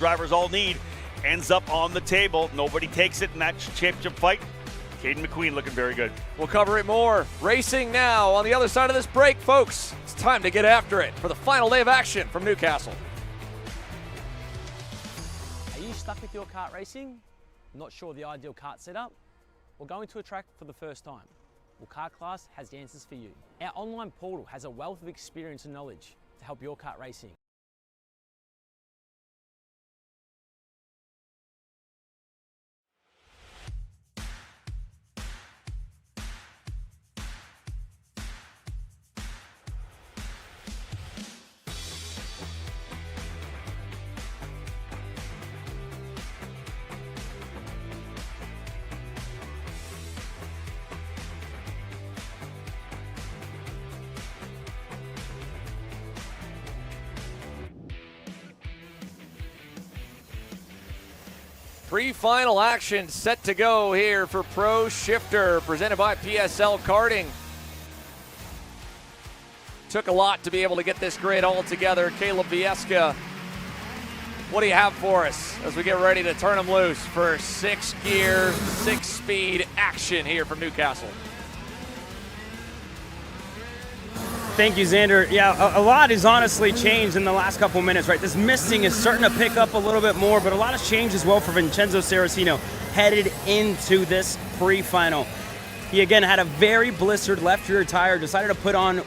drivers all need ends up on the table. Nobody takes it in that championship fight. Caden McQueen looking very good. We'll cover it more. Racing now on the other side of this break, folks. It's time to get after it for the final day of action from Newcastle. Are you stuck with your kart racing? Not sure the ideal kart setup? Or going to a track for the first time? Well, Kart Class has the answers for you. Our online portal has a wealth of experience and knowledge to help your kart racing. Pre-final action set to go here for Pro Shifter, presented by PSL Karting. Took a lot to be able to get this grid all together. Caleb Vieska, what do you have for us as we get ready to turn them loose for 6-gear, 6-speed action here from Newcastle? Thank you, Xander. Yeah, a lot has honestly changed in the last couple minutes, right? This misting is starting to pick up a little bit more, but a lot has changed as well for Vincenzo Saraceno headed into this pre-final. He again had a very blistered left rear tire, decided to put on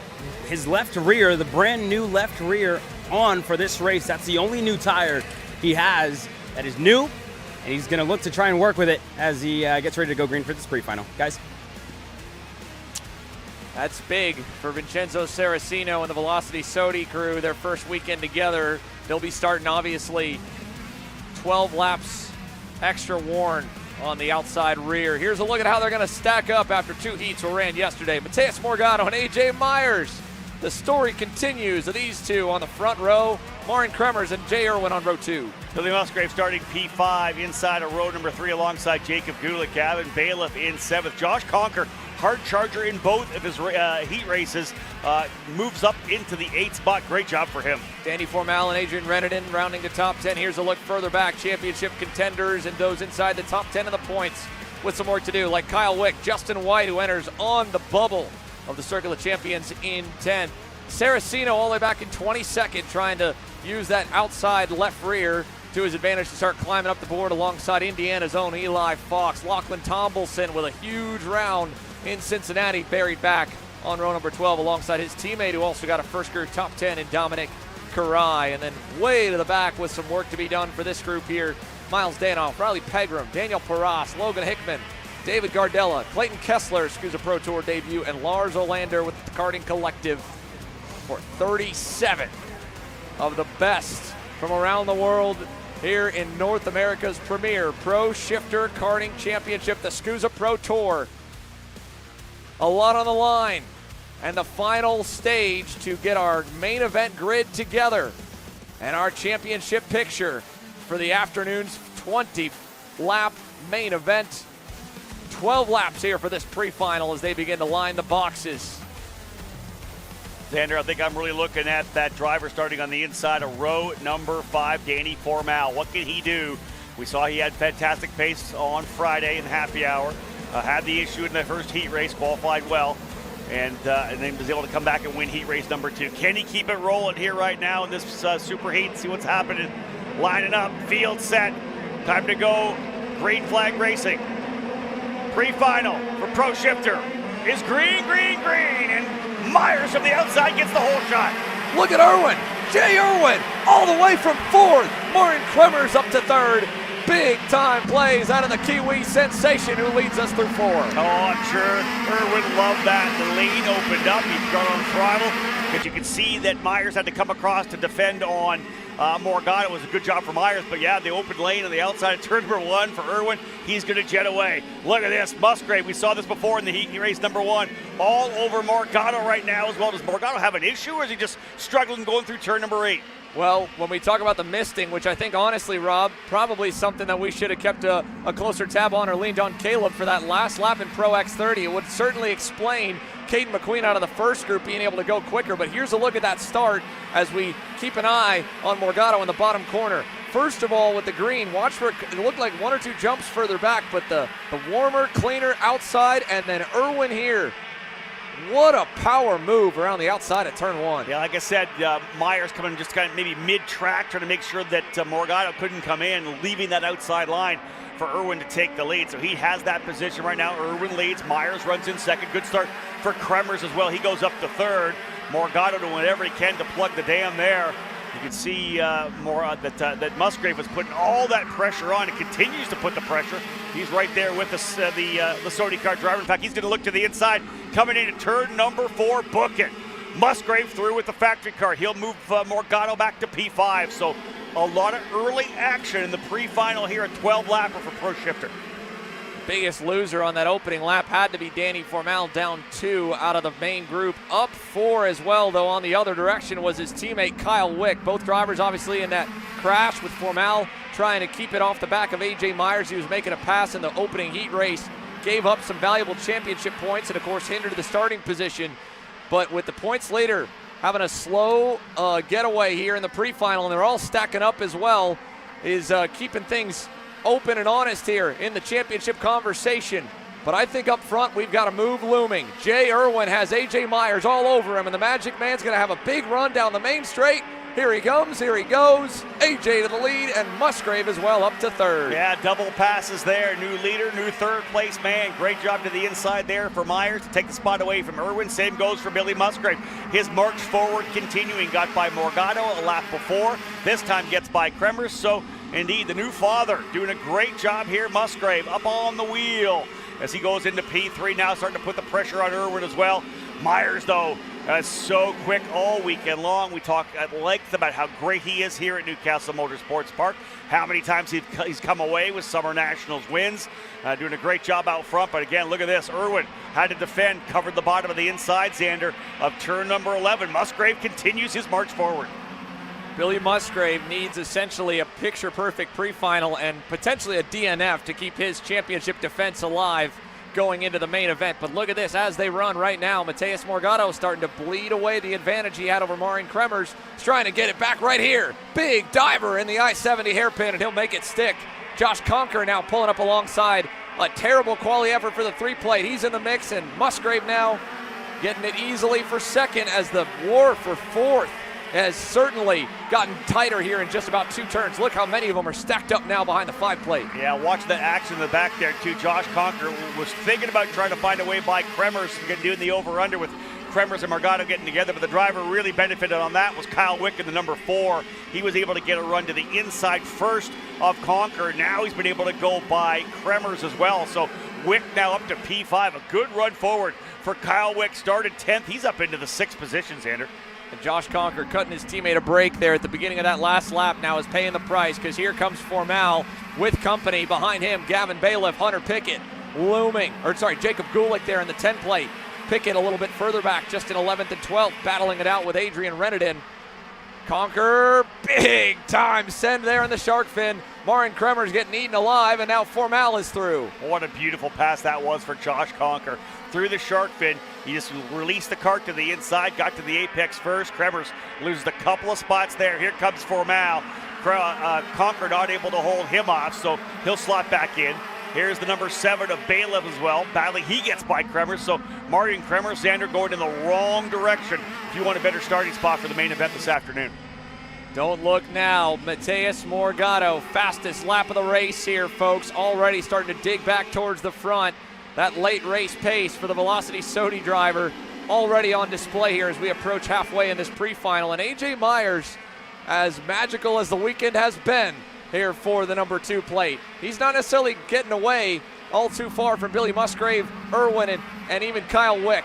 his left rear, the brand new left rear on for this race. That's the only new tire he has that is new, and he's gonna look to try and work with it as he gets ready to go green for this pre-final. Guys. That's big for Vincenzo Saraceno and the Velocity Sodi crew, their first weekend together. They'll be starting, obviously, 12 laps extra worn on the outside rear. Here's a look at how they're going to stack up after 2 heats were ran yesterday. Mateus Morgado and AJ Myers. The story continues of these two on the front row. Marin Kremers and Jay Irwin on row 2. Billy Musgrave starting P5 inside of row number 3 alongside Jacob Gulick. Gavin Bailiff in 7th. Josh Conker, hard charger in both of his heat races, moves up into the 8th spot. Great job for him. Danny Formal and Adrian Renaden rounding the top 10. Here's a look further back. Championship contenders and those inside the top 10 of the points with some work to do, like Kyle Wick, Justin White, who enters on the bubble of the Circle of Champions in 10th. Saraceno all the way back in 22nd, trying to use that outside left rear to his advantage to start climbing up the board alongside Indiana's own Eli Fox. Lachlan Tomlinson with a huge round in Cincinnati, buried back on row number 12 alongside his teammate who also got a first career top 10 in Dominic Karai. And then way to the back with some work to be done for this group here. Miles Danoff, Riley Pegram, Daniel Paras, Logan Hickman, David Gardella, Clayton Kessler, SKUSA Pro Tour debut, and Lars Olander with the Karting Collective for 37 of the best from around the world here in North America's premier Pro Shifter Karting Championship, the SKUSA Pro Tour. A lot on the line, and the final stage to get our main event grid together and our championship picture for the afternoon's 20-lap main event. 12 laps here for this pre-final as they begin to line the boxes. Xander, I think I'm really looking at that driver starting on the inside of row number 5, Danny Formal. What can he do? We saw he had fantastic pace on Friday in happy hour. Had the issue in the first heat race, qualified well, and then was able to come back and win heat race number 2. Can he keep it rolling here right now in this super heat? See what's happening. Lining up, field set. Time to go. Green flag racing. Pre-final for Pro Shifter is green, green, green, and Myers from the outside gets the whole shot. Look at Irwin. Jay Irwin all the way from 4th. Marin Kremers up to 3rd. Big time plays out of the Kiwi sensation who leads us through 4. Oh, I'm sure Irwin loved that. The lane opened up. He's got on throttle because you can see that Myers had to come across to defend on Morgado. It was a good job for Myers, but yeah, the open lane on the outside of turn number 1 for Irwin. He's going to jet away. Look at this. Musgrave, we saw this before in the heat race number 1. All over Morgado right now as well. Does Morgado have an issue, or is he just struggling going through turn number 8? Well, when we talk about the misting, which I think honestly, Rob, probably something that we should have kept a closer tab on or leaned on Caleb for that last lap in Pro X30. It would certainly explain Caden McQueen out of the first group being able to go quicker. But here's a look at that start as we keep an eye on Morgado in the bottom corner. first of all with the green, watch for it looked like 1 or 2 jumps further back, but the warmer, cleaner outside, and then Irwin here. What a power move around the outside at turn 1. Yeah, like I said, Myers coming just kind of maybe mid-track, trying to make sure that Morgado couldn't come in, leaving that outside line for Irwin to take the lead. So he has that position right now. Irwin leads. Myers runs in second. Good start for Kremers as well. He goes up to third. Morgado doing whatever he can to plug the dam there. You can see that Musgrave was putting all that pressure on. It continues to put the pressure. He's right there with the Sony Kart driver. In fact, he's going to look to the inside, coming into turn number 4, book it. Musgrave through with the factory car. He'll move Morgado back to P5. So a lot of early action in the pre-final here, a 12-lapper for Pro Shifter. Biggest loser on that opening lap had to be Danny Formal, down 2 out of the main group. Up 4 as well, though, on the other direction was his teammate Kyle Wick. Both drivers obviously in that crash, with Formal trying to keep it off the back of AJ Myers. He was making a pass in the opening heat race, gave up some valuable championship points, and of course hindered the starting position. But with the points later having a slow getaway here in the pre-final, and they're all stacking up as well, is keeping things open and honest here in the championship conversation. But I think up front we've got a move looming. Jay Irwin has AJ Myers all over him, and the Magic Man's going to have a big run down the main straight. Here he comes, here he goes. AJ to the lead, and Musgrave as well up to third. Yeah, double passes there. New leader, new third place man. Great job to the inside there for Myers to take the spot away from Irwin. Same goes for Billy Musgrave. His march forward continuing. Got by Morgado a lap before. This time gets by Kremers. So indeed, the new father doing a great job here. Musgrave up on the wheel as he goes into P3 now, starting to put the pressure on Irwin as well. Myers, though, so quick all weekend long. We talk at length about how great he is here at Newcastle Motorsports Park, how many times he's come away with Summer Nationals wins, doing a great job out front. But again, look at this. Irwin had to defend, covered the bottom of the inside, Xander, of turn number 11. Musgrave continues his march forward. Billy Musgrave needs essentially a picture-perfect pre-final and potentially a DNF to keep his championship defense alive going into the main event. But look at this as they run right now. Mateus Morgado starting to bleed away the advantage he had over Marin Kremers. He's trying to get it back right here. Big diver in the I-70 hairpin, and he'll make it stick. Josh Conker now pulling up alongside. A terrible quality effort for the 3-plate. He's in the mix, and Musgrave now getting it easily for second, as the war for fourth has certainly gotten tighter here in just about 2 turns. Look how many of them are stacked up now behind the 5-plate. Yeah, watch the action in the back there too. Josh Conker was thinking about trying to find a way by Kremers, doing the over-under with Kremers and Morgado getting together, but the driver really benefited on that was Kyle Wick in the number 4. He was able to get a run to the inside first of Conker. Now he's been able to go by Kremers as well. So Wick now up to P5. A good run forward for Kyle Wick. Started 10th. He's up into the 6th position, Xander. And Josh Conker cutting his teammate a break there at the beginning of that last lap now is paying the price, because here comes Formal with company behind him. Gavin Bailiff, Hunter Pickett Jacob Gulick there in the 10-plate. Pickett a little bit further back, just in 11th and 12th, battling it out with Adrian Renedin. Conker, big time send there in the shark fin. Marin Kremers getting eaten alive, and now Formal is through. What a beautiful pass that was for Josh Conker. Through the shark fin, he just released the cart to the inside, got to the apex first. Kremers loses a couple of spots there. Here comes Formal. Conker not able to hold him off, so he'll slot back in. Here's the number 7 of Bailiff as well. Badly, he gets by Kremers, so Martin Kremers, Xander going in the wrong direction if you want a better starting spot for the main event this afternoon. Don't look now. Mateus Morgado, fastest lap of the race here, folks. Already starting to dig back towards the front. That late race pace for the Velocity Sodi driver already on display here as we approach halfway in this pre-final. And AJ Myers, as magical as the weekend has been here for the number 2 plate, he's not necessarily getting away all too far from Billy Musgrave, Irwin, and even Kyle Wick,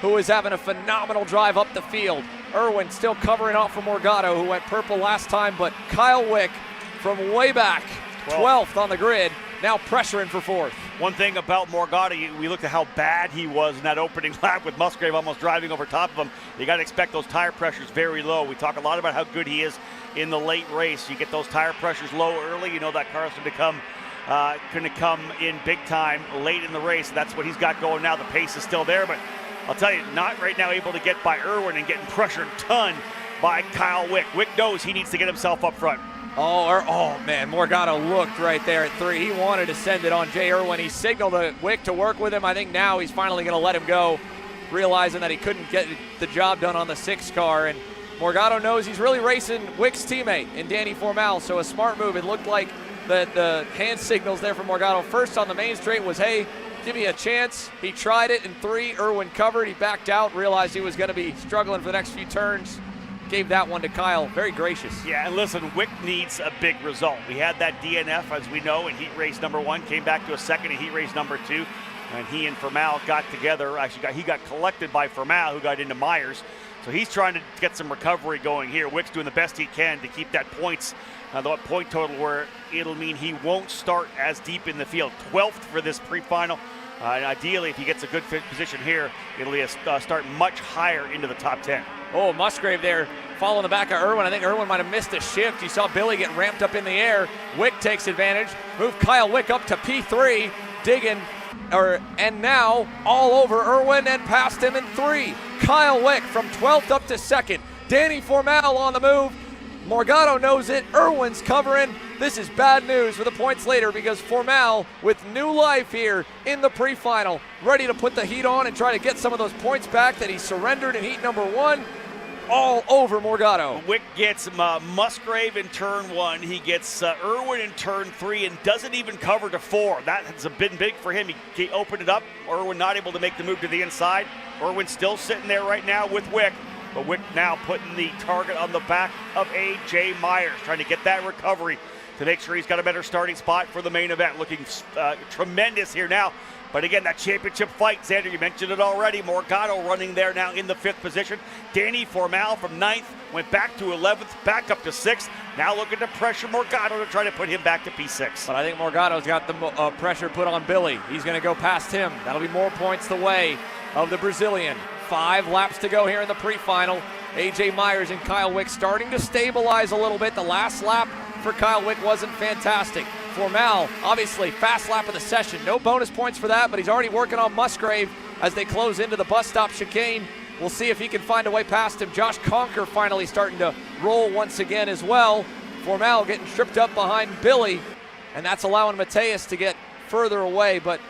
who is having a phenomenal drive up the field. Irwin still covering off from Morgado, who went purple last time, but Kyle Wick from way back, 12th on the grid, now pressuring for 4th. One thing about Morgado, we looked at how bad he was in that opening lap with Musgrave almost driving over top of him. You got to expect those tire pressures very low. We talk a lot about how good he is in the late race. You get those tire pressures low early, you know that car's going to come in big time late in the race. That's what he's got going now. The pace is still there, but I'll tell you, not right now able to get by Irwin and getting pressured a ton by Kyle Wick. Wick knows he needs to get himself up front. Oh man, Morgado looked right there at 3. He wanted to send it on Jay Irwin. He signaled to Wick to work with him. I think now he's finally going to let him go, realizing that he couldn't get the job done on the 6 car. And Morgado knows he's really racing Wick's teammate in Danny Formal, so a smart move. It looked like the hand signals there from Morgado first on the main straight was, hey, give me a chance. He tried it in 3. Irwin covered. He backed out, realized he was going to be struggling for the next few turns. Gave that one to Kyle. Very gracious. Yeah, and listen, Wick needs a big result. We had that DNF, as we know, in heat race number 1, came back to a second in heat race number 2, and he and Formal got together. Actually, he got collected by Formal, who got into Myers. So he's trying to get some recovery going here. Wick's doing the best he can to keep that the point total where it'll mean he won't start as deep in the field. 12th for this pre-final. And ideally, if he gets a good position here, it'll be a start much higher into the top 10. Oh, Musgrave there following the back of Irwin. I think Irwin might have missed a shift. You saw Billy get ramped up in the air. Wick takes advantage. Move Kyle Wick up to P3. Digging, and now all over Irwin and past him in 3. Kyle Wick from 12th up to 2nd. Danny Formal on the move. Morgado knows it. Irwin's covering. This is bad news for the points later because Formal with new life here in the pre-final, ready to put the heat on and try to get some of those points back that he surrendered in heat number 1. All over Morgado. Wick gets Musgrave in turn 1. He gets Irwin in turn 3 and doesn't even cover to 4. That has been big for him. He opened it up. Irwin not able to make the move to the inside. Irwin still sitting there right now with Wick. But Wick now putting the target on the back of A.J. Myers, trying to get that recovery to make sure he's got a better starting spot for the main event. Looking tremendous here now. But again, that championship fight, Xander, you mentioned it already. Morgado running there now in the 5th position. Danny Formal from 9th, went back to 11th, back up to 6th. Now looking to pressure Morgado to try to put him back to P6. But I think Morgado's got the pressure put on Billy. He's going to go past him. That'll be more points the way of the Brazilian. 5 laps to go here in the pre-final. A.J. Myers and Kyle Wick starting to stabilize a little bit. The last lap for Kyle Wick wasn't fantastic. Formal, obviously, fast lap of the session. No bonus points for that, but he's already working on Musgrave as they close into the bus stop chicane. We'll see if he can find a way past him. Josh Conker finally starting to roll once again as well. Formal getting tripped up behind Billy, and that's allowing Mateus to get further away. But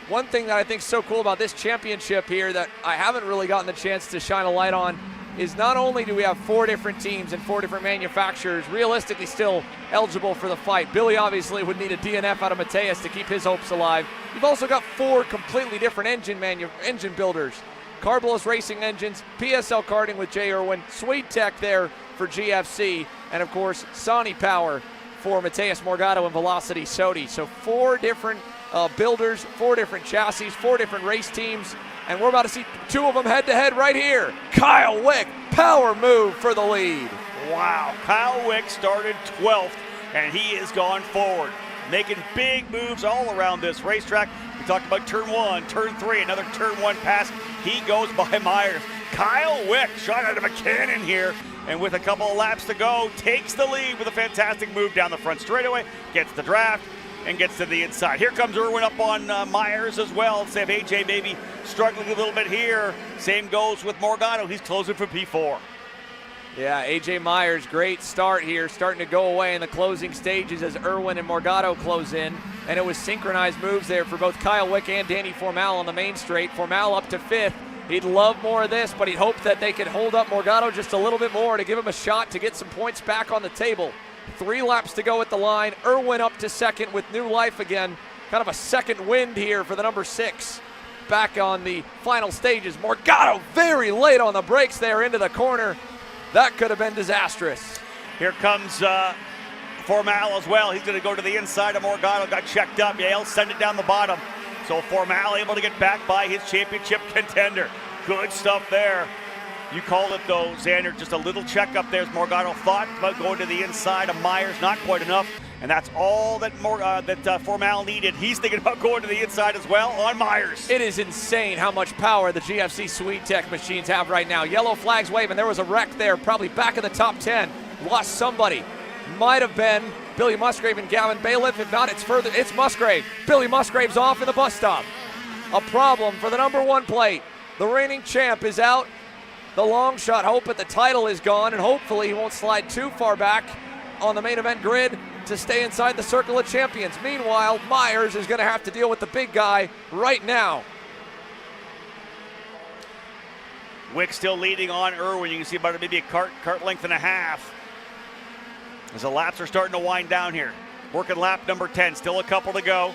one thing that I think is so cool about this championship here that I haven't really gotten the chance to shine a light on is not only do we have 4 different teams and 4 different manufacturers realistically still eligible for the fight. Billy obviously would need a DNF out of Mateus to keep his hopes alive. You've also got 4 completely different engine builders. Carbolos Racing Engines, PSL Karting with Jay Irwin, Sweet Tech there for GFC, and of course Sony Power for Mateus Morgado and Velocity Sodi. So 4 different builders, 4 different chassis, 4 different race teams. And we're about to see 2 of them head-to-head right here. Kyle Wick, power move for the lead. Wow, Kyle Wick started 12th, and he has gone forward, making big moves all around this racetrack. We talked about turn 1, turn 3, another turn 1 pass. He goes by Myers. Kyle Wick, shot out of a cannon here, and with a couple of laps to go, takes the lead with a fantastic move down the front straightaway, gets the draft, and gets to the inside. Here comes Irwin up on Myers as well. Save AJ maybe struggling a little bit here. Same goes with Morgado. He's closing for P4. Yeah, AJ Myers, great start here, starting to go away in the closing stages as Irwin and Morgado close in. And it was synchronized moves there for both Kyle Wick and Danny Formal on the main straight. Formal up to 5th. He'd love more of this, but he'd hope that they could hold up Morgado just a little bit more to give him a shot to get some points back on the table. 3 laps to go at the line. Irwin up to 2nd with new life again. Kind of a second wind here for the number 6. Back on the final stages. Morgado very late on the brakes there into the corner. That could have been disastrous. Here comes Formal as well. He's going to go to the inside of Morgado. Got checked up. Yeah, he'll send it down the bottom. So Formal able to get back by his championship contender. Good stuff there. You called it though, Xander, just a little checkup there as Morgado thought about going to the inside of Myers, not quite enough, and that's all that Formal needed. He's thinking about going to the inside as well on Myers. It is insane how much power the GFC Sweet Tech machines have right now. Yellow flags waving. There was a wreck there, probably back in the top 10. Lost somebody. Might have been Billy Musgrave and Gavin Bailiff. If not, it's Musgrave. Billy Musgrave's off in the bus stop. A problem for the number 1 plate. The reigning champ is out. The long shot hope at the title is gone, and hopefully he won't slide too far back. on the main event grid to stay inside the circle of champions. Meanwhile, Myers is going to have to deal with the big guy right now. Wick still leading on Irwin. You can see about maybe a cart length and a half. As the laps are starting to wind down here. Working lap number 10, still a couple to go.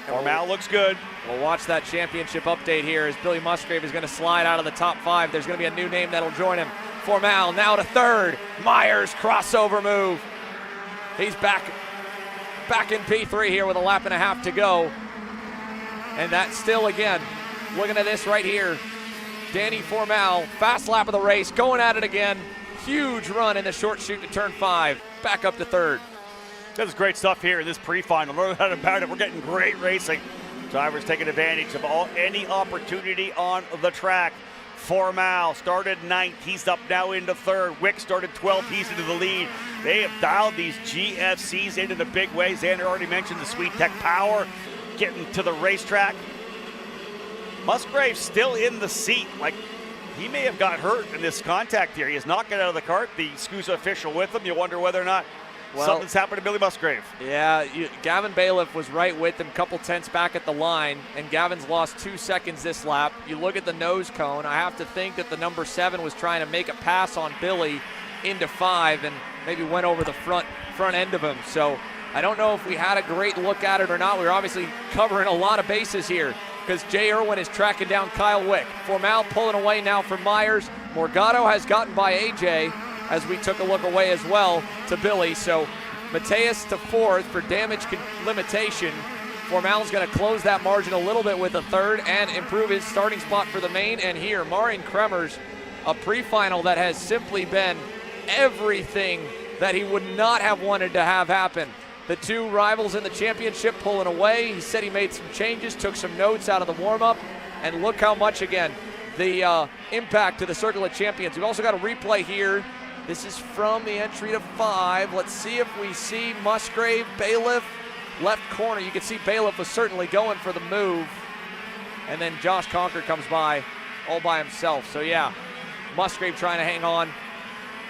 Formal looks good. We'll watch that championship update here as Billy Musgrave is going to slide out of the top 5. There's going to be a new name that'll join him. Formal now to third. Myers crossover move. He's back in P3 here with a lap and a half to go. And that's still, again, looking at this right here. Danny Formal, fast lap of the race, going at it again. Huge run in the short chute to turn 5. Back up to third. This is great stuff here in this pre-final. No doubt about it. We're getting great racing. Drivers taking advantage of any opportunity on the track. Formal started 9th. He's up now into 3rd. Wick started 12th. He's into the lead. They have dialed these GFCs into the big way. Xander already mentioned the Sweet Tech Power getting to the racetrack. Musgrave still in the seat. Like, he may have got hurt in this contact here. He is not getting out of the cart. The SKUSA official with him. You wonder whether or not something's happened to Billy Musgrave. Yeah, Gavin Bailiff was right with him, couple tenths back at the line, and Gavin's lost 2 seconds this lap. You look at the nose cone, I have to think that the number 7 was trying to make a pass on Billy into 5 and maybe went over the front end of him. So I don't know if we had a great look at it or not. We were obviously covering a lot of bases here because Jay Irwin is tracking down Kyle Wick. Formal pulling away now for Myers. Morgado has gotten by AJ as we took a look away as well to Billy. So Mateus to 4th for damage limitation. Formal's going to close that margin a little bit with a 3rd and improve his starting spot for the main. And here, Marian Kremers, a pre-final that has simply been everything that he would not have wanted to have happen. The 2 rivals in the championship pulling away. He said he made some changes, took some notes out of the warm-up, and look how much, again, the impact to the Circle of Champions. We've also got a replay here. This is from the entry to 5. Let's see if we see Musgrave, Bailiff, left corner. You can see Bailiff was certainly going for the move. And then Josh Conker comes by all by himself. So yeah, Musgrave trying to hang on,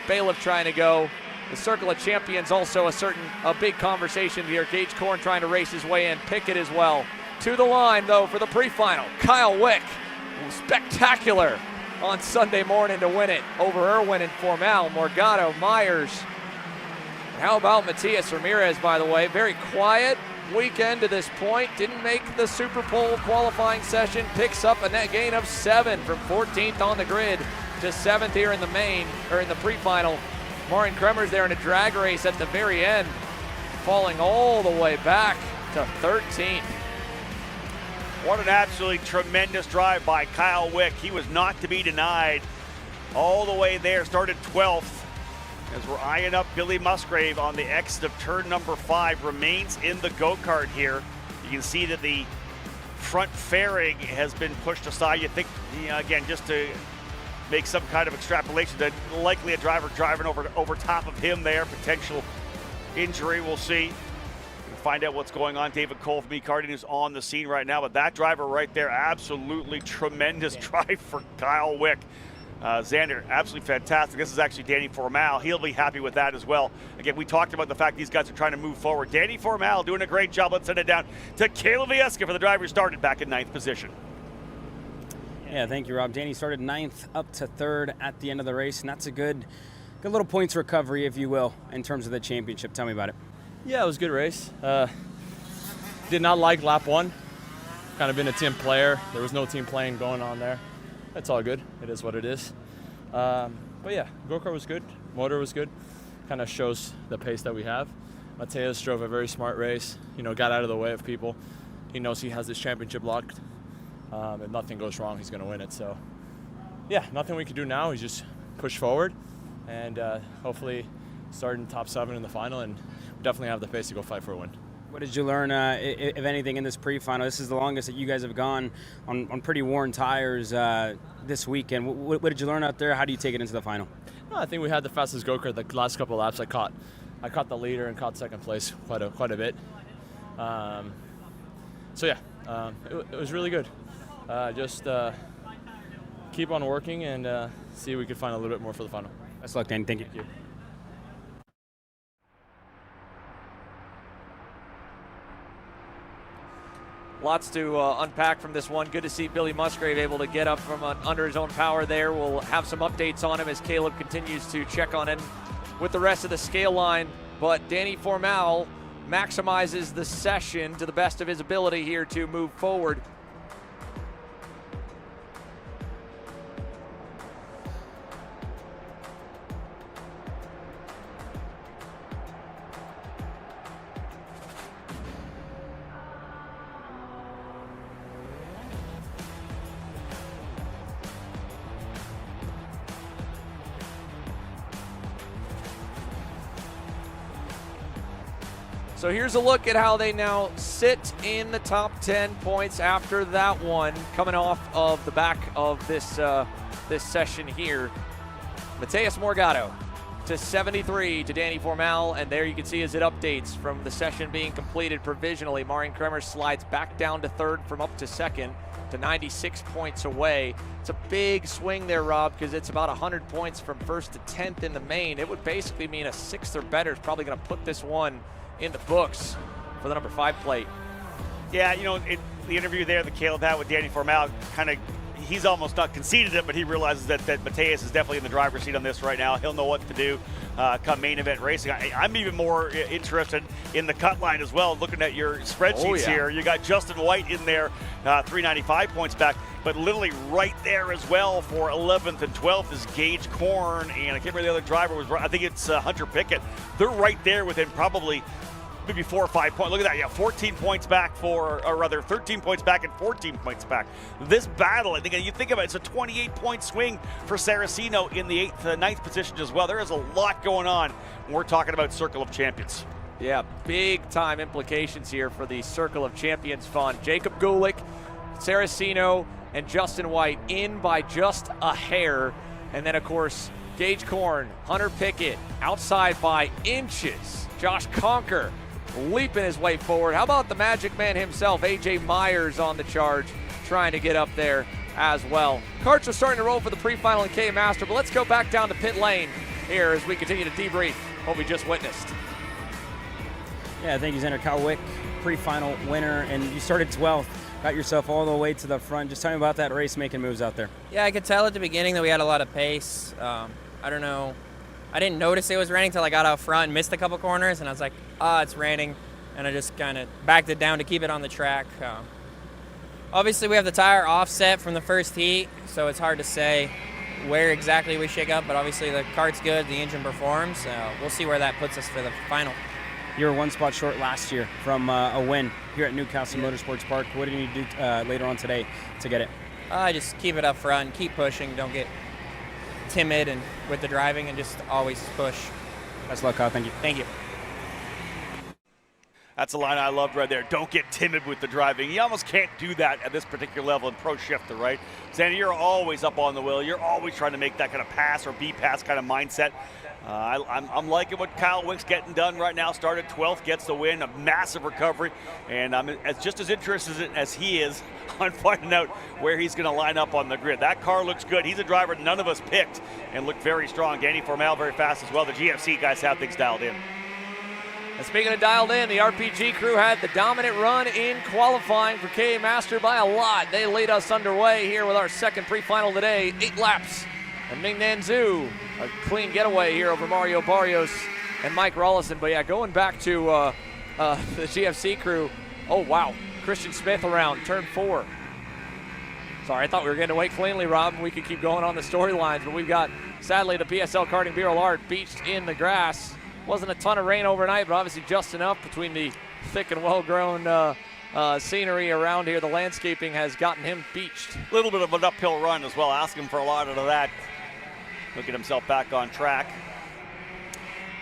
Bailiff trying to go. The Circle of Champions also a big conversation here. Gage Korn trying to race his way in, Pickett as well. To the line though for the pre-final, Kyle Wick. Spectacular on Sunday morning to win it over Irwin and Formal, Morgado, Myers. And how about Matias Ramirez, by the way? Very quiet weekend to this point. Didn't make the Super Pole qualifying session. Picks up a net gain of 7 from 14th on the grid to 7th here in the pre-final. Marian Kremers there in a drag race at the very end, falling all the way back to 13th. What an absolutely tremendous drive by Kyle Wick. He was not to be denied all the way there. Started 12th as we're eyeing up Billy Musgrave on the exit of turn number 5. Remains in the go-kart here. You can see that the front fairing has been pushed aside. You think, again, just to make some kind of extrapolation, that likely a driver driving over top of him there. Potential injury, we'll see. Find out what's going on. David Cole from eKarting is on the scene right now, but that driver right there, absolutely tremendous drive for Kyle Wick. Xander, absolutely fantastic. This is actually Danny Formal. He'll be happy with that as well. Again, we talked about the fact these guys are trying to move forward. Danny Formal doing a great job. Let's send it down to Caleb Vieska for the driver who started back in 9th position. Yeah, thank you, Rob. Danny started 9th up to 3rd at the end of the race, and that's a good little points recovery, if you will, in terms of the championship. Tell me about it. Yeah, it was a good race. Did not like lap 1. Kind of been a team player. There was no team playing going on there. That's all good. It is what it is. But yeah, go-kart was good. Motor was good. Kind of shows the pace that we have. Mateus drove a very smart race. Got out of the way of people. He knows he has this championship locked. If nothing goes wrong, he's going to win it. So yeah, nothing we can do now is just push forward and hopefully start in top 7 in the final, and definitely have the pace to go fight for a win. What did you learn, if anything, in this pre-final? This is the longest that you guys have gone on pretty worn tires this weekend. What did you learn out there? How do you take it into the final? No, I think we had the fastest go-kart the last couple of laps. I caught the leader and caught 2nd place quite a bit. So yeah, it was really good. Just keep on working and see if we could find a little bit more for the final. Best luck, Danny. Thank you. Thank you. lots to unpack from this one. Good to see Billy Musgrave able to get up from under his own power there. We'll have some updates on him as Caleb continues to check on him with the rest of the scale line. But Danny Formal maximizes the session to the best of his ability here to move forward. So here's a look at how they now sit in the top 10 points after that one, coming off of the back of this this session here. Mateus Morgado to 73 to Danny Formal, and there you can see as it updates from the session being completed provisionally. Marian Kremer slides back down to third from up to second to 96 points away. It's a big swing there, Rob, because it's about 100 points from first to 10th in the main. It would basically mean a sixth or better is probably going to put this one in the books for the number 5 plate. Yeah, you know, the interview there that Caleb had with Danny Formal, kind of, he's almost not conceded it, but he realizes that Mateus is definitely in the driver's seat on this right now. He'll know what to do come main event racing. I'm even more interested in the cut line as well. Looking at your spreadsheets here, you got Justin White in there, 395 points back, but literally right there as well for 11th and 12th is Gage Korn, and I can't remember the other driver was. I think it's Hunter Pickett. They're right there within probably maybe 4 or 5 points. Look at that, yeah, 14 points back or rather 13 points back and 14 points back. This battle, I think you think about it, it's a 28-point swing for Saraceno in the 9th position as well. There is a lot going on when we're talking about Circle of Champions. Yeah, big time implications here for the Circle of Champions fun. Jacob Gulick, Saraceno, and Justin White in by just a hair. And then, of course, Gage Korn, Hunter Pickett outside by inches. Josh Conker leaping his way forward. How about the Magic Man himself, AJ Myers, on the charge, trying to get up there as well. Karts are starting to roll for the pre-final in K Master, but let's go back down to pit lane here as we continue to debrief what we just witnessed. Yeah, thank you, Xander. Kyle Wick, pre-final winner, and you started 12th. Got yourself all the way to the front. Just tell me about that race, making moves out there. Yeah, I could tell at the beginning that we had a lot of pace. I don't know. I didn't notice it was raining until I got out front and missed a couple corners, and I was like, it's raining. And I just kind of backed it down to keep it on the track. Obviously, we have the tire offset from the first heat, so it's hard to say where exactly we shake up, but obviously the kart's good, the engine performs. We'll see where that puts us for the final. You were one spot short last year from a win here at Newcastle Motorsports Park. What do you need to do later on today to get it? Just keep it up front, keep pushing, don't get timid and with the driving, and just always push. Best of luck, Kyle. Thank you. Thank you. That's a line I loved right there. Don't get timid with the driving. You almost can't do that at this particular level in pro shifter, right? Sandy, you're always up on the wheel. You're always trying to make that kind of pass or B-pass kind of mindset. I'm liking what Kyle Wick's getting done right now. Started 12th, gets the win, a massive recovery, and I'm just as interested as he is on finding out where he's going to line up on the grid. That car looks good. He's a driver none of us picked and looked very strong. Danny Formal very fast as well. The GFC guys have things dialed in. And speaking of dialed in, the RPG crew had the dominant run in qualifying for KA Master by a lot. They lead us underway here with our second pre-final today, 8 laps. And Ming Nan Zhu, a clean getaway here over Mario Barrios and Mike Rollison. But yeah, going back to the GFC crew, oh wow, Christian Smith around turn 4. Sorry, I thought we were getting away cleanly, Rob. We could keep going on the storylines, but we've got, sadly, the PSL Karting Bureau Art beached in the grass. Wasn't a ton of rain overnight, but obviously just enough between the thick and well-grown scenery around here. The landscaping has gotten him beached. A little bit of an uphill run as well, asking for a lot out of that. Look at himself back on track.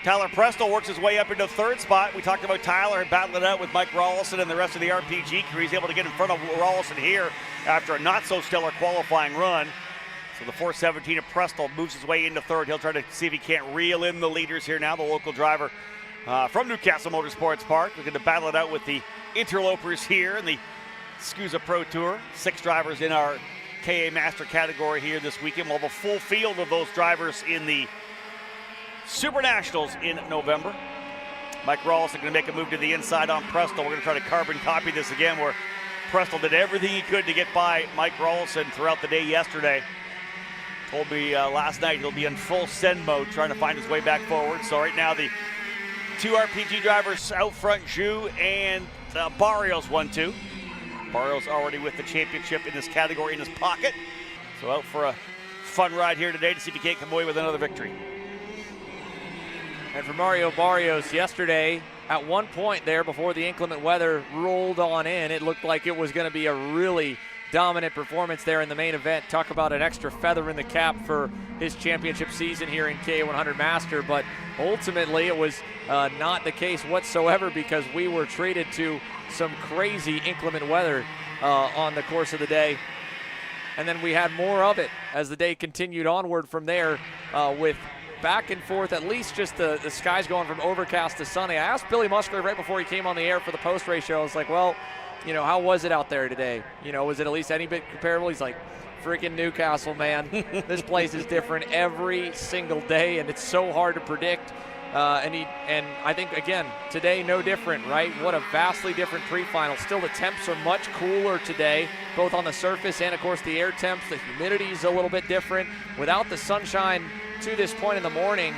Tyler Presto works his way up into third spot. We talked about Tyler battling it out with Mike Rollison and the rest of the RPG crew. He's able to get in front of Rollison here after a not-so-stellar qualifying run. So the 417 of Presto moves his way into third. He'll try to see if he can't reel in the leaders here now. The local driver from Newcastle Motorsports Park looking to battle it out with the interlopers here in the SKUSA Pro Tour. 6 drivers in our KA Master category here this weekend. We'll have a full field of those drivers in the Super Nationals in November. Mike Rollison going to make a move to the inside on Presto. We're going to try to carbon copy this again where Prestel did everything he could to get by Mike Rawlinson throughout the day yesterday. Told me last night he'll be in full send mode trying to find his way back forward. So right now the two RPG drivers out front, Zhu and Barrios 1-2. Barrios already with the championship in this category in his pocket. So out for a fun ride here today to see if he can't come away with another victory. And for Mario Barrios yesterday, at one point there before the inclement weather rolled on in, it looked like it was going to be a really dominant performance there in the main event. Talk about an extra feather in the cap for his championship season here in K100 Master, but ultimately it was not the case whatsoever because we were treated to some crazy inclement weather on the course of the day. And then we had more of it as the day continued onward from there with back and forth, at least just the skies going from overcast to sunny. I asked Billy Musgrave right before he came on the air for the post-race show, I was like, well, you know, how was it out there today? You know, was it at least any bit comparable? He's like, freaking Newcastle, man. This place is different every single day, and it's so hard to predict. And I think, again, today no different, right? What a vastly different pre-final. Still, the temps are much cooler today, both on the surface and, of course, the air temps. The humidity is a little bit different. Without the sunshine to this point in the morning,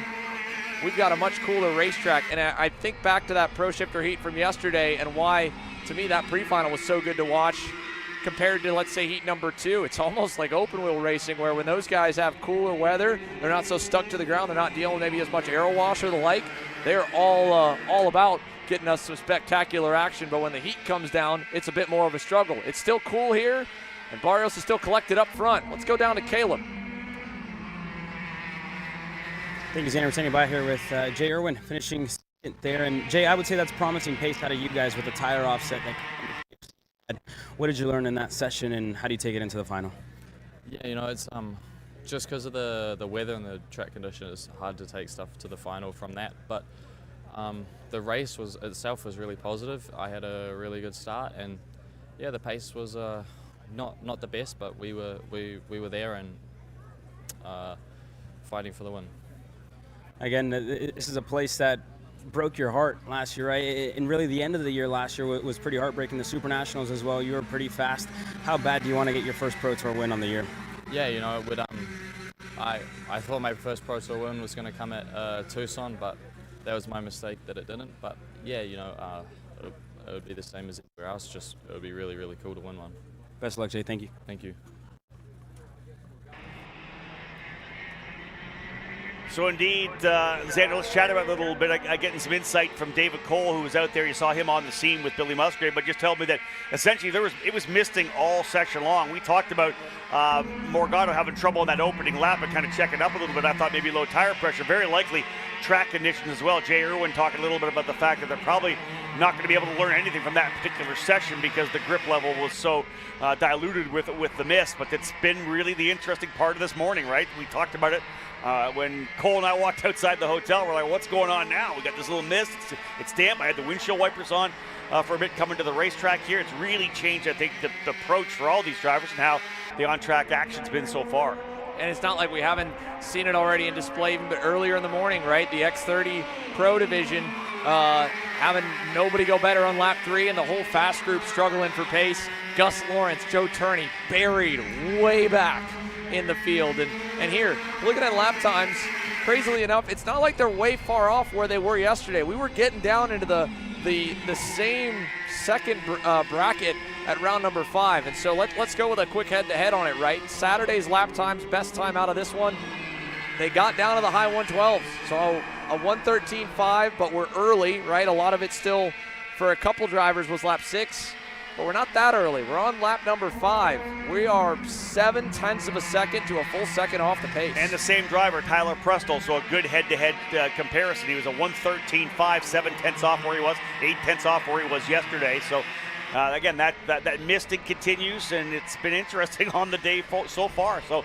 we've got a much cooler racetrack. And I think back to that Pro Shifter heat from yesterday and why, to me, that pre-final was so good to watch compared to, let's say, heat number 2. It's almost like open wheel racing where when those guys have cooler weather, they're not so stuck to the ground, they're not dealing with maybe as much aero wash or the like. They're all about getting us some spectacular action, but when the heat comes down, it's a bit more of a struggle. It's still cool here, and Barrios is still collected up front. Let's go down to Caleb. Thank you, Xander. We're standing by here with Jay Irwin finishing second there. And Jay, I would say that's promising pace out of you guys with the tire offset. What did you learn in that session, and how do you take it into the final? Yeah, you know, it's just because of the weather and the track condition, it's hard to take stuff to the final from that. But the race itself was really positive. I had a really good start, and yeah, the pace was not the best, but we were there and fighting for the win. Again, this is a place that broke your heart last year, right? And really the end of the year last year was pretty heartbreaking. The Super Nationals as well, you were pretty fast. How bad do you want to get your first Pro Tour win on the year? Yeah, you know, I thought my first Pro Tour win was going to come at Tucson, but that was my mistake that it didn't. But yeah, you know, it would be the same as everywhere else, just it would be really, really cool to win one. Best of luck, Jay. Thank you. Thank you. So indeed, Xander, let's chat about it a little bit. Getting some insight from David Cole, who was out there. You saw him on the scene with Billy Musgrave, but just told me that essentially it was misting all section long. We talked about Morgado having trouble in that opening lap and kind of checking up a little bit. I thought maybe low tire pressure, very likely track conditions as well. Jay Irwin talking a little bit about the fact that they're probably not going to be able to learn anything from that particular session because the grip level was so diluted with the mist. But it's been really the interesting part of this morning, right? We talked about it. When Cole and I walked outside the hotel, we're like, what's going on now? We got this little mist. It's damp. I had the windshield wipers on for a bit coming to the racetrack here. It's really changed, I think, the approach for all these drivers and how the on-track action's been so far. And it's not like we haven't seen it already in display even but earlier in the morning, right? The X30 Pro Division having nobody go better on lap 3 and the whole fast group struggling for pace. Gus Lawrence, Joe Turney buried way back in the field. And here, looking at lap times, crazily enough, it's not like they're way far off where they were yesterday. We were getting down into the same second bracket at round number 5. And so let's go with a quick head-to-head on it, right? Saturday's lap times, best time out of this one, they got down to the high 112s. So a 113.5, but we're early, right? A lot of it still, for a couple drivers, was lap 6. But we're not that early. We're on lap number 5. We are 0.7 of a second to a full second off the pace. And the same driver, Tyler Prestel, so a good head-to-head comparison. He was a 113.5, 0.7 off where he was, 0.8 off where he was yesterday. So again, that misting continues, and it's been interesting on the day so far. So,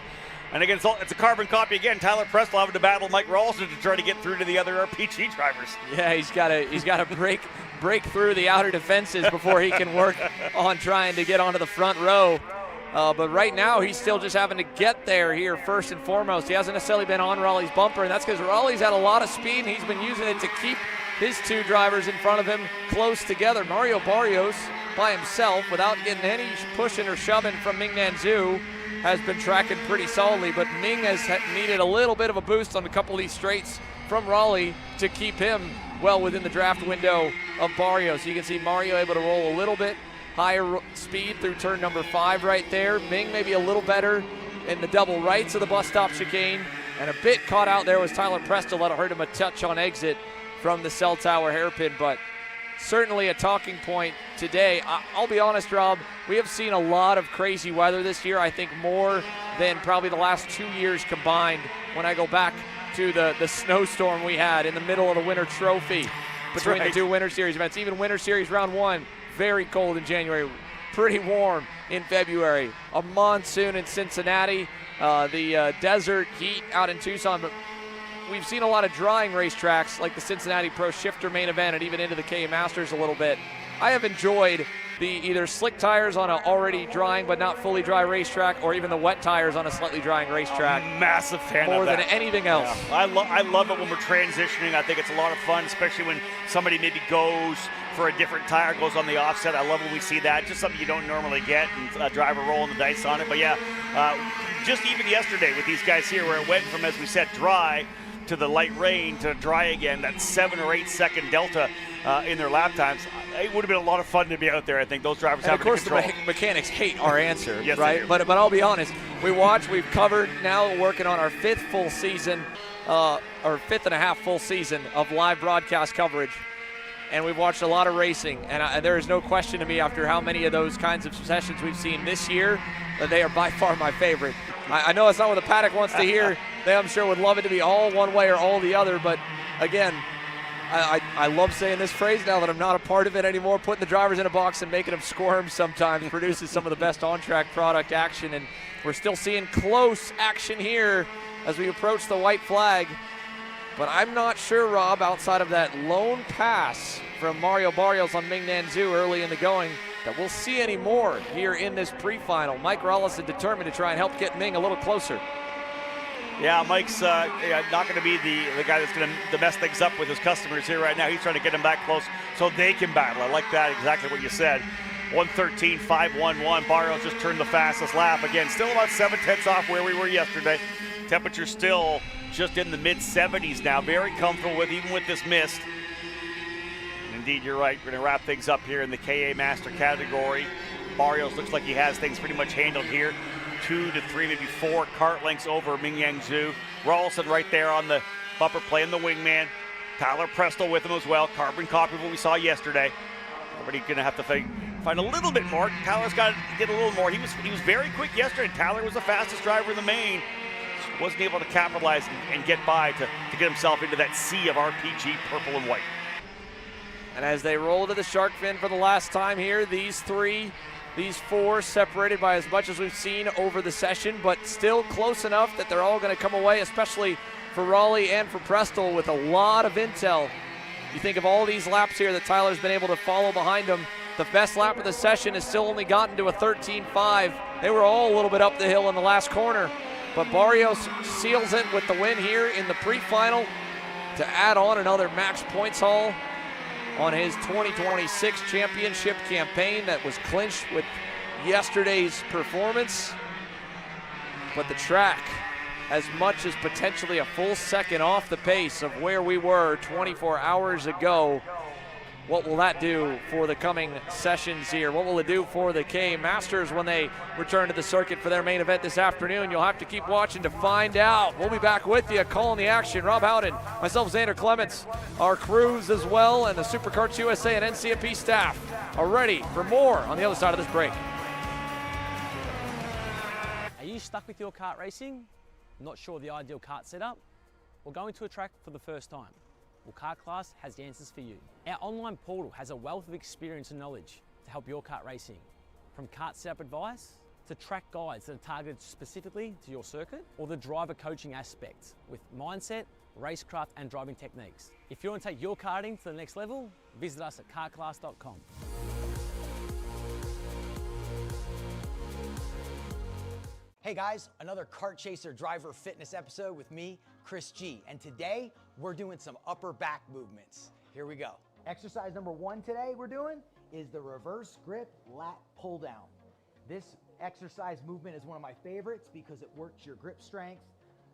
and again, it's a carbon copy again. Tyler Prestel having to battle Mike Rawlinson to try to get through to the other RPG drivers. Yeah, he's got to break through the outer defenses before he can work on trying to get onto the front row. But right now, he's still just having to get there here first and foremost. He hasn't necessarily been on Raleigh's bumper, and that's because Raleigh's had a lot of speed, and he's been using it to keep his two drivers in front of him close together. Mario Barrios by himself without getting any pushing or shoving from Ming-Man Zhu has been tracking pretty solidly, but Ming has needed a little bit of a boost on a couple of these straights from Raleigh to keep him well within the draft window of Barrios. You can see Mario able to roll a little bit higher speed through turn number 5 right there. Ming maybe a little better in the double rights of the bus stop chicane, and a bit caught out there was Tyler Prestel. That'll hurt him a touch on exit from the cell tower hairpin, but certainly a talking point today. I'll be honest, Rob, we have seen a lot of crazy weather this year. I think more than probably the last 2 years combined when I go back to the snowstorm we had in the middle of the Winter Trophy between the two Winter Series events. Even Winter Series Round 1, very cold in January, pretty warm in February. A monsoon in Cincinnati, the desert heat out in Tucson, but we've seen a lot of drying racetracks like the Cincinnati Pro Shifter main event and even into the KA Masters a little bit. I have enjoyed the either slick tires on an already drying but not fully dry racetrack, or even the wet tires on a slightly drying racetrack. Massive fan more of that. than anything else. Yeah. I love it when we're transitioning. I think it's a lot of fun, especially when somebody maybe goes for a different tire, goes on the offset. I love when we see that. Just something you don't normally get, and a driver rolling the dice on it. But yeah, just even yesterday with these guys here, where it went from, as we said, dry to the light rain to dry again, that 7 or 8 second delta in their lap times. It would have been a lot of fun to be out there. I think those drivers have control. Of course, the mechanics hate our answer, yes, right? But I'll be honest. We've covered, now working on our 5th full season, or 5th and a half full season of live broadcast coverage, and we've watched a lot of racing. And there is no question to me, after how many of those kinds of sessions we've seen this year, that they are by far my favorite. I know that's not what the paddock wants to hear. They, I'm sure, would love it to be all one way or all the other. But again, I love saying this phrase now that I'm not a part of it anymore. Putting the drivers in a box and making them squirm sometimes produces some of the best on-track product action. And we're still seeing close action here as we approach the white flag. But I'm not sure, Rob, outside of that lone pass from Mario Barrios on Ming-Man Zhu early in the going, that we'll see any more here in this pre-final. Mike Rollison determined to try and help get Ming a little closer. Yeah, Mike's not going to be the guy that's going to mess things up with his customers here right now. He's trying to get them back close so they can battle. I like that, exactly what you said. 1:13.511. Barrios just turned the fastest lap. Again, still about 7/10 off where we were yesterday. Temperature still just in the mid-70s now. Very comfortable with, even with this mist. And indeed, you're right. We're going to wrap things up here in the KA Master category. Barrios looks like he has things pretty much handled here. 2 to 3, maybe 4 kart lengths over Ming-Man Zhu. Rawlson right there on the bumper playing the wingman. Tyler Prestel with him as well. Carbon copy of what we saw yesterday. Everybody's going to have to find a little bit more. Tyler's got to get a little more. He was very quick yesterday. Tyler was the fastest driver in the main. Wasn't able to capitalize and get by to get himself into that sea of RPG purple and white. And as they roll to the shark fin for the last time here, these 4 separated by as much as we've seen over the session, but still close enough that they're all going to come away, especially for Raleigh and for Prestel, with a lot of intel. You think of all these laps here that Tyler's been able to follow behind him. The best lap of the session has still only gotten to a 13.5. They were all a little bit up the hill in the last corner, but Barrios seals it with the win here in the pre-final to add on another max points haul on his 2026 championship campaign that was clinched with yesterday's performance. But the track, as much as potentially a full second off the pace of where we were 24 hours ago, what will that do for the coming sessions here? What will it do for the KA Masters when they return to the circuit for their main event this afternoon? You'll have to keep watching to find out. We'll be back with you, calling the action. Rob Howden, myself, Xander Clements, our crews as well, and the Superkarts USA and NCMP staff are ready for more on the other side of this break. Are you stuck with your kart racing? Not sure the ideal kart setup? Or going to a track for the first time? Well, Kart Class has the answers for you. Our online portal has a wealth of experience and knowledge to help your kart racing. From kart setup advice to track guides that are targeted specifically to your circuit, or the driver coaching aspects with mindset, racecraft and driving techniques. If you want to take your karting to the next level, visit us at kartclass.com. Hey guys, another Kart Chaser driver fitness episode with me, Chris G. And today we're doing some upper back movements. Here we go. Exercise number 1 today we're doing is the reverse grip lat pull down. This exercise movement is one of my favorites because it works your grip strength,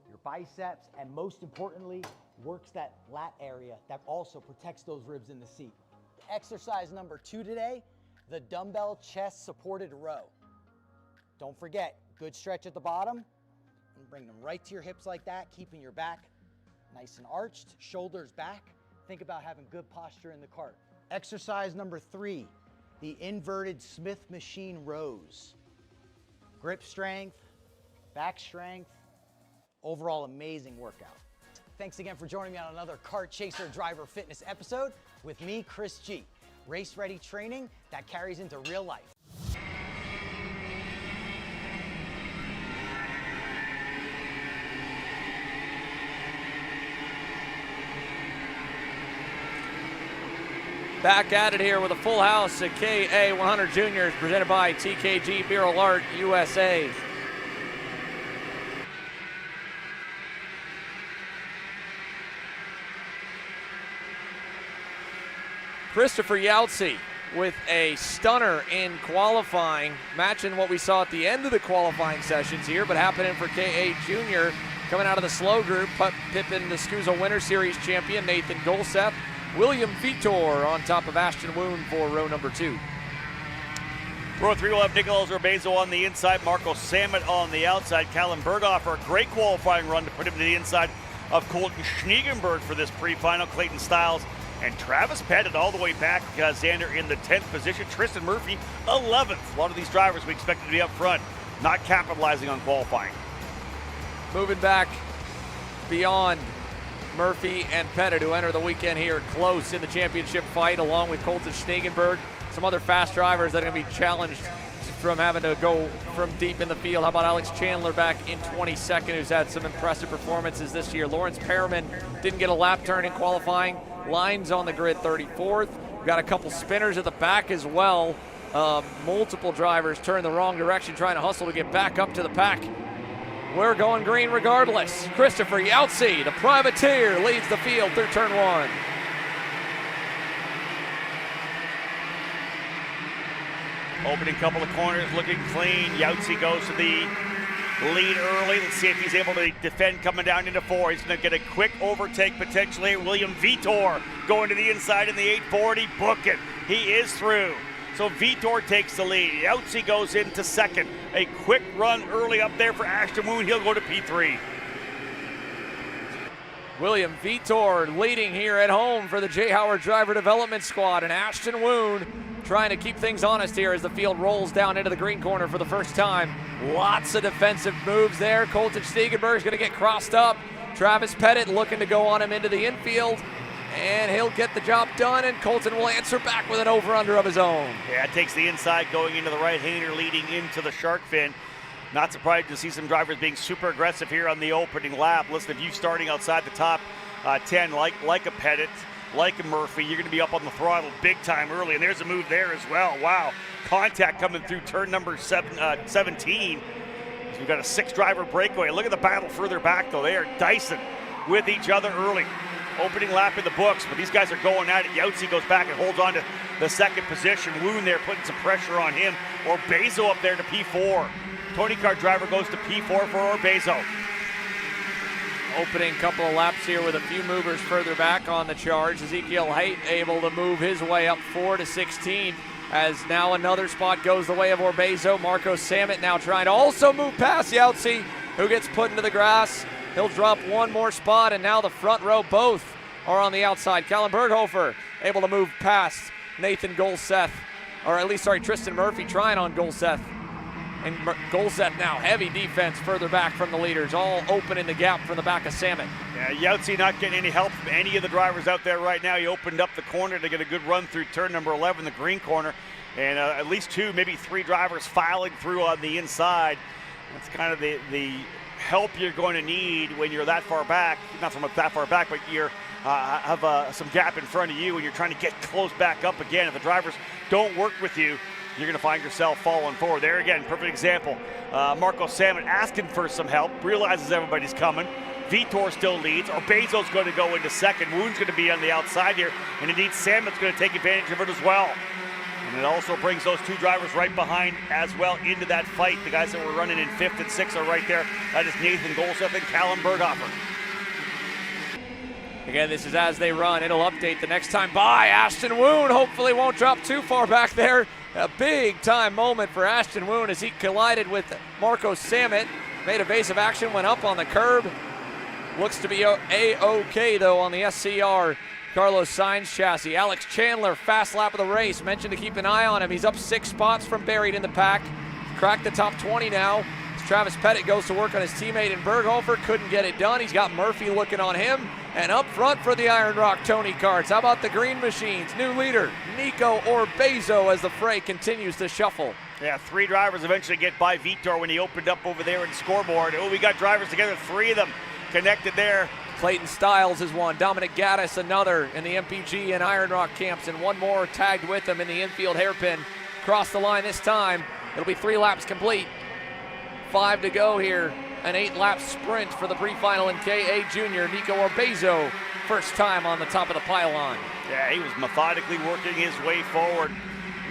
your biceps, and most importantly, works that lat area that also protects those ribs in the seat. Exercise number 2 today, the dumbbell chest supported row. Don't forget, good stretch at the bottom, and bring them right to your hips like that, keeping your back nice and arched, shoulders back. Think about having good posture in the cart. Exercise number 3, the inverted Smith machine rows. Grip strength, back strength, overall amazing workout. Thanks again for joining me on another Kart Chaser Driver Fitness episode with me, Chris G. Race ready training that carries into real life. Back at it here with a full house at KA 100 Juniors presented by TKG Beer Alert USA. Christopher Yautsy with a stunner in qualifying, matching what we saw at the end of the qualifying sessions here, but happening for KA Junior, coming out of the slow group, pipping the SKUSA Winter Series champion Nathan Golseth. William Vitor on top of Ashton Woon for row number 2. Row 3 will have Nicholas Urbezo on the inside, Marco Samet on the outside. Callum Berghofer, a great qualifying run to put him to the inside of Colton Schniegenberg for this pre-final. Clayton Stiles and Travis Pettit all the way back. Xander in the 10th position. Tristan Murphy, 11th. A lot of these drivers we expected to be up front, not capitalizing on qualifying. Moving back beyond Murphy and Pettit, who enter the weekend here close in the championship fight, along with Colton Schniegenberg. Some other fast drivers that are going to be challenged from having to go from deep in the field. How about Alex Chandler back in 22nd, who's had some impressive performances this year. Lawrence Perriman didn't get a lap turn in qualifying. Lines on the grid 34th. We've got a couple spinners at the back as well. Multiple drivers turn the wrong direction, trying to hustle to get back up to the pack. We're going green regardless. Christopher Yautsy, the privateer, leads the field through turn 1. Opening couple of corners, looking clean. Yautsy goes to the lead early. Let's see if he's able to defend coming down into 4. He's going to get a quick overtake potentially. William Vitor going to the inside in the 840. Book it. He is through. So Vitor takes the lead. Yautsy goes into 2nd. A quick run early up there for Ashton Woon. He'll go to P3. William Vitor leading here at home for the J. Howard Driver Development Squad, and Ashton Woon trying to keep things honest here as the field rolls down into the green corner for the first time. Lots of defensive moves there. Colton Schniegenberg is going to get crossed up. Travis Pettit looking to go on him into the infield, and he'll get the job done, and Colton will answer back with an over-under of his own. Yeah, it takes the inside going into the right-hander leading into the shark fin. Not surprised to see some drivers being super aggressive here on the opening lap. Listen, if you starting outside the top 10 like a Pettit, like a Murphy, you're going to be up on the throttle big time early, and there's a move there as well. Wow, contact coming through turn number 17. So we've got a 6-driver breakaway. Look at the battle further back, though. They are dicing with each other early. Opening lap in the books, but these guys are going at it. Yautsy goes back and holds on to the 2nd position. Woon there putting some pressure on him. Urbezo up there to P4. Tony Kart driver goes to P4 for Urbezo. Opening couple of laps here with a few movers further back on the charge. Ezekiel Haight able to move his way up 4 to 16 as now another spot goes the way of Urbezo. Marco Samet now trying to also move past Yautsy, who gets put into the grass. He'll drop one more spot, and now the front row both are on the outside. Callum Berghofer able to move past Nathan Golseth, or at least, Tristan Murphy trying on Golseth. And Golseth now heavy defense further back from the leaders, all opening the gap from the back of Samet. Yeah, Yautsy not getting any help from any of the drivers out there right now. He opened up the corner to get a good run through turn number 11, the green corner, and at least 2, maybe 3 drivers filing through on the inside. That's kind of the help you're going to need when you're that far back, not from that far back, but you're have some gap in front of you and you're trying to get close back up again. If the drivers don't work with you, you're going to find yourself falling forward. There again, perfect example. Marco Samet asking for some help, realizes everybody's coming, Vitor still leads. Orbezo's going to go into second. Woon's going to be on the outside here. And indeed, Samet's going to take advantage of it as well. And it also brings those two drivers right behind as well into that fight. The guys that were running in 5th and 6th are right there. That is Nathan Golseth and Callum Berghofer. Again, this is as they run. It'll update the next time by. Ashton Woon hopefully won't drop too far back there. A big time moment for Ashton Woon as he collided with Marco Samet. Made evasive action, went up on the curb. Looks to be A-OK though on the SCR Carlos Sainz chassis. Alex Chandler, fast lap of the race. Mentioned to keep an eye on him. He's up 6 spots from buried in the pack. Cracked the top 20 now. As Travis Pettit goes to work on his teammate in Berghofer. Couldn't get it done. He's got Murphy looking on him. And up front for the Iron Rock Tony Karts. How about the Green Machines? New leader, Nico Orbezo, as the fray continues to shuffle. Yeah, 3 drivers eventually get by Vitor when he opened up over there in scoreboard. Oh, we got drivers together, 3 of them connected there. Clayton Stiles is one, Dominic Gaddis another in the MPG and Iron Rock camps, and one more tagged with him in the infield hairpin. Cross the line this time. It'll be 3 laps complete. 5 to go here. An 8-lap sprint for the pre-final in KA Junior. Nico Orbezo, first time on the top of the pylon. Yeah, he was methodically working his way forward.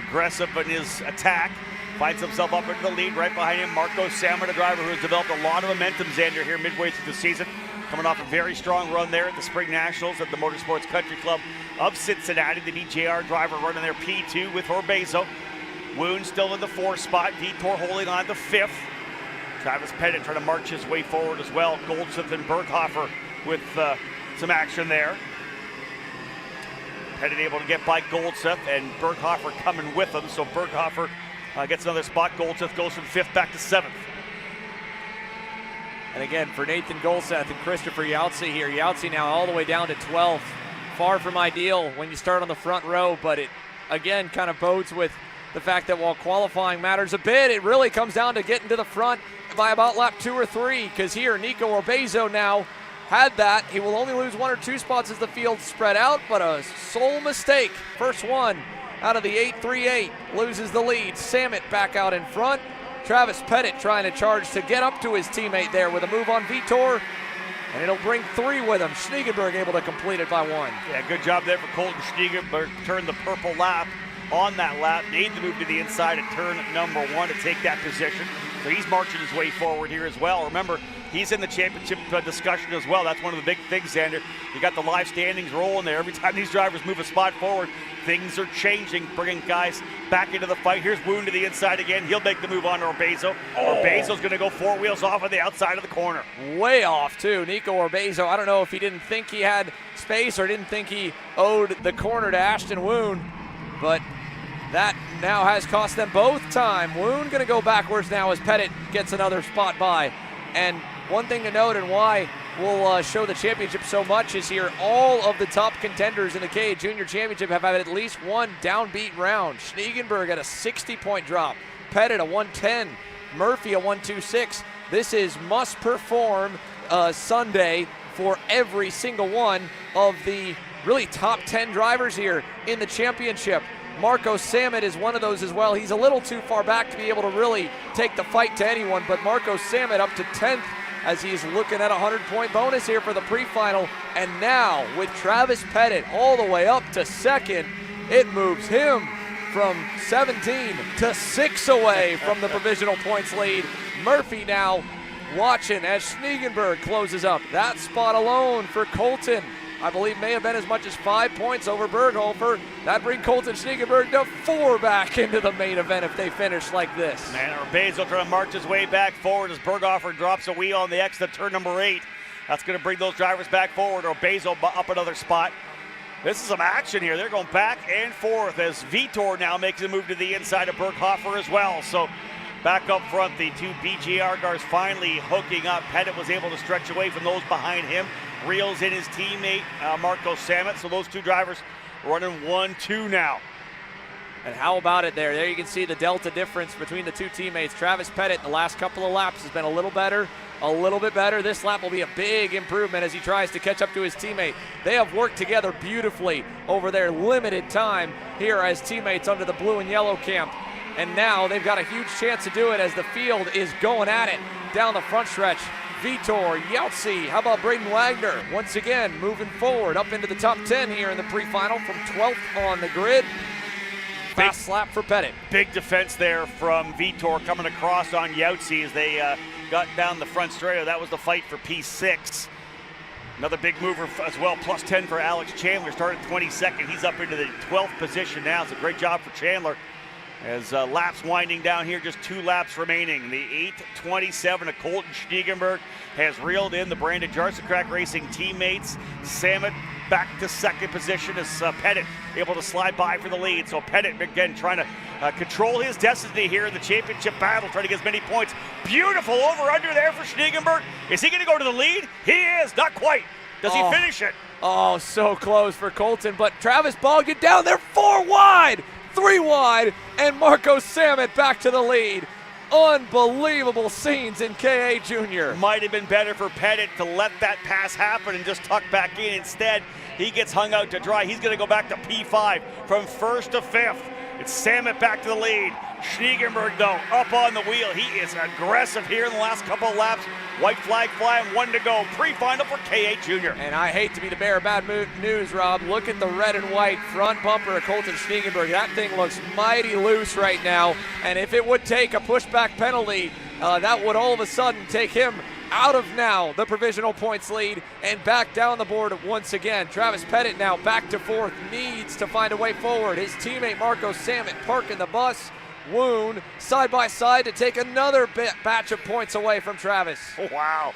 Aggressive in his attack. Finds himself up into the lead. Right behind him, Marco Samet, a driver who has developed a lot of momentum, Xander, here midway through the season. Coming off a very strong run there at the Spring Nationals at the Motorsports Country Club of Cincinnati. The BJR driver running their P2 with Orbezo. Woon still in the 4th spot. Vitor holding on to 5th. Travis Pettit trying to march his way forward as well. Goldsmith and Berghofer with some action there. Pettit able to get by Goldsmith and Berghofer coming with him. So Berghofer gets another spot. Goldsmith goes from 5th back to 7th. And again, for Nathan Goldseth and Christopher Yautze here. Yautze now all the way down to 12th. Far from ideal when you start on the front row, but it again kind of bodes with the fact that while qualifying matters a bit, it really comes down to getting to the front by about lap 2 or 3, because here Nico Orbezo now had that. He will only lose 1 or 2 spots as the field spread out, but a sole mistake. First one out of the 838 loses the lead. Samet back out in front. Travis Pettit trying to charge to get up to his teammate there with a move on Vitor, and it'll bring 3 with him. Schniegenberg able to complete it by 1. Yeah, good job there for Colton Schniegenberg. Turned the purple lap on that lap. Made the move to the inside at turn number 1 to take that position. So he's marching his way forward here as well. Remember, he's in the championship discussion as well. That's one of the big things, Xander. You got the live standings rolling there. Every time these drivers move a spot forward, things are changing, bringing guys back into the fight. Here's Woon to the inside again. He'll make the move on to Orbezo. Orbezo's going to go 4 wheels off on the outside of the corner. Way off, too. Nico Orbezo, I don't know if he didn't think he had space or didn't think he owed the corner to Ashton Woon, but that now has cost them both time. Woon going to go backwards now as Pettit gets another spot by. And one thing to note and why we'll show the championship so much is here all of the top contenders in the KA Junior Championship have had at least one downbeat round. Schniegenberg at a 60-point drop. Pettit a 110. Murphy a 126. This is must perform Sunday for every single one of the really top 10 drivers here in the championship. Marco Samet is one of those as well. He's a little too far back to be able to really take the fight to anyone, but Marco Samet up to 10th as he's looking at a 100-point bonus here for the pre-final. And now with Travis Pettit all the way up to 2nd, it moves him from 17 to 6 away from the provisional points lead. Murphy now watching as Schniegenberg closes up. That spot alone for Colton, I believe, may have been as much as 5 points over Berghofer. That brings Colton Schniegenberg to 4 back into the main event if they finish like this. Man, Orbezo trying to march his way back forward as Berghofer drops a wheel on the exit turn number 8. That's going to bring those drivers back forward. Orbezo up another spot. This is some action here. They're going back and forth as Vitor now makes a move to the inside of Berghofer as well. So back up front, the 2 BGR cars finally hooking up. Pettit was able to stretch away from those behind him. Reels in his teammate, Marco Samet. So those 2 drivers running 1-2 now. And how about it there? There you can see the delta difference between the 2 teammates. Travis Pettit, the last couple of laps, has been a little bit better. This lap will be a big improvement as he tries to catch up to his teammate. They have worked together beautifully over their limited time here as teammates under the blue and yellow camp. And now they've got a huge chance to do it as the field is going at it down the front stretch. Vitor, Yeltsin, how about Braden Wagner? Once again, moving forward up into the top 10 here in the pre-final from 12th on the grid. Fast lap for Pettit. Big defense there from Vitor coming across on Yeltsin as they got down the front straight. That was the fight for P6. Another big mover as well, plus 10 for Alex Chandler. Started 22nd. He's up into the 12th position now. It's a great job for Chandler. As laps winding down here, just 2 laps remaining. The 8:27 of Colton Schniegenberg has reeled in the Brandon Jarsekrak Racing teammates. Samet back to second position as Pettit able to slide by for the lead. So Pettit again trying to control his destiny here in the championship battle, trying to get as many points. Beautiful over-under there for Schniegenberg. Is he going to go to the lead? He is, not quite. Does he finish it? Oh, so close for Colton, but Travis Ball get down there 4 wide. 3 wide, and Marco Samet back to the lead. Unbelievable scenes in KA Junior. Might have been better for Pettit to let that pass happen and just tuck back in. Instead, he gets hung out to dry. He's going to go back to P5 from 1st to 5th. It's Samet back to the lead. Schniegenberg, though, up on the wheel. He is aggressive here in the last couple of laps. White flag flying, 1 to go. Pre-final for KA Junior. And I hate to be the bearer of bad news, Rob. Look at the red and white front bumper of Colton Schniegenberg. That thing looks mighty loose right now. And if it would take a pushback penalty, that would all of a sudden take him out of now the provisional points lead and back down the board once again. Travis Pettit now back to 4th, needs to find a way forward. His teammate Marco Samet parking the bus. Woon side by side to take another batch of points away from Travis. Wow,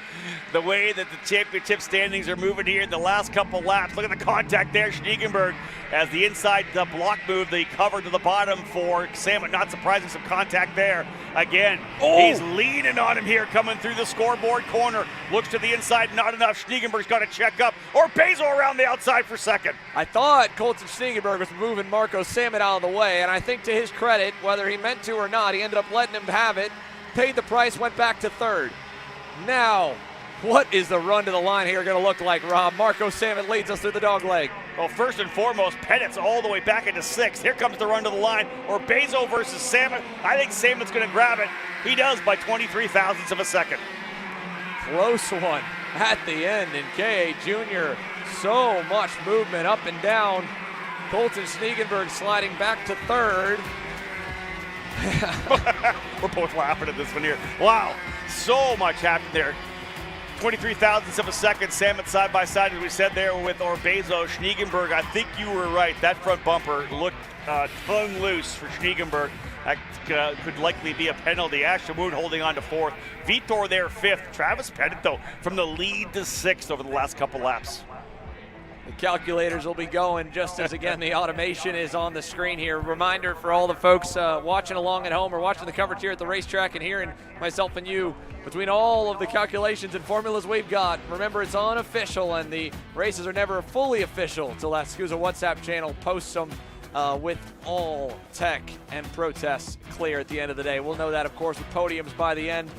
the way that the championship standings are moving here in the last couple laps. Look at the contact there, Schniegenberg, as the inside block move, the cover to the bottom for Samet. Not surprising, some contact there. Again, he's leaning on him here, coming through the scoreboard corner. Looks to the inside, not enough. Schniegenberg's got to check up, or Bezo around the outside for second. I thought Colton Schniegenberg was moving Marco Samet out of the way, and I think to his credit, whether he meant to or not, he ended up letting him have it, paid the price, went back to 3rd. Now, what is the run to the line here going to look like, Rob? Marco Samet leads us through the dog leg. Well, first and foremost, Pettit's all the way back into 6th. Here comes the run to the line, or Bezo versus Samet. I think Samet's going to grab it. He does by 23 thousandths of a second. Close one at the end in KA Junior. So much movement up and down. Colton Schniegenberg sliding back to 3rd. We're both laughing at this one here. Wow, so much happened there. 23 thousandths of a second. Samet side by side, as we said there, with Orbezo. Schniegenberg, I think you were right. That front bumper looked tongue loose for Schniegenberg. That could likely be a penalty. Ashton Woon holding on to 4th. Vitor there 5th. Travis Pettit, though, from the lead to 6th over the last couple laps. The calculators will be going just as, again, the automation is on the screen here. Reminder for all the folks watching along at home or watching the coverage here at the racetrack and hearing myself and you, between all of the calculations and formulas we've got, remember it's unofficial and the races are never fully official until that SKUSA WhatsApp channel posts them with all tech and protests clear at the end of the day. We'll know that, of course, with podiums by the end.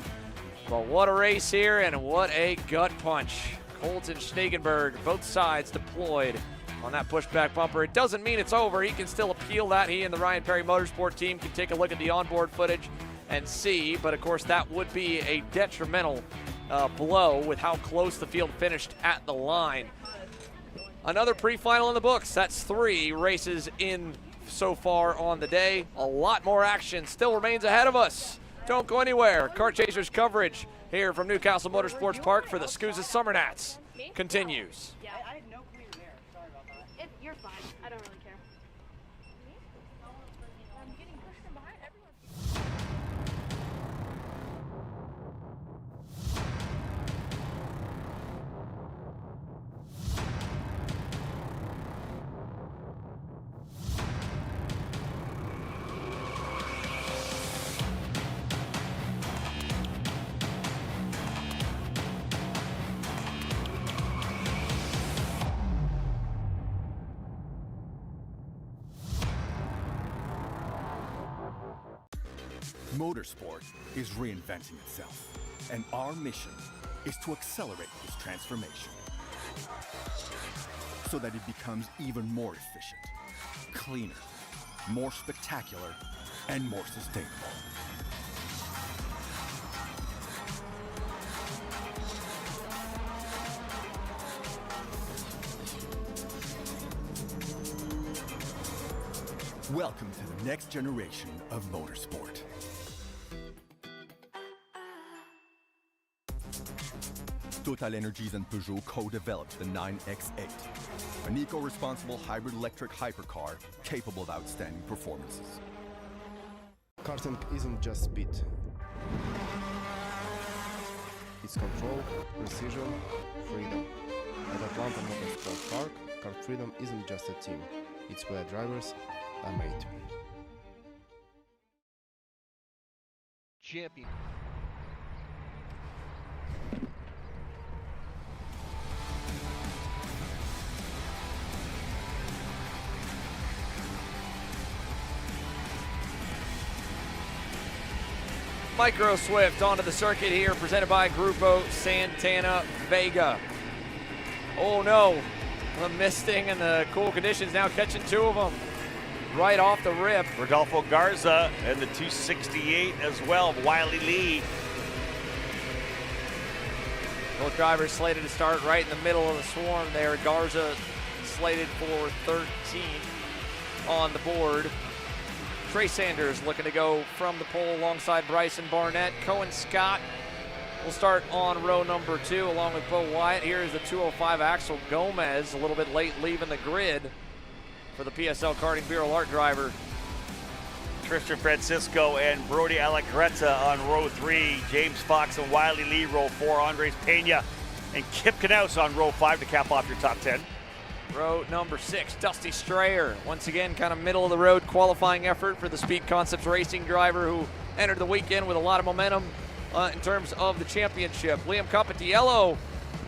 But what a race here and what a gut punch. Colton Schniegenberg, both sides deployed on that pushback bumper. It doesn't mean it's over. He can still appeal that. He and the Ryan Perry Motorsport team can take a look at the onboard footage and see. But, of course, that would be a detrimental blow with how close the field finished at the line. Another pre-final in the books. That's 3 races in so far on the day. A lot more action still remains ahead of us. Don't go anywhere. Kart Chasers coverage here from Newcastle Motorsports Park for the SKUSA Summer Nats continues. Yeah, I had no clue you were there. Sorry about that. You're fine. I don't really care. I'm getting pushed from behind everyone. Motorsport is reinventing itself, and our mission is to accelerate this transformation so that it becomes even more efficient, cleaner, more spectacular, and more sustainable. Welcome to the next generation of motorsport. TotalEnergies and Peugeot co-developed the 9X8, an eco-responsible hybrid electric hypercar capable of outstanding performances. Karting isn't just speed. It's control, precision, freedom. At Atlanta Motorsports Park, Kart Freedom isn't just a team. It's where drivers are made. Champion. Micro Swift onto the circuit here, presented by Grupo Santana Vega. Oh no, the misting and the cool conditions now catching two of them right off the rip. Rodolfo Garza and the 268 as well, Wiley Lee. Both drivers slated to start right in the middle of the swarm there. Garza slated for 13 on the board. Trey Sanders looking to go from the pole alongside Bryson Barnett. Cohen Scott will start on row number 2 along with Bo Wyatt. Here is the 205 Axel Gomez, a little bit late leaving the grid for the PSL Karting Bureau Art driver. Tristan Francisco and Brody Allegretta on row 3. James Fox and Wiley Lee row 4. Andres Pena and Kip Knaus on row 5 to cap off your top 10. Row number 6, Dusty Strayer. Once again, kind of middle of the road qualifying effort for the Speed Concepts Racing driver who entered the weekend with a lot of momentum in terms of the championship. Liam Capitiello,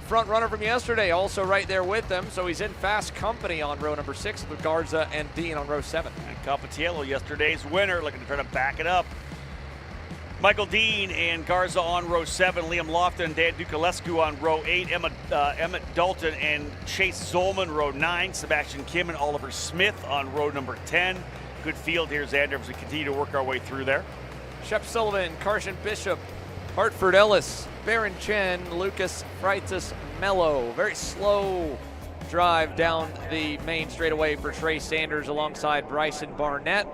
front runner from yesterday, also right there with them. So he's in fast company on row number 6 with Garza and Dean on row 7. And Capitiello, yesterday's winner, looking to try to back it up. Michael Dean and Garza on row 7, Liam Lofton and Dan Duculescu on row 8, Emmett Dalton and Chase Zolman row 9, Sebastian Kim and Oliver Smith on row number 10. Good field here, Xander, as we continue to work our way through there. Shep Sullivan, Carson Bishop, Hartford Ellis, Baron Chen, Lucas Freitas Mello. Very slow drive down the main straightaway for Trey Sanders alongside Bryson Barnett.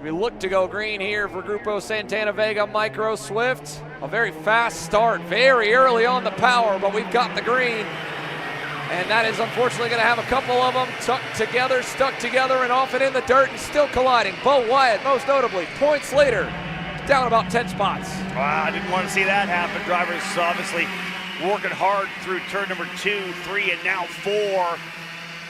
We look to go green here for Grupo Santana Vega Micro Swift. A very fast start, very early on the power, but we've got the green. And that is unfortunately going to have a couple of them stuck together, and off and in the dirt and still colliding. Bo Wyatt, most notably, points later, down about 10 spots. Wow, I didn't want to see that happen. Drivers obviously working hard through turn number 2, 3, and now 4.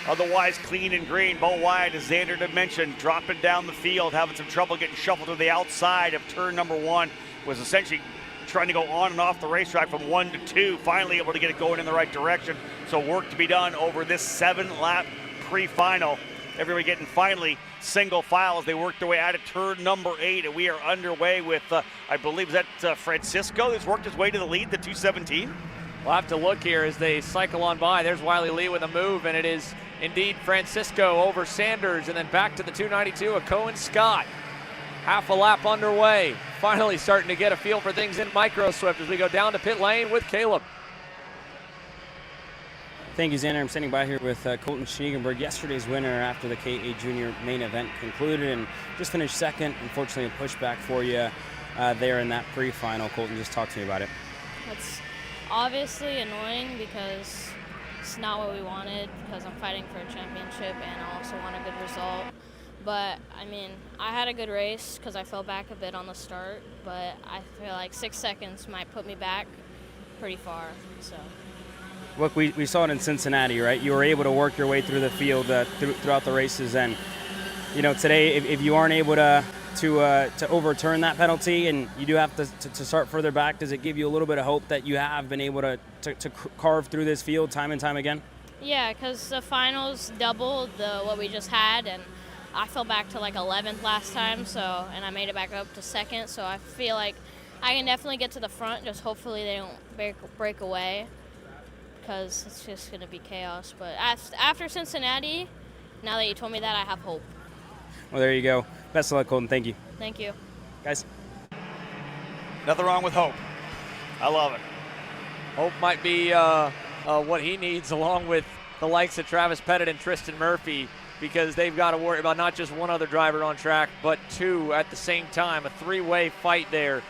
Otherwise clean and green. Bo Wyatt, as Xander had mentioned, dropping down the field, having some trouble getting shuffled to the outside of turn number 1. Was essentially trying to go on and off the racetrack from 1 to 2. Finally able to get it going in the right direction. So work to be done over this 7-lap pre-final. Everybody getting finally single file as they work their way out of turn number 8. And we are underway with, I believe, that Francisco who's worked his way to the lead, the 217. We'll have to look here as they cycle on by. There's Wiley Lee with a move, and it is indeed Francisco over Sanders, and then back to the 292 of Cohen Scott. Half a lap underway. Finally starting to get a feel for things in Micro Swift as we go down to pit lane with Caleb. Thank you, Xander. I'm standing by here with Colton Schniegenberg, yesterday's winner after the K8 Junior main event concluded, and just finished second. Unfortunately, a pushback for you there in that pre-final. Colton, just talk to me about it. It's obviously annoying because it's not what we wanted, because I'm fighting for a championship and I also want a good result. But I mean, I had a good race because I fell back a bit on the start, but I feel like 6 seconds might put me back pretty far. So. Look, we saw it in Cincinnati, right? You were able to work your way through the field throughout the races, and you know today, if you aren't able to overturn that penalty and you do have to start further back, does it give you a little bit of hope that you have been able to carve through this field time and time again? Yeah, because the finals doubled what we just had, and I fell back to like 11th last time, and I made it back up to 2nd, so I feel like I can definitely get to the front, just hopefully they don't break away, because it's just going to be chaos. But after Cincinnati, now that you told me that, I have hope. Well, there you go. Best of luck, Colton. Thank you. Thank you. Guys. Nothing wrong with hope. I love it. Hope might be what he needs, along with the likes of Travis Pettit and Tristan Murphy. because they've got to worry about not just one other driver on track, but two at the same time. A three-way fight there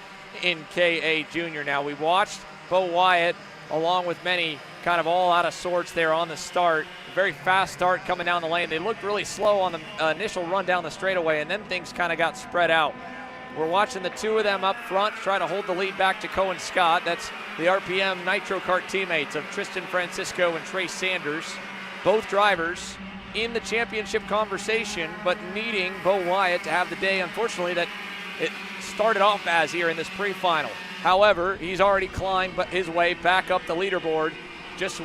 in KA Junior. Now, we watched Bo Wyatt, along with many, kind of all out of sorts there on the start. A very fast start coming down the lane. They looked really slow on the initial run down the straightaway, and then things kind of got spread out. We're watching the two of them up front try to hold the lead back to Cohen Scott. That's the RPM Nitro Kart teammates of Tristan Francisco and Trey Sanders. Both drivers in the championship conversation, but needing Bo Wyatt to have the day, unfortunately, that it started off as here in this pre-final. However, he's already climbed his way back up the leaderboard, just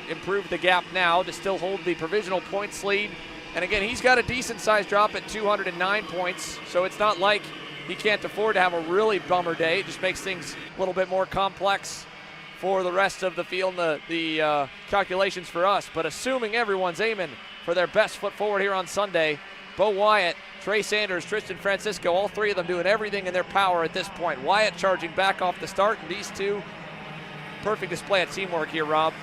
improved the gap now to still hold the provisional points lead. And again, he's got a decent-sized drop at 209 points, so it's not like he can't afford to have a really bummer day. It just makes things a little bit more complex for the rest of the field and the calculations for us. But assuming everyone's aiming for their best foot forward here on Sunday, Bo Wyatt, Trey Sanders, Tristan Francisco, all three of them doing everything in their power at this point. Wyatt charging back off the start, and these two, perfect display of teamwork here, Rob.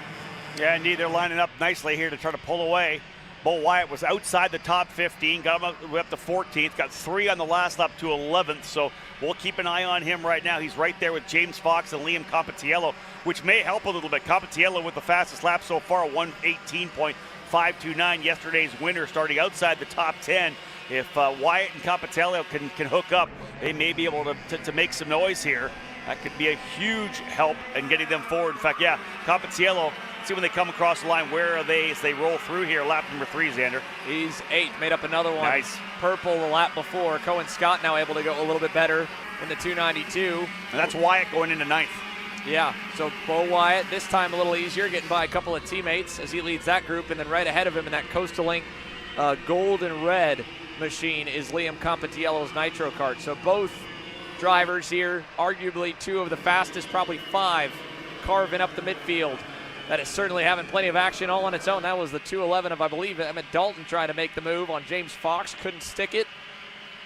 Yeah, indeed, they're lining up nicely here to try to pull away. Bo Wyatt was outside the top 15, got him up to 14th, got 3 on the last lap to 11th, so we'll keep an eye on him right now. He's right there with James Fox and Liam Compatiello, which may help a little bit. Compatiello with the fastest lap so far, 1:18.529, yesterday's winner, starting outside the top 10. If Wyatt and Compatiello can hook up, they may be able to make some noise here. That could be a huge help in getting them forward. In fact, yeah, Compatiello, see when they come across the line, where are they as they roll through here? Lap number 3, Xander. He's 8, made up another one. Nice. Purple the lap before. Cohen Scott now able to go a little bit better in the 292. And that's Wyatt going into 9th. Yeah, so Bo Wyatt this time a little easier, getting by a couple of teammates as he leads that group, and then right ahead of him in that Coastal Link gold and red machine is Liam Compatiello's Nitro Kart. So both drivers here, arguably two of the fastest, probably 5, carving up the midfield. That is certainly having plenty of action all on its own. That was the 211 of, I believe, Emmett Dalton trying to make the move on James Fox. Couldn't stick it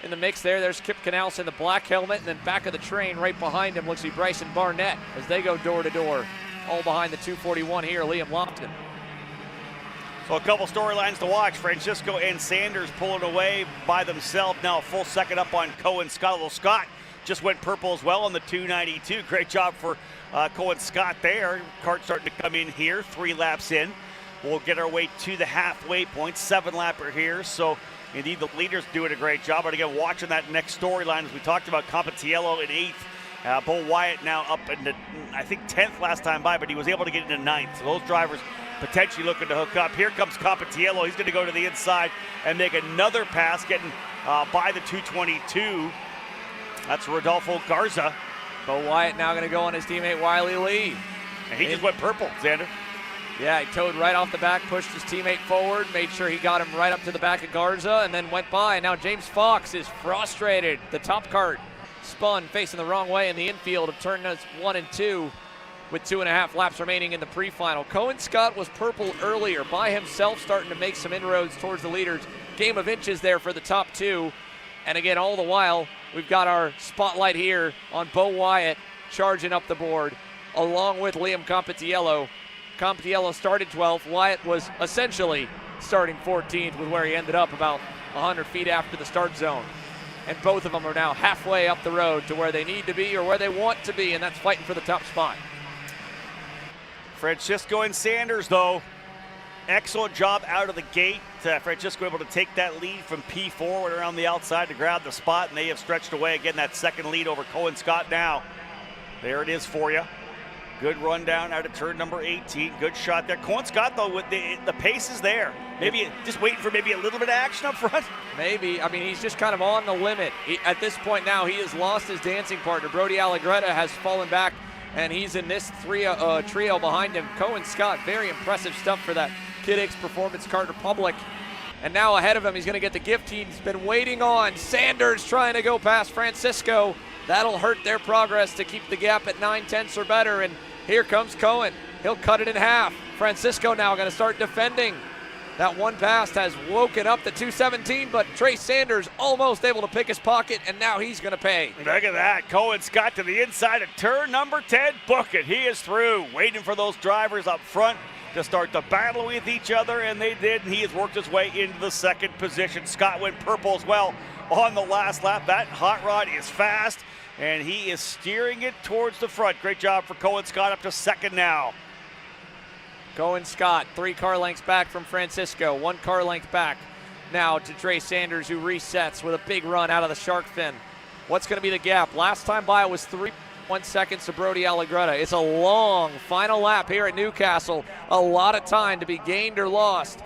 in the mix there. There's Kip Canals in the black helmet, and then back of the train right behind him looks like Bryson Barnett as they go door to door. All behind the 241 here, Liam Lofton. So a couple storylines to watch. Francisco and Sanders pulling away by themselves. Now a full second up on Cohen Scott. Well, Scott just went purple as well on the 292. Great job for Cohen Scott there. Kart starting to come in here, 3 laps in. We'll get our way to the halfway point, 7-lapper here. So indeed the leaders doing a great job. But again, watching that next storyline, as we talked about, Compatiello in 8th. Bo Wyatt now up into, I think, 10th last time by, but he was able to get into 9th. So those drivers potentially looking to hook up. Here comes Compatiello. He's going to go to the inside and make another pass, getting by the 222. That's Rodolfo Garza. Bo Wyatt now going to go on his teammate Wiley Lee. And he just went purple, Xander. Yeah, he towed right off the back, pushed his teammate forward, made sure he got him right up to the back of Garza, and then went by. And now James Fox is frustrated. The top cart spun facing the wrong way in the infield of turn 1 and 2 with 2.5 laps remaining in the pre-final. Cohen Scott was purple earlier by himself, starting to make some inroads towards the leaders. Game of inches there for the top 2. And again, all the while, we've got our spotlight here on Bo Wyatt charging up the board, along with Liam Compatiello. Compatiello started 12th. Wyatt was essentially starting 14th with where he ended up about 100 feet after the start zone. And both of them are now halfway up the road to where they need to be or where they want to be, and that's fighting for the top spot. Francisco and Sanders, though, excellent job out of the gate. Francisco able to take that lead from P forward around the outside to grab the spot, and they have stretched away again that second lead over Cohen Scott now. There it is for you. Good run down out of turn number 18. Good shot there. Cohen Scott, though, with the pace is there. Maybe just waiting for maybe a little bit of action up front. Maybe. I mean, he's just kind of on the limit. At this point now, he has lost his dancing partner. Brody Allegretta has fallen back, and he's in this trio behind him. Cohen Scott, very impressive stuff for that Kid X Performance Kart Republic. And now ahead of him, he's going to get the gift he's been waiting on. Sanders trying to go past Francisco. That'll hurt their progress to keep the gap at 9/10 or better. And here comes Cohen. He'll cut it in half. Francisco now going to start defending. That one pass has woken up the 217, but Trey Sanders almost able to pick his pocket, and now he's going to pay. Look at that. Cohen Scott to the inside of turn number 10. Book it. He is through. Waiting for those drivers up front. to start the battle with each other, and they did, and he has worked his way into the second position. Scott went purple as well on the last lap. That hot rod is fast, and he is steering it towards the front. Great job for Cohen Scott, up to second now. Cohen Scott, 3 car lengths back from Francisco, 1 car length back now to Trey Sanders, who resets with a big run out of the shark fin. What's going to be the gap? Last time by it was 3.1 seconds to Brody Allegretta. It's a long final lap here at Newcastle. A lot of time to be gained or lost.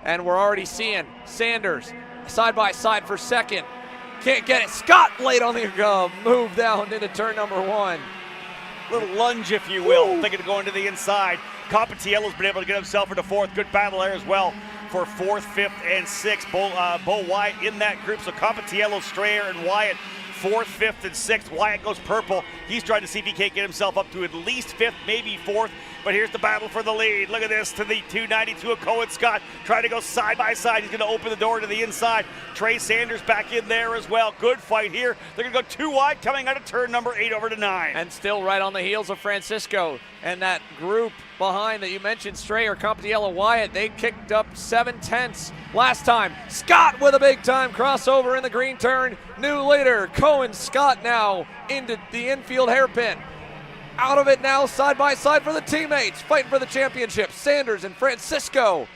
And we're already seeing Sanders side by side for second. Can't get it. Scott late on the move down into turn number 1. Little lunge, if you will, thinking of going to the inside. Compatiello's been able to get himself into 4th. Good battle there as well for 4th, 5th, and 6th. Bo Wyatt in that group. So Compatiello, Strayer, and Wyatt 4th, 5th, and 6th. Wyatt goes purple. He's trying to see if he can't get himself up to at least 5th, maybe 4th. But here's the battle for the lead. Look at this, to the 292 of Cohen Scott, trying to go side by side. He's going to open the door to the inside. Trey Sanders back in there as well. Good fight here. They're going to go 2 wide coming out of turn number 8 over to 9. And still right on the heels of Francisco. And that group behind that you mentioned, Strayer, Compatiello, Wyatt, they kicked up 7/10 last time. Scott with a big time crossover in the green turn. New leader, Cohen Scott now into the infield hairpin. Out of it now, side by side for the teammates, fighting for the championship. Sanders and Francisco,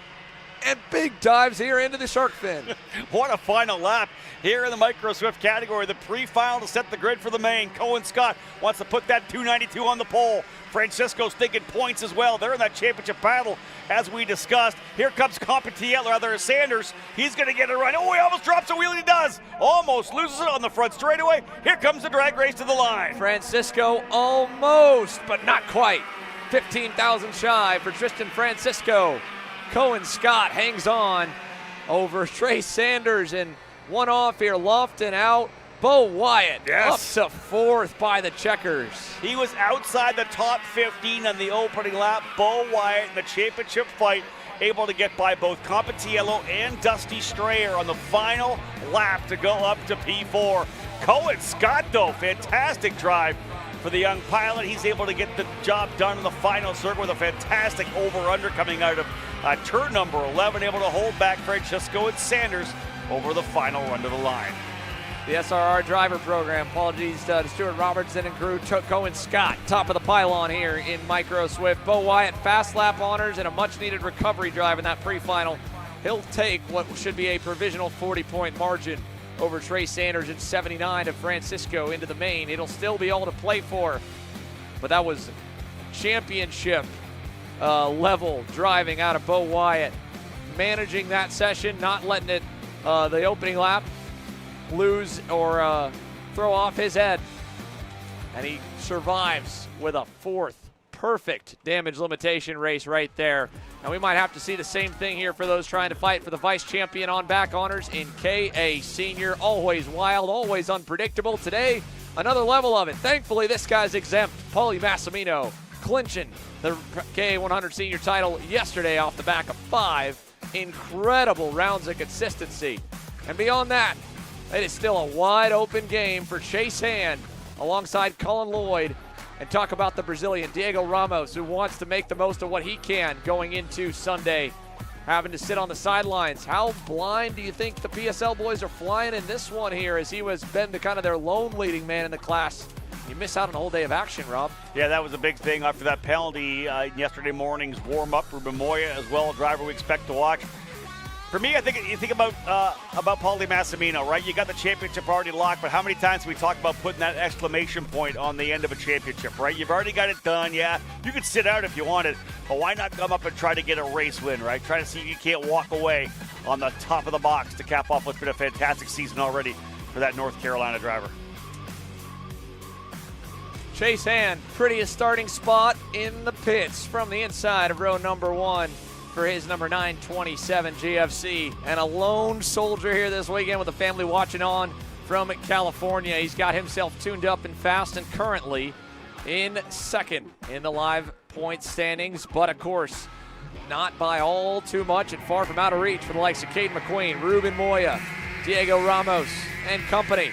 and big dives here into the shark fin. What a final lap here in the Micro Swift category. The pre-final to set the grid for the main. Cohen Scott wants to put that 292 on the pole. Francisco's thinking points as well. They're in that championship battle, as we discussed. Here comes Compatiello, rather Sanders. He's going to get a run. Oh, he almost drops a wheel, and he does. Almost loses it on the front straightaway. Here comes the drag race to the line. Francisco almost, but not quite. 15,000 shy for Tristan Francisco. Cohen Scott hangs on over Trey Sanders, and one off here. Lofton out. Bo Wyatt up to 4th by the checkers. He was outside the top 15 on the opening lap. Bo Wyatt in the championship fight, able to get by both Compatiello and Dusty Strayer on the final lap to go up to P4. Cohen Scott, though, fantastic drive for the young pilot. He's able to get the job done in the final circle with a fantastic over-under coming out of turn number 11, able to hold back Francisco and Sanders over the final run to the line. The SRR driver program, apologies to Stuart Robertson and crew. Cohen Scott, top of the pylon here in Micro Swift. Bo Wyatt, fast lap honors and a much-needed recovery drive in that pre-final. He'll take what should be a provisional 40-point margin over Trey Sanders and 79 of Francisco into the main. It'll still be all to play for, but that was championship level driving out of Bo Wyatt. Managing that session, not letting it, the opening lap, lose or throw off his head. And he survives with a 4th perfect damage limitation race right there. And we might have to see the same thing here for those trying to fight for the vice champion on back honors in KA Senior. Always wild, always unpredictable. Today, another level of it. Thankfully, this guy's exempt. Paulie Massimino clinching the KA 100 Senior title yesterday off the back of 5 incredible rounds of consistency. And beyond that, it is still a wide open game for Chase Hand alongside Colin Lloyd, and talk about the Brazilian Diego Ramos, who wants to make the most of what he can going into Sunday, having to sit on the sidelines. How blind do you think the PSL boys are flying in this one here, as he was been the kind of their lone leading man in the class? You miss out on a whole day of action, Rob. Yeah, that was a big thing after that penalty yesterday morning's warm-up. Ruben Moya as well, a driver we expect to watch. For me, I think you think about Paulie Massimino, right? You got the championship already locked, but how many times have we talked about putting that exclamation point on the end of a championship, right? You've already got it done, yeah. You could sit out if you wanted, but why not come up and try to get a race win, right? Try to see if you can't walk away on the top of the box to cap off what's been a fantastic season already for that North Carolina driver. Chase Hand, prettiest starting spot in the pits from the inside of row number 1. For his number 927 GFC, and a lone soldier here this weekend with the family watching on from California. He's got himself tuned up and fast, and currently in second in the live point standings, but of course not by all too much and far from out of reach for the likes of Caden McQueen, Ruben Moya, Diego Ramos and company.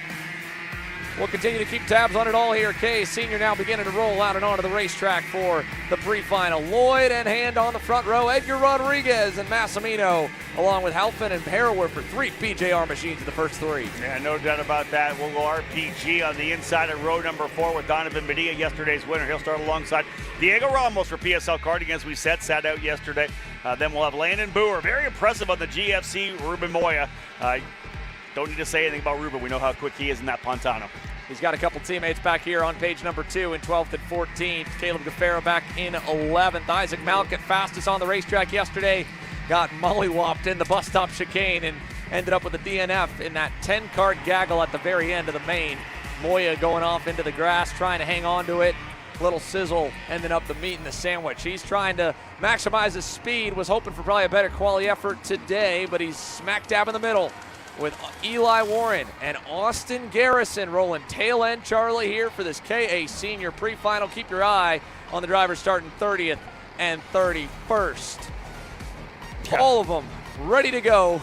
We'll continue to keep tabs on it all here. K Senior now beginning to roll out and onto the racetrack for the pre-final. Lloyd and Hand on the front row. Edgar Rodriguez and Massimino, along with Halfin and Harrower for 3 PJR machines in the first 3. Yeah, no doubt about that. We'll go RPG on the inside of row number 4 with Donovan Medina, yesterday's winner. He'll start alongside Diego Ramos for PSL Karting, as we said, sat out yesterday. Then we'll have Landon Boer. Very impressive on the GFC, Ruben Moya. Don't need to say anything about Ruben. We know how quick he is in that Pontano. He's got a couple teammates back here on page number 2 in 12th and 14th. Caleb Gaffaro back in 11th. Isaac Malkett, fastest on the racetrack yesterday, got mollywopped in the bus stop chicane and ended up with a DNF in that 10-cart gaggle at the very end of the main. Moya going off into the grass, trying to hang on to it. Little sizzle ending up the meat in the sandwich. He's trying to maximize his speed, was hoping for probably a better quality effort today, but he's smack dab in the middle with Eli Warren and Austin Garrison rolling tail end Charlie here for this KA Senior Pre-Final. Keep your eye on the drivers starting 30th and 31st. All of them ready to go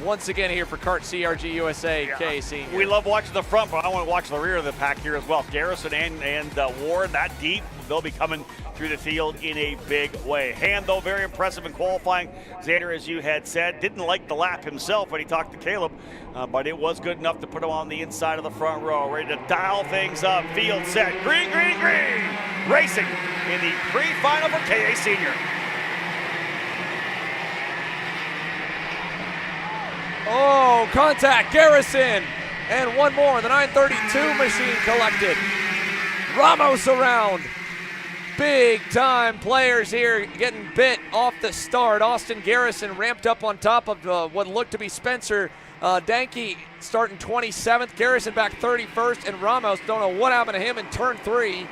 once again here for Kart CRG USA KA Senior. We love watching the front, but I want to watch the rear of the pack here as well. Garrison and Warren that deep. They'll be coming through the field in a big way. Hand, though, very impressive in qualifying. Xander, as you had said, didn't like the lap himself when he talked to Caleb, but it was good enough to put him on the inside of the front row. Ready to dial things up. Field set. Green, green, green. Racing in the pre-final for KA Senior. Oh, contact. Garrison. And one more. The 932 machine collected. Ramos around. Big time players here getting bit off the start. Austin Garrison ramped up on top of what looked to be Spencer Danke starting 27th. Garrison back 31st, and Ramos, don't know what happened to him in turn 3.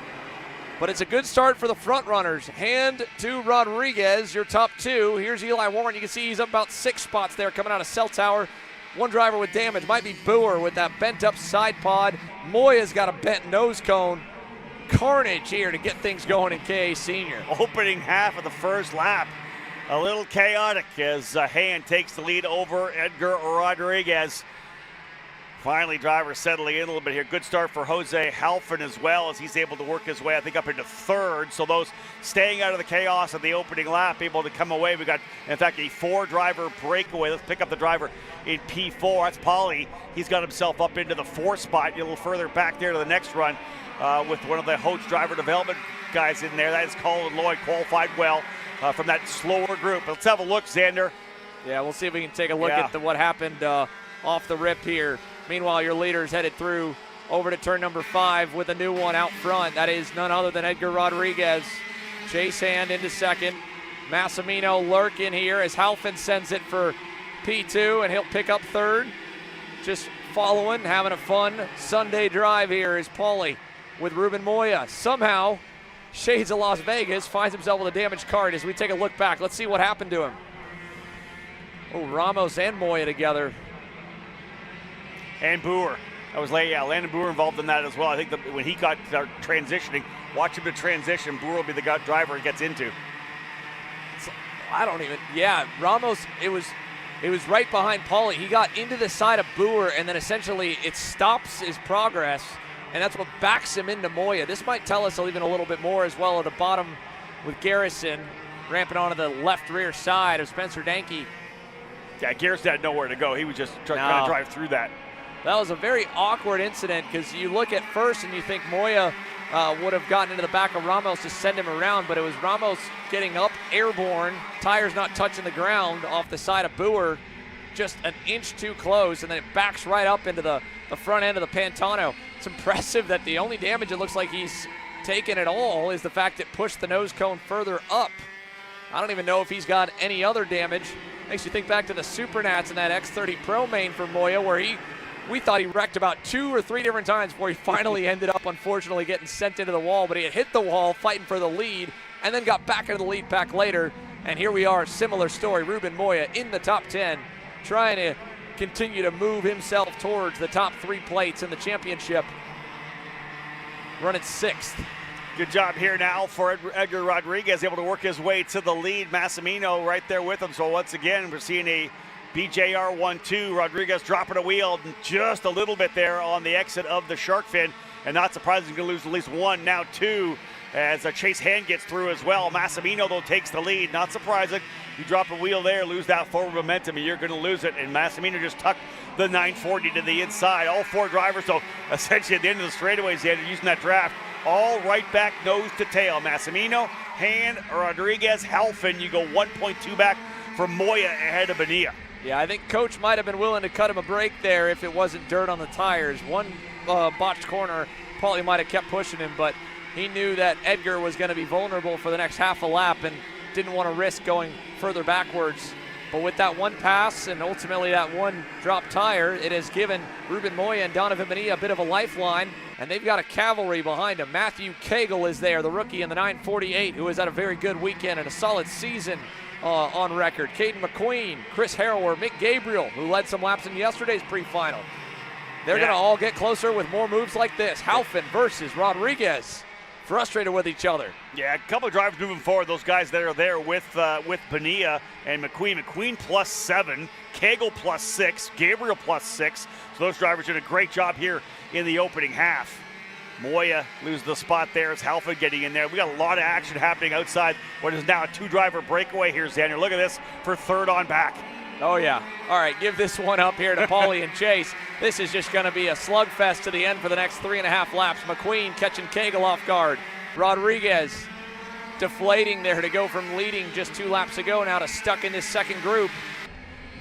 But it's a good start for the front runners. Hand to Rodriguez, your top 2. Here's Eli Warren. You can see he's up about 6 spots there coming out of Cell Tower. One driver with damage. Might be Boer with that bent up side pod. Moya's got a bent nose cone. Carnage here to get things going in KA Senior. Opening half of the first lap, a little chaotic as Hand takes the lead over Edgar Rodriguez. Finally, drivers settling in a little bit here. Good start for Jose Halfin as well, as he's able to work his way, I think, up into 3rd. So those staying out of the chaos of the opening lap, able to come away. We got, in fact, a 4-driver breakaway. Let's pick up the driver in P4. That's Pauly. He's got himself up into the 4th spot, a little further back there to the next run. With one of the Hotes driver development guys in there. That is Colin Lloyd, qualified well from that slower group. Let's have a look, Xander. Yeah, we'll see if we can take a look at what happened off the rip here. Meanwhile, your leader's headed through over to turn number 5 with a new one out front. That is none other than Edgar Rodriguez. Chase Hand into 2nd. Massimino lurking here as Halfin sends it for P2, and he'll pick up 3rd. Just following, having a fun Sunday drive here is Pauly with Ruben Moya. Somehow, shades of Las Vegas, finds himself with a damaged kart as we take a look back. Let's see what happened to him. Oh, Ramos and Moya together. And Boer. That was late, Landon Boer involved in that as well. I think that when he got transitioning, watch him to transition, Boer will be the driver he gets into. I don't even, Ramos, it was right behind Pauly. He got into the side of Boer, and then essentially it stops his progress, and that's what backs him into Moya. This might tell us even a little bit more as well at the bottom with Garrison ramping onto the left rear side of Spencer Danke. Yeah, Garrison had nowhere to go. He was just trying to drive through that. That was a very awkward incident because you look at first and you think Moya would have gotten into the back of Ramos to send him around, but it was Ramos getting up airborne, tires not touching the ground off the side of Boer, just an inch too close, and then it backs right up into the front end of the Pantano. It's impressive that the only damage it looks like he's taken at all is the fact it pushed the nose cone further up. I don't even know if he's got any other damage. Makes you think back to the Supernats in that X30 Pro main for Moya, where we thought he wrecked about 2 or 3 different times before he finally ended up, unfortunately, getting sent into the wall. But he had hit the wall fighting for the lead and then got back into the lead pack later. And here we are, similar story. Ruben Moya in the top 10, trying to continue to move himself towards the top 3 plates in the championship. Running 6th. Good job here now for Edgar Rodriguez, able to work his way to the lead. Massimino right there with him. So once again, we're seeing a BJR 1-2. Rodriguez dropping a wheel just a little bit there on the exit of the shark fin. And not surprising, going to lose at least one, now two, as Chase Hand gets through as well. Massimino, though, takes the lead. Not surprising. You drop a wheel there, lose that forward momentum, and you're going to lose it. And Massimino just tucked the 940 to the inside. All four drivers, so essentially at the end of the straightaways, they had using that draft, all right back nose to tail. Massimino, Hand, Rodriguez, Halfin. You go 1.2 back for Moya ahead of Bonilla. Yeah, I think Coach might have been willing to cut him a break there if it wasn't dirt on the tires. One botched corner probably might have kept pushing him, but he knew that Edgar was going to be vulnerable for the next half a lap and didn't want to risk going further backwards. But with that one pass and ultimately that one drop tire, it has given Ruben Moya and Donovan Bonilla a bit of a lifeline, and they've got a cavalry behind him. Matthew Cagle is there, the rookie in the 948, who has had a very good weekend and a solid season on record. Caden McQueen, Chris Harrower, Mick Gabriel, who led some laps in yesterday's pre-final. They're going to all get closer with more moves like this. Halfin versus Rodriguez, frustrated with each other. Yeah, a couple of drivers moving forward. Those guys that are there with Bonilla and McQueen. McQueen +7, Cagle +6, Gabriel +6. So those drivers did a great job here in the opening half. Moya loses the spot there as Halfin getting in there. We got a lot of action happening outside what is now a two-driver breakaway here, Xander. Look at this for third on back. Oh, yeah. All right, give this one up here to Paulie and Chase. This is just going to be a slugfest to the end for the next 3.5 laps. McQueen catching Cagle off guard. Rodriguez deflating there to go from leading just 2 laps ago now to stuck in this second group.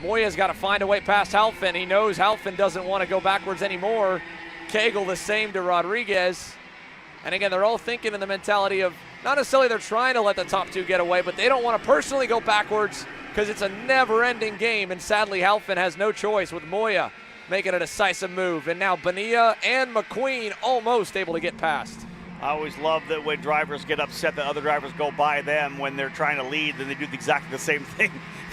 Moya's got to find a way past Halfin. He knows Halfin doesn't want to go backwards anymore. Cagle the same to Rodriguez. And again, they're all thinking in the mentality of not necessarily they're trying to let the top two get away, but they don't want to personally go backwards because it's a never-ending game, and sadly Halfin has no choice with Moya making a decisive move. And now Bonilla and McQueen almost able to get past. I always love that when drivers get upset that other drivers go by them when they're trying to lead, then they do exactly the same thing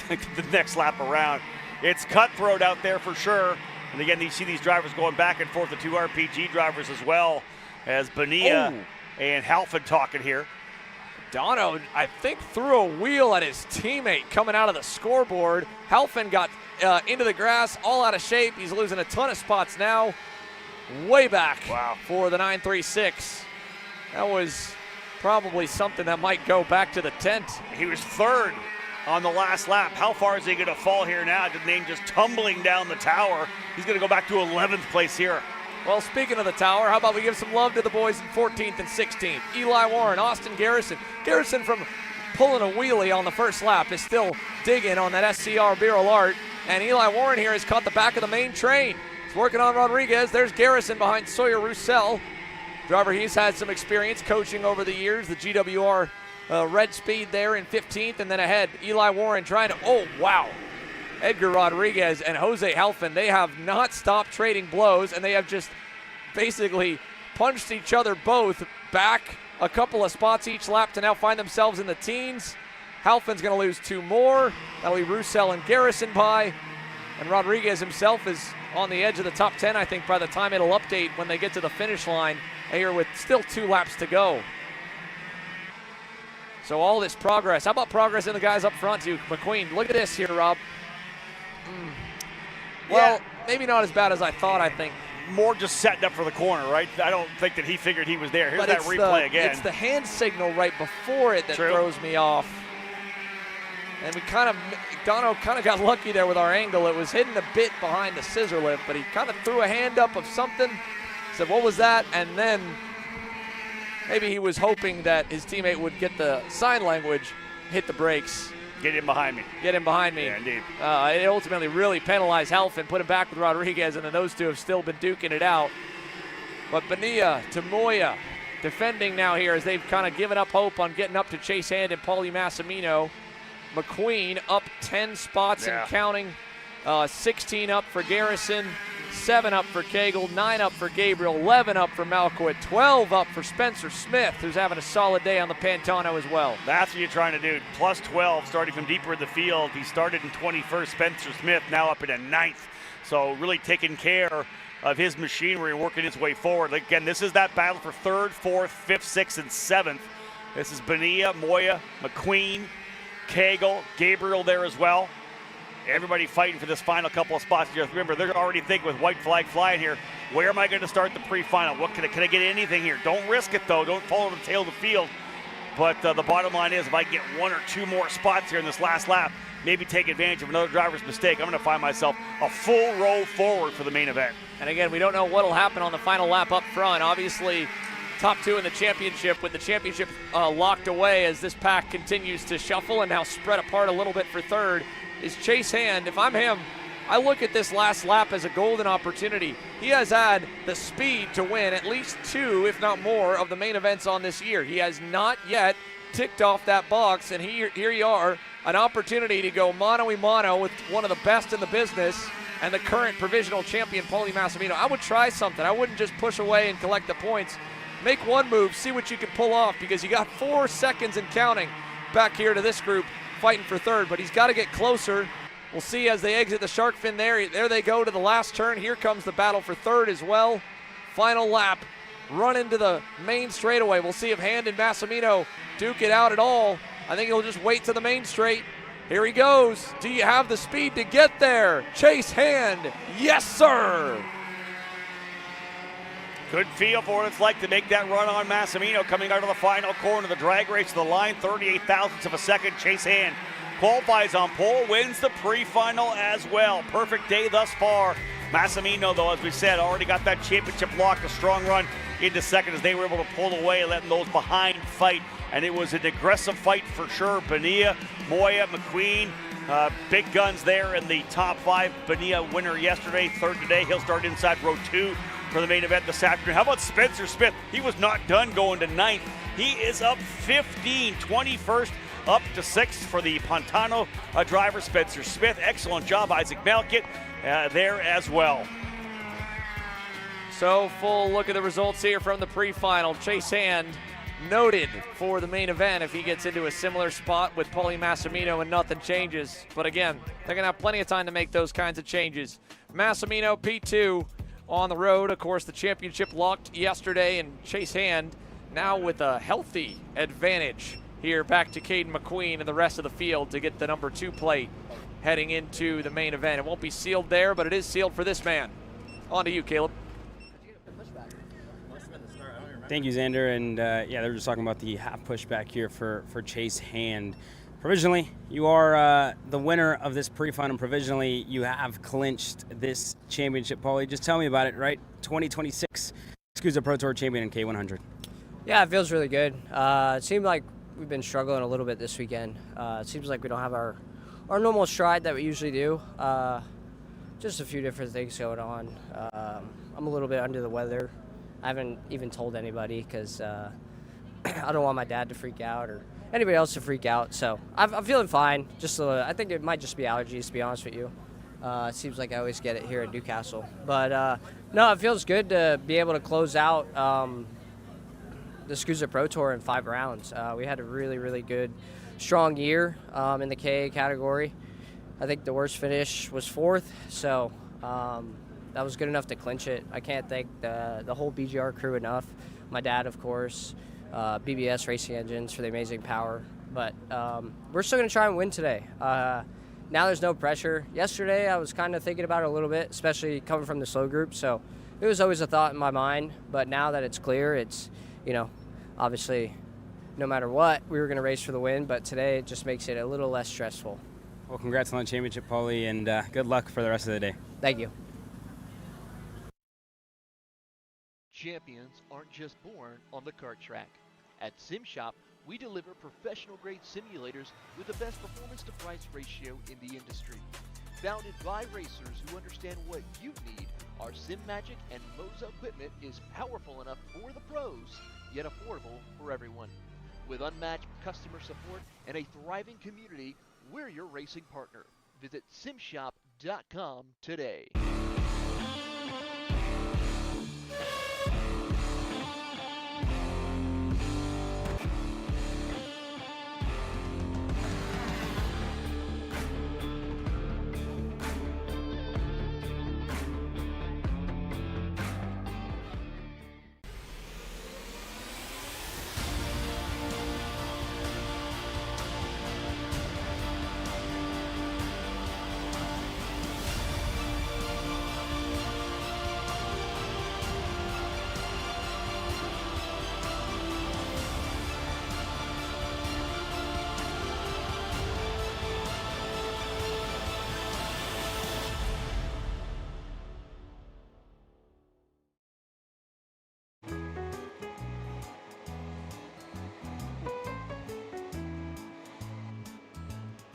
the next lap around. It's cutthroat out there for sure. And again, you see these drivers going back and forth, the two RPG drivers as well, as Bonilla and Halfin talking here. Dono, I think, threw a wheel at his teammate coming out of the scoreboard. Halfin got into the grass, all out of shape. He's losing a ton of spots now. Way back for the 936. That was probably something that might go back to the tent. He was third on the last lap. How far is he going to fall here now? The name just tumbling down the tower. He's going to go back to 11th place here. Well, speaking of the tower, how about we give some love to the boys in 14th and 16th? Eli Warren, Austin Garrison. Garrison from pulling a wheelie on the first lap is still digging on that SCR Beryl Art. And Eli Warren here has caught the back of the main train. He's working on Rodriguez. There's Garrison behind Sawyer Roussel. Driver, he's had some experience coaching over the years. The GWR Red Speed there in 15th. And then ahead, Eli Warren trying to, oh, wow. Edgar Rodriguez and Jose Halfin, they have not stopped trading blows, and they have just basically punched each other both back a couple of spots each lap to now find themselves in the teens. Halfin's going to lose 2 more. That'll be Roussel and Garrison by. And Rodriguez himself is on the edge of the top 10, I think, by the time it'll update when they get to the finish line here with still 2 laps to go. So all this progress. How about progress in the guys up front too? McQueen, look at this here, Rob. Well, maybe not as bad as I thought, I think. More just setting up for the corner, right? I don't think that he figured he was there. Here's that replay again. It's the hand signal right before it that throws me off. And we Dono kind of got lucky there with our angle. It was hidden a bit behind the scissor lift, but he kind of threw a hand up of something. Said, what was that? And then maybe he was hoping that his teammate would get the sign language, hit the brakes. Get him behind me. Get him behind me. Yeah, indeed. It ultimately really penalized Halfin, put him back with Rodriguez, and then those two have still been duking it out. But Bonilla to Moya, defending now here as they've kind of given up hope on getting up to Chase Hand and Paulie Massimino. McQueen up 10 spots and counting. 16 up for Garrison, 7 up for Cagle, 9 up for Gabriel, 11 up for Malquit, 12 up for Spencer Smith, who's having a solid day on the Pantano as well. That's what you're trying to do. Plus 12, starting from deeper in the field. He started in 21st, Spencer Smith, now up in a 9th. So really taking care of his machinery and working his way forward. Again, this is that battle for 3rd, 4th, 5th, 6th, and 7th. This is Bonilla, Moya, McQueen, Cagle, Gabriel there as well. Everybody fighting for this final couple of spots. Just remember, they're already thinking with white flag flying here, where am I going to start the pre-final? What can I get anything here? Don't risk it, though. Don't follow the tail of the field. But the bottom line is, if I get 1 or 2 more spots here in this last lap, maybe take advantage of another driver's mistake, I'm going to find myself a full row forward for the main event. And again, we don't know what will happen on the final lap up front. Obviously, top 2 in the championship, with the championship locked away as this pack continues to shuffle and now spread apart a little bit for third, is Chase Hand. If I'm him, I look at this last lap as a golden opportunity. He has had the speed to win at least 2, if not more, of the main events on this year. He has not yet ticked off that box, and here you are, an opportunity to go mano-a-mano with one of the best in the business and the current provisional champion, Paulie Massimino. I would try something. I wouldn't just push away and collect the points. Make one move, see what you can pull off, because you got 4 seconds and counting back here to this group fighting for third, but he's got to get closer. We'll see as they exit the shark fin there. There they go to the last turn. Here comes the battle for third as well. Final lap, run into the main straightaway. We'll see if Hand and Massimino duke it out at all. I think he'll just wait to the main straight. Here he goes. Do you have the speed to get there? Chase Hand, yes sir. Good feel for what it's like to make that run on Massimino coming out of the final corner. The drag race to the line, 38 thousandths of a second. Chase Hand qualifies on pole, wins the pre-final as well. Perfect day thus far. Massimino, though, as we said, already got that championship locked. A strong run into second as they were able to pull away, letting those behind fight. And it was an aggressive fight for sure. Bonilla, Moya, McQueen, big guns there in the top 5. Bonilla winner yesterday, third today. He'll start inside row 2 for the main event this afternoon. How about Spencer Smith? He was not done going to 9th. He is up 15, 21st, up to 6th for the Pantano driver, Spencer Smith. Excellent job, Isaac Malkit, there as well. So, full look at the results here from the pre-final. Chase Hand noted for the main event if he gets into a similar spot with Paulie Massimino and nothing changes. But again, they're going to have plenty of time to make those kinds of changes. Massimino, P2 on the road. Of course, the championship locked yesterday, and Chase Hand now with a healthy advantage here back to Caden McQueen and the rest of the field to get the number 2 plate heading into the main event. It won't be sealed there, but it is sealed for this man. On to you, Caleb. Thank you, Xander. And yeah, they were just talking about the half pushback here for Chase Hand. Provisionally, you are the winner of this pre-final. Provisionally, you have clinched this championship, Paulie. Just tell me about it, right? 2026 SKUSA Pro Tour champion in K100. Yeah, it feels really good. It seemed like we've been struggling a little bit this weekend. It seems like we don't have our normal stride that we usually do. Just a few different things going on. I'm a little bit under the weather. I haven't even told anybody because I don't want my dad to freak out or anybody else to freak out. So I'm feeling fine. Just I think it might just be allergies, to be honest with you. It seems like I always get it here in Newcastle. But no, it feels good to be able to close out the SKUSA Pro Tour in 5 rounds. We had a really, really good, strong year in the KA category. I think the worst finish was 4th, so that was good enough to clinch it. I can't thank the whole BGR crew enough. My dad, of course, BBS Racing Engines for the amazing power. But we're still going to try and win today. Now there's no pressure. Yesterday I was kind of thinking about it a little bit, especially coming from the slow group, so it was always a thought in my mind. But now that it's clear, it's, you know, obviously no matter what, we were going to race for the win, but today it just makes it a little less stressful. Well, congrats on the championship, Paulie, and good luck for the rest of the day. Thank you. Champions aren't just born on the kart track. At SimShop, we deliver professional-grade simulators with the best performance-to-price ratio in the industry. Founded by racers who understand what you need, our SimMagic and Moza equipment is powerful enough for the pros, yet affordable for everyone. With unmatched customer support and a thriving community, we're your racing partner. Visit simshop.com today.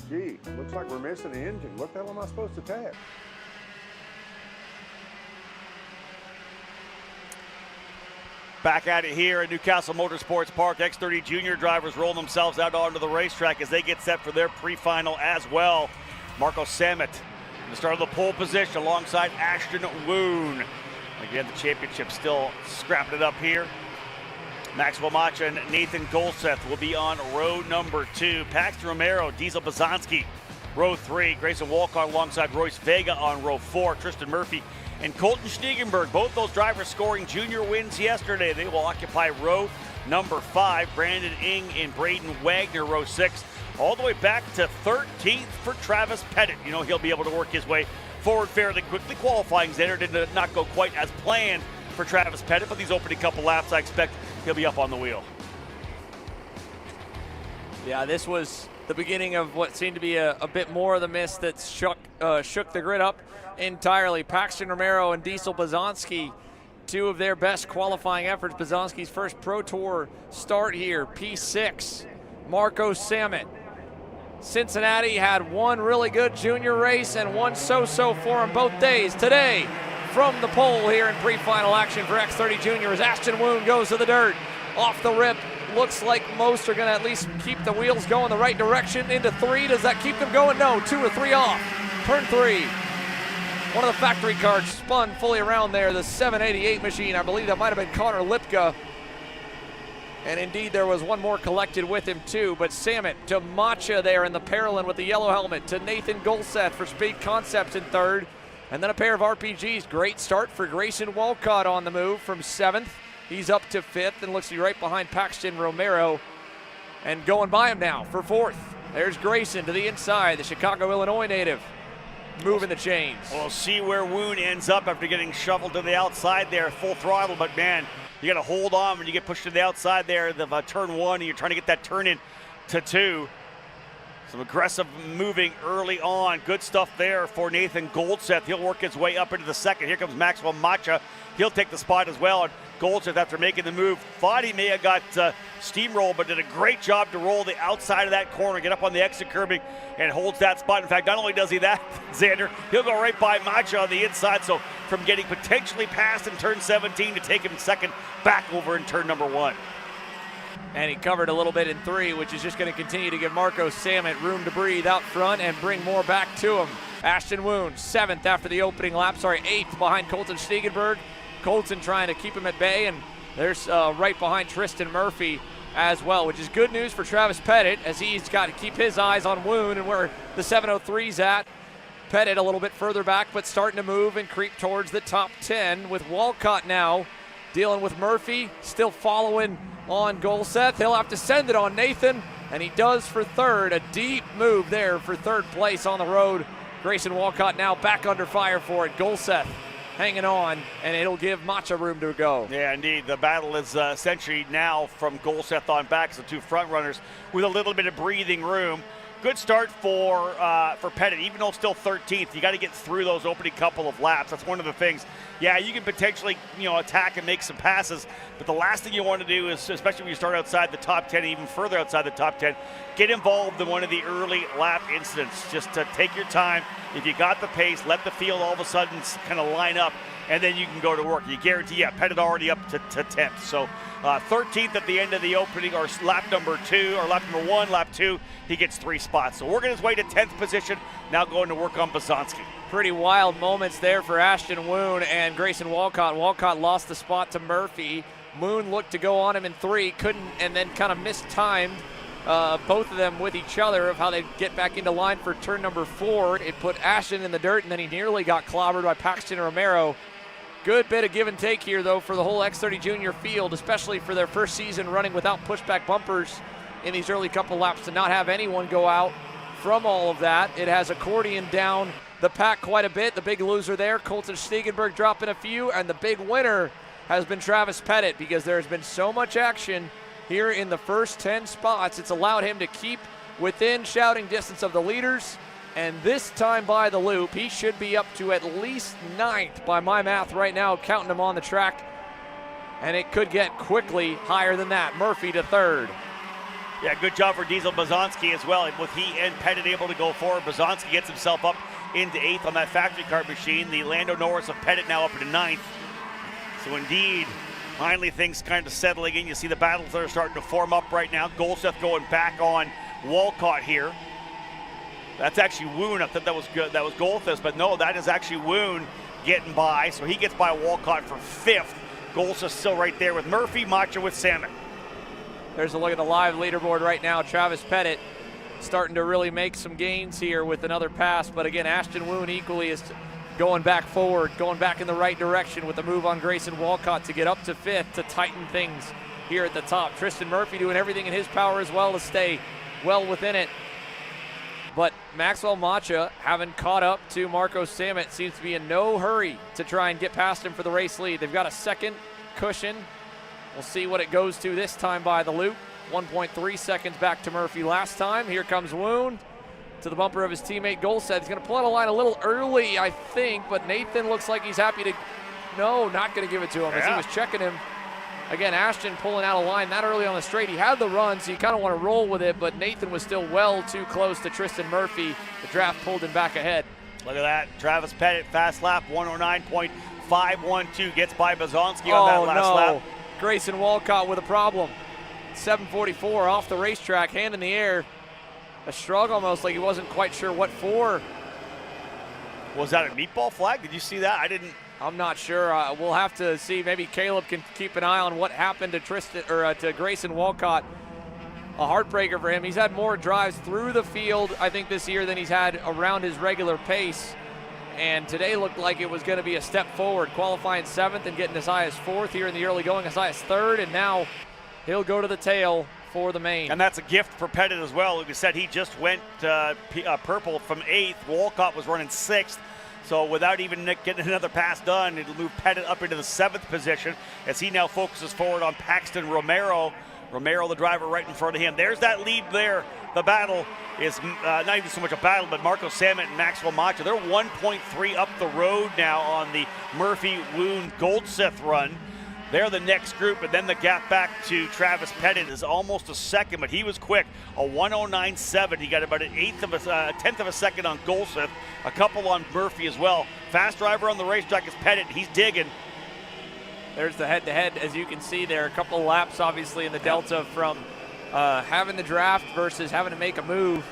Gee, looks like we're missing the engine. What the hell am I supposed to tap? Back at it here at Newcastle Motorsports Park. X30 Junior drivers roll themselves out onto the racetrack as they get set for their pre-final as well. Marco Samet in the start of the pole position alongside Ashton Woon. Again, the championship still scrapping it up here. Maxwell Macha and Nathan Golseth will be on row number 2. Paxton Romero, Diesel Bazanski, row 3. Grayson Walcott alongside Royce Vega on row 4. Tristan Murphy and Colton Stiegenberg, both those drivers scoring junior wins yesterday. They will occupy row number 5. Brandon Ing and Braden Wagner, row 6. All the way back to 13th for Travis Pettit. You know he'll be able to work his way forward fairly quickly. Qualifying Xander did not go quite as planned for Travis Pettit, but these opening couple laps, I expect he'll be up on the wheel. Yeah, this was the beginning of what seemed to be a bit more of the mist that shook the grid up entirely. Paxton Romero and Diesel Bazanski, two of their best qualifying efforts. Bazanski's first Pro Tour start here, P6. Marco Samet. Cincinnati had one really good junior race and one so-so for him both days. Today, from the pole here in pre-final action for X30 Junior as Ashton Woon goes to the dirt. Off the rip, looks like most are going to at least keep the wheels going the right direction. Into 3, does that keep them going? No, 2 or 3 off. Turn 3. One of the factory cars spun fully around there, the 788 machine. I believe that might have been Connor Lipka. And indeed, there was one more collected with him too, but Samet to Macha there in the Paralin with the yellow helmet, to Nathan Golseth for Speed Concepts in 3rd, and then a pair of RPGs. Great start for Grayson Walcott on the move from 7th. He's up to 5th and looks to be right behind Paxton Romero, and going by him now for 4th. There's Grayson to the inside, the Chicago, Illinois native, moving the chains. We'll see where Woon ends up after getting shoveled to the outside there, full throttle, but man, you got to hold on when you get pushed to the outside there of turn 1, and you're trying to get that turn in to 2. Some aggressive moving early on. Good stuff there for Nathan Goldseth. He'll work his way up into the 2nd. Here comes Maxwell Macha. He'll take the spot as well. And Goldseth, after making the move, thought he may have got steamrolled, but did a great job to roll the outside of that corner, get up on the exit curbing, and holds that spot. In fact, not only does he that, Xander, he'll go right by Macha on the inside. So from getting potentially past in turn 17 to take him 2nd back over in turn number 1. And he covered a little bit in 3, which is just going to continue to give Marco Samet room to breathe out front and bring more back to him. Ashton Woon, 7th after the opening lap, 8th behind Colton Stiegenberg. Colton trying to keep him at bay, and there's right behind Tristan Murphy as well, which is good news for Travis Pettit as he's got to keep his eyes on Woon and where the 703's at. Pettit a little bit further back, but starting to move and creep towards the top 10 with Walcott now dealing with Murphy, still following on Golseth. He'll have to send it on Nathan, and he does for 3rd. A deep move there for 3rd place on the road. Grayson Walcott now back under fire for it. Golseth hanging on, and it'll give Macha room to go. Yeah, indeed. The battle is essentially now from Golseth on back as the two front runners with a little bit of breathing room. Good start for Pettit, even though still 13th. You got to get through those opening couple of laps. That's one of the things. Yeah, you can potentially, attack and make some passes, but the last thing you want to do is, especially when you start outside the top 10, even further outside the top 10, get involved in one of the early lap incidents. Just to take your time. If you got the pace, let the field all of a sudden kind of line up, and then you can go to work. You guarantee, Pettit already up to 10th. So 13th at the end of the opening, or lap number 2, or lap number 1, lap 2, he gets 3 spots. So working his way to 10th position, now going to work on Bazanski. Pretty wild moments there for Ashton Woon and Grayson Walcott. Walcott lost the spot to Murphy. Woon looked to go on him in 3, couldn't, and then kind of mistimed both of them with each other of how they'd get back into line for turn number 4. It put Ashton in the dirt, and then he nearly got clobbered by Paxton Romero. Good bit of give and take here, though, for the whole X30 Junior field, especially for their first season running without pushback bumpers in these early couple laps, to not have anyone go out from all of that. It has accordion down the pack quite a bit. The big loser there, Colton Stiegenberg, dropping a few, and the big winner has been Travis Pettit, because there's been so much action here in the first 10 spots. It's allowed him to keep within shouting distance of the leaders, and this time by the loop, he should be up to at least 9th by my math right now, counting him on the track, and it could get quickly higher than that. Murphy to 3rd. Yeah, good job for Diesel Bazanski as well. With he and Pettit able to go forward, Bazanski gets himself up into 8th on that factory car machine. The Lando Norris of Pettit now up into 9th. So indeed, finally things kind of settling in. You see the battles that are starting to form up right now. Golseth going back on Walcott here. That's actually Woon. I thought that was good. That was Golseth, but no, that is actually Woon getting by. So he gets by Walcott for 5th. Golseth still right there with Murphy, Macha with Salmon. There's a look at the live leaderboard right now. Travis Pettit starting to really make some gains here with another pass. But again, Ashton Woon equally is going back forward, going back in the right direction with the move on Grayson Walcott to get up to 5th to tighten things here at the top. Tristan Murphy doing everything in his power as well to stay well within it. But Maxwell Macha, having caught up to Marco Samet, seems to be in no hurry to try and get past him for the race lead. They've got a second cushion. We'll see what it goes to this time by the loop. 1.3 seconds back to Murphy last time. Here comes Woon to the bumper of his teammate Golseth. He's going to pull out a line a little early, I think, but Nathan looks like he's happy to, no, not going to give it to him as he was checking him. Again, Ashton pulling out a line that early on the straight. He had the run, so you kind of want to roll with it, but Nathan was still well too close to Tristan Murphy. The draft pulled him back ahead. Look at that. Travis Pettit, fast lap, 109.512. Gets by Bazanski on that last lap. Grayson Walcott with a problem. 7:44 off the racetrack, hand in the air. A shrug almost, like he wasn't quite sure what for. Was that a meatball flag? Did you see that? I didn't. I'm not sure. We'll have to see. Maybe Caleb can keep an eye on what happened to to Grayson Walcott. A heartbreaker for him. He's had more drives through the field, I think, this year than he's had around his regular pace. And today looked like it was going to be a step forward, qualifying 7th and getting as high as 4th here in the early going, as high as 3rd, and now he'll go to the tail for the main. And that's a gift for Pettit as well. Like we said, he just went purple from 8th. Walcott was running 6th. So without even getting another pass done, it'll move Pettit up into the 7th position as he now focuses forward on Paxton Romero. Romero, the driver, right in front of him. There's that lead there. The battle is not even so much a battle, but Marco Samet and Maxwell Macha. They're 1.3 up the road now on the Murphy, Woon, Goldseth run. They're the next group, and then the gap back to Travis Pettit is almost a second, but he was quick. A 109.7. He got about an 10th of a second on Goldseth, a couple on Murphy as well. Fast driver on the racetrack is Pettit. He's digging. There's the head-to-head, as you can see there. A couple of laps, obviously, in the delta from having the draft versus having to make a move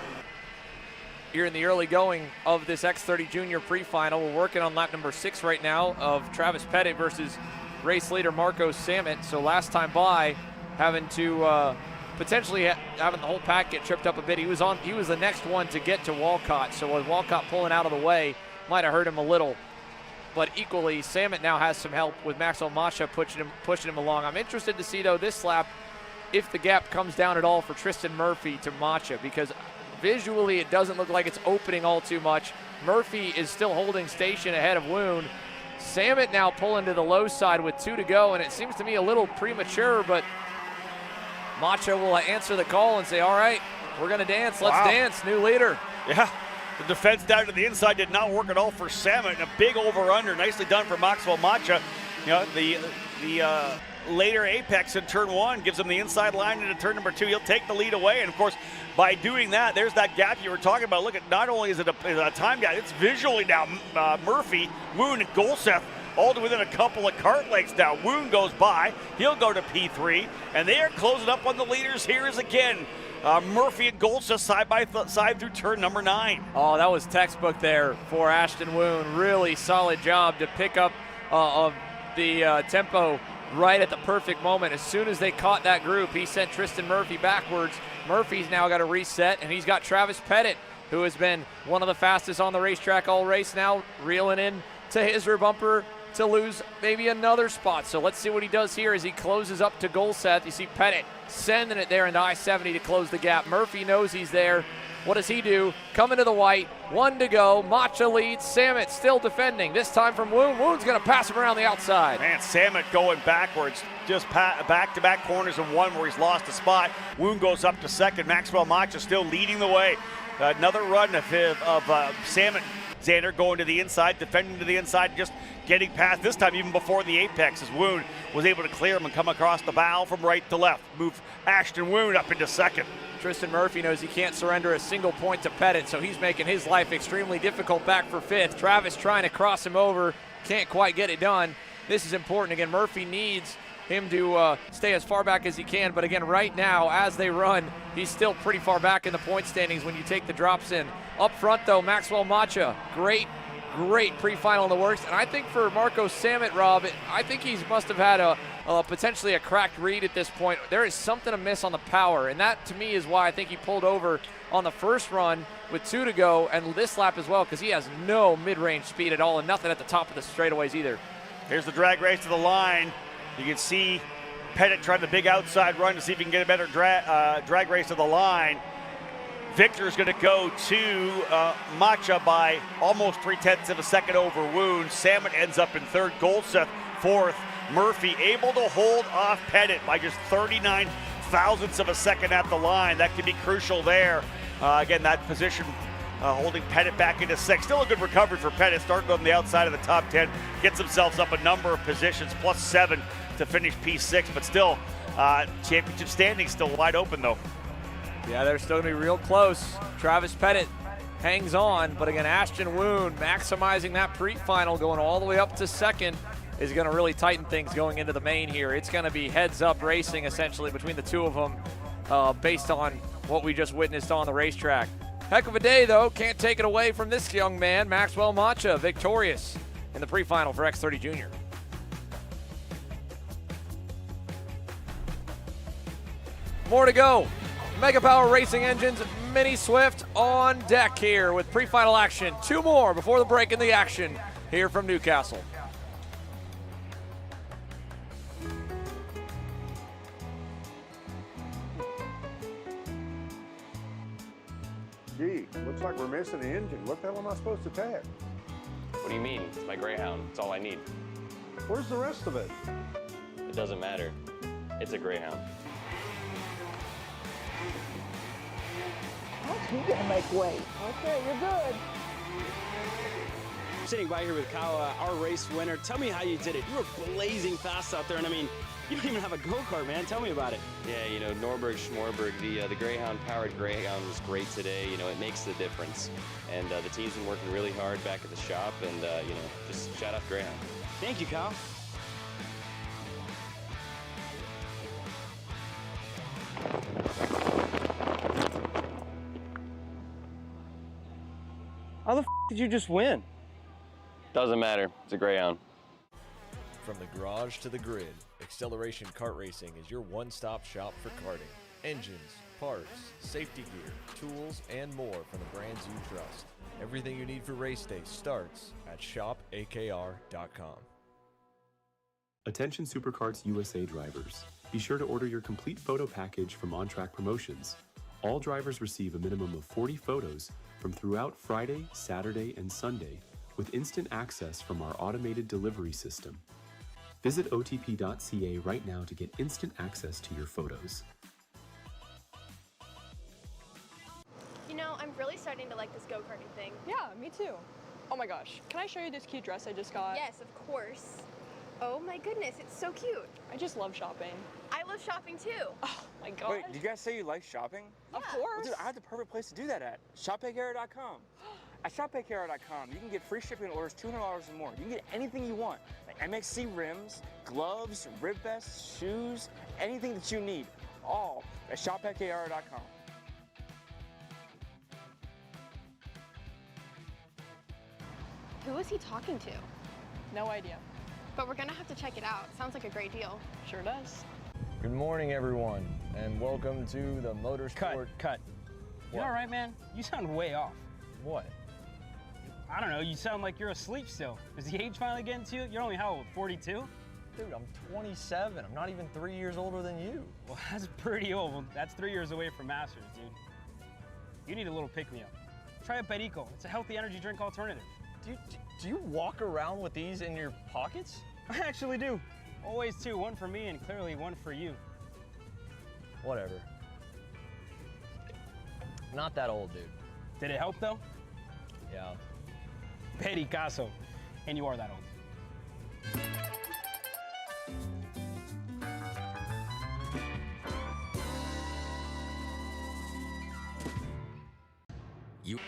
here in the early going of this X30 Junior Pre-Final. We're working on lap number 6 right now of Travis Pettit versus race leader Marco Samet. So last time by, having to potentially having the whole pack get tripped up a bit. He was the next one to get to Walcott. So with Walcott pulling out of the way, might have hurt him a little. But equally, Samet now has some help with Maxwell Macha pushing him along. I'm interested to see, though, this lap, if the gap comes down at all for Tristan Murphy to Macha, because visually it doesn't look like it's opening all too much. Murphy is still holding station ahead of Woon. Samet now pulling to the low side with 2 to go, and it seems to me a little premature, but Macha will answer the call and say, all right, we're going to dance. Let's dance. New leader. Yeah. The defense down to the inside did not work at all for Samet. A big over-under, nicely done for Maxwell Macha. You know, the later apex in turn 1 gives him the inside line into turn number 2. He'll take the lead away, and of course, by doing that, there's that gap you were talking about. Look at, not only is it a time gap, it's visually now Murphy, Woon, and Golseth all to within a couple of kart lengths now. Woon goes by, he'll go to P3, and they are closing up on the leaders here as again. Murphy and Golseth side by side through turn number 9. Oh, that was textbook there for Ashton Woon. Really solid job to pick up of the tempo right at the perfect moment. As soon as they caught that group, he sent Tristan Murphy backwards. Murphy's now got a reset, and he's got Travis Pettit, who has been one of the fastest on the racetrack all race, now reeling in to his rear bumper to lose maybe another spot. So let's see what he does here as he closes up to Golseth. You see Pettit sending it there into I-70 to close the gap. Murphy knows he's there. What does he do? Coming to the white, 1 to go. Macha leads. Samet still defending. This time from Woon. Woon's going to pass him around the outside. Man, Samet going backwards. Just back-to-back corners and one where he's lost a spot. Woon goes up to second. Maxwell Macha still leading the way. Another run of Samet Xander going to the inside, defending to the inside, just getting past, this time even before the apex, as Woon was able to clear him and come across the bow from right to left. Move Ashton Woon up into second. Tristan Murphy knows he can't surrender a single point to Pettit, so he's making his life extremely difficult back for fifth. Travis trying to cross him over, can't quite get it done. This is important. Again, Murphy needs him to stay as far back as he can, but again, right now, as they run, he's still pretty far back in the point standings when you take the drops in. Up front, though, Maxwell Macha, great pre-final in the works, and I think for Marco Sammet, Rob, I think he must have had a potentially a cracked read at this point. There is something amiss on the power, and that, to me, is why I think he pulled over on the first run with 2 to go, and this lap as well, because he has no mid-range speed at all, and nothing at the top of the straightaways either. Here's the drag race to the line. You can see Pettit trying the big outside run to see if he can get a better drag race to the line. Victor is going to go to Macha by almost 0.3 of a second over Woon. Sammet ends up in third. Goldseth fourth. Murphy able to hold off Pettit by just 39 thousandths of a second at the line. That could be crucial there. Again, that position holding Pettit back into sixth. Still a good recovery for Pettit, starting on the outside of the top 10. Gets himself up a number of positions, +7 to finish P6, but still, championship standing still wide open though. Yeah, they're still going to be real close. Travis Pettit hangs on, but again, Ashton Woon maximizing that pre-final, going all the way up to second, is going to really tighten things going into the main here. It's going to be heads-up racing, essentially, between the two of them, based on what we just witnessed on the racetrack. Heck of a day, though. Can't take it away from this young man, Maxwell Macha, victorious in the pre-final for X30 Junior. More to go. Mega Power Racing Engines Mini Swift on deck here with pre-final action. 2 more before the break in the action here from Newcastle. Gee, looks like we're missing the engine. What the hell am I supposed to tag? What do you mean? It's my Greyhound. It's all I need. Where's the rest of it? It doesn't matter. It's a Greyhound. You gotta make weight. Okay, you're good. I'm sitting by here with Kyle, our race winner. Tell me how you did it. You were blazing fast out there, and I mean, you don't even have a go-kart, man. Tell me about it. Yeah, you know, Norberg, Schmorberg, the Greyhound-powered Greyhound was great today. You know, it makes the difference. And the team's been working really hard back at the shop, and, you know, just shout out Greyhound. Thank you, Kyle. How the f did you just win? Doesn't matter. It's a Greyhound. From the garage to the grid, Acceleration Kart Racing is your one-stop shop for karting. Engines, parts, safety gear, tools, and more from the brands you trust. Everything you need for race day starts at shopakr.com. Attention Superkarts USA drivers. Be sure to order your complete photo package from On Track Promotions. All drivers receive a minimum of 40 photos from throughout Friday, Saturday, and Sunday with instant access from our automated delivery system. Visit otp.ca right now to get instant access to your photos. You know, I'm really starting to like this go-karting thing. Yeah, me too. Oh my gosh, can I show you this cute dress I just got? Yes, of course. Oh my goodness, it's so cute. I just love shopping. I love shopping too. Oh my god. Wait, did you guys say you like shopping? Of course. Well, dude, I have the perfect place to do that at. ShopAKR.com. At ShopAKR.com, you can get free shipping on orders $200 or more. You can get anything you want, like MXC rims, gloves, rib vests, shoes, anything that you need, all at ShopAKR.com. Who is he talking to? No idea. But we're gonna have to check it out. Sounds like a great deal. Sure does. Good morning, everyone, and welcome to the Motorsports. Cut. You all right, man? You sound way off. What? I don't know, you sound like you're asleep still. Is the age finally getting to you? You're only how old, 42? Dude, I'm 27. I'm not even 3 years older than you. Well, that's pretty old. Well, that's 3 years away from Masters, dude. You need a little pick-me-up. Try a Perico. It's a healthy energy drink alternative. Do you walk around with these in your pockets? I actually do. Always two, one for me and clearly one for you. Whatever. Not that old, dude. Did it help though? Yeah. Pericazo, and you are that old. You.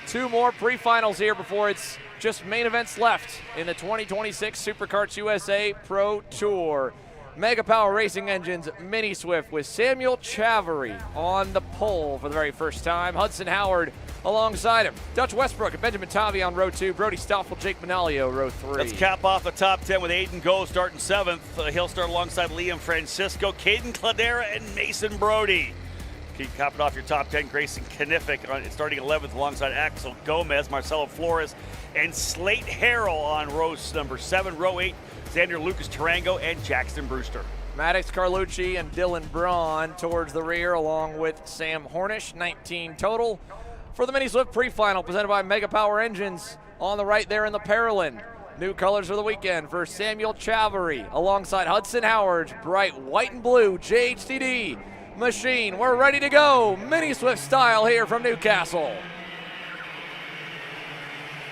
Two more pre-finals here before it's just main events left in the 2026 Superkarts USA Pro Tour. Mega Power Racing Engines Mini Swift with Samuel Chavery on the pole for the very first time. Hudson Howard alongside him. Dutch Westbrook and Benjamin Tavi on row 2. Brody Stoffel, Jake Manalio, row 3. Let's cap off the top 10 with Aiden Go starting 7th. He'll start alongside Liam Francisco, Caden Cladera, and Mason Brody. Keep capping off your top 10. Grayson Knifick starting 11th alongside Axel Gomez, Marcelo Flores, and Slate Harrell on row number 7. Row 8, Xander Lucas Tarango and Jackson Brewster. Maddox Carlucci and Dylan Braun towards the rear along with Sam Hornish, 19 total. For the Mini Swift Pre-Final presented by Mega Power Engines on the right there in the Paralyn. New colors for the weekend for Samuel Chavery alongside Hudson Howard, bright white and blue JHTD machine. We're ready to go. Mini Swift style here from Newcastle.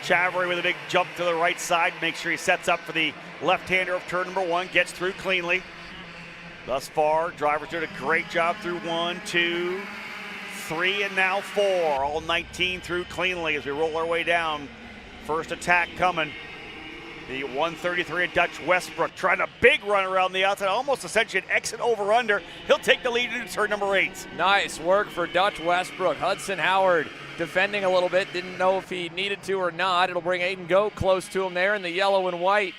Chavery with a big jump to the right side. Make sure he sets up for the left-hander of turn number 1. Gets through cleanly. Thus far, drivers doing a great job through 1, 2, 3, and now 4. All 19 through cleanly as we roll our way down. First attack coming. The 133 of Dutch Westbrook trying a big run around the outside, almost essentially an exit over under. He'll take the lead into turn number 8. Nice work for Dutch Westbrook. Hudson Howard defending a little bit, didn't know if he needed to or not. It'll bring Aiden Go close to him there in the yellow and white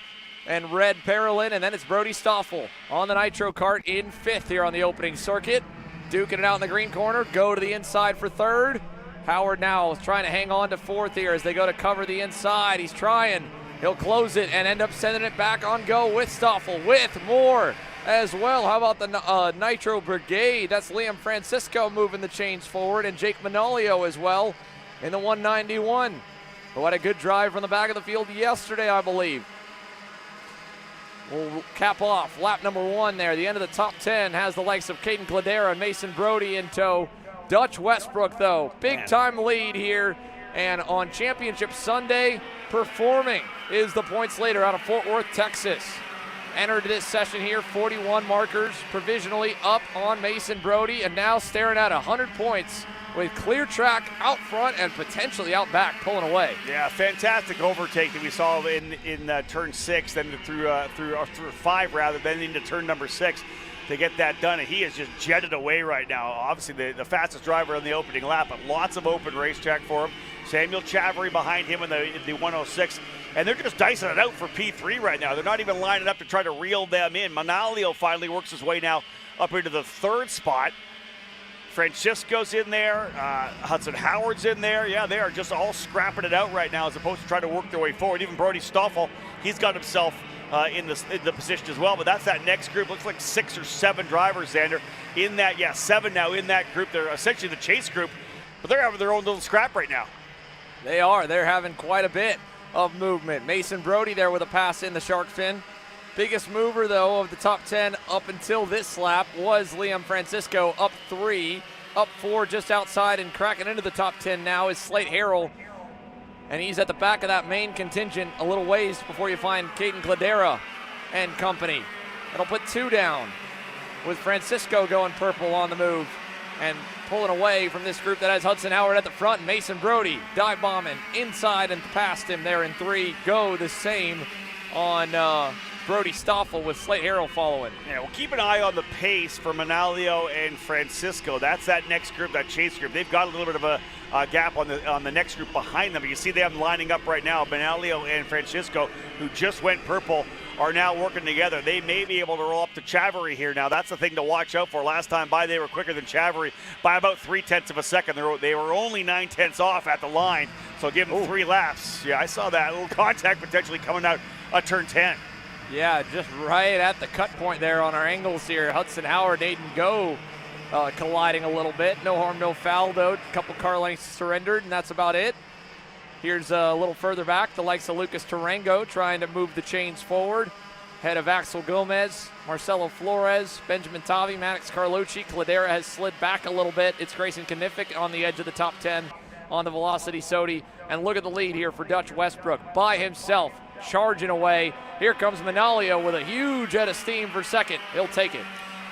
and red Paralyn, and then it's Brody Stoffel on the Nitro Kart in 5th here on the opening circuit. Duking it out in the green corner, Go to the inside for 3rd. Howard now is trying to hang on to 4th here as they go to cover the inside. He's trying. He'll close it and end up sending it back on Go with Stoffel, with more as well. How about the Nitro Brigade? That's Liam Francisco moving the chains forward, and Jake Manalio as well in the 191. Who had a good drive from the back of the field yesterday, I believe. We'll cap off lap number 1 there. The end of the top 10 has the likes of Caden Cladera and Mason Brody in tow. Dutch Westbrook, though, big-time lead here. And on Championship Sunday, performing is the points leader out of Fort Worth, Texas. Entered this session here, 41 markers provisionally up on Mason Brody, and now staring at 100 points with clear track out front and potentially out back, pulling away. Yeah, fantastic overtake that we saw in turn 6, then through 5 rather, then into turn number 6 to get that done. And he is just jetted away right now. Obviously the fastest driver on the opening lap, but lots of open racetrack for him. Samuel Chavery behind him in the 106. And they're just dicing it out for P3 right now. They're not even lining up to try to reel them in. Manalio finally works his way now up into the 3rd spot. Francisco's in there. Hudson Howard's in there. Yeah, they are just all scrapping it out right now as opposed to trying to work their way forward. Even Brody Stoffel, he's got himself in the position as well. But that's that next group. Looks like 6 or 7 drivers, Xander, in that. Yeah, 7 now in that group. They're essentially the chase group, but they're having their own little scrap right now. They are. They're having quite a bit of movement. Mason Brody there with a pass in the shark fin. Biggest mover, though, of the top 10 up until this lap was Liam Francisco, up 3. Up 4 just outside and cracking into the top 10 now is Slate Harrell. And he's at the back of that main contingent a little ways before you find Caden Cladera and company. That'll put 2 down with Francisco going purple on the move and pulling away from this group that has Hudson Howard at the front. Mason Brody dive bombing inside and past him there in 3. Go the same on Brody Stoffel with Slate Harrell following. Yeah, we'll keep an eye on the pace for Manalio and Francisco. That's that next group, that chase group. They've got a little bit of a gap on the next group behind them. But you see they have them lining up right now. Manalio and Francisco, who just went purple, are now working together. They may be able to roll up to Chavery here now. That's the thing to watch out for. Last time by, they were quicker than Chavery by about 0.3 of a second. They were only 0.9 off at the line, so give them 3 laps. Yeah, I saw that. A little contact potentially coming out of turn 10. Yeah, just right at the cut point there on our angles here. Hudson Howard, Aiden Go colliding a little bit. No harm, no foul, though. A couple car lengths surrendered, and that's about it. Here's a little further back, the likes of Lucas Tarango trying to move the chains forward. Head of Axel Gomez, Marcelo Flores, Benjamin Tavi, Maddox Carlucci. Cladera has slid back a little bit. It's Grayson Kanific on the edge of the top 10 on the Velocity Sodi. And look at the lead here for Dutch Westbrook by himself, charging away. Here comes Manalio with a huge head of steam for second. He'll take it.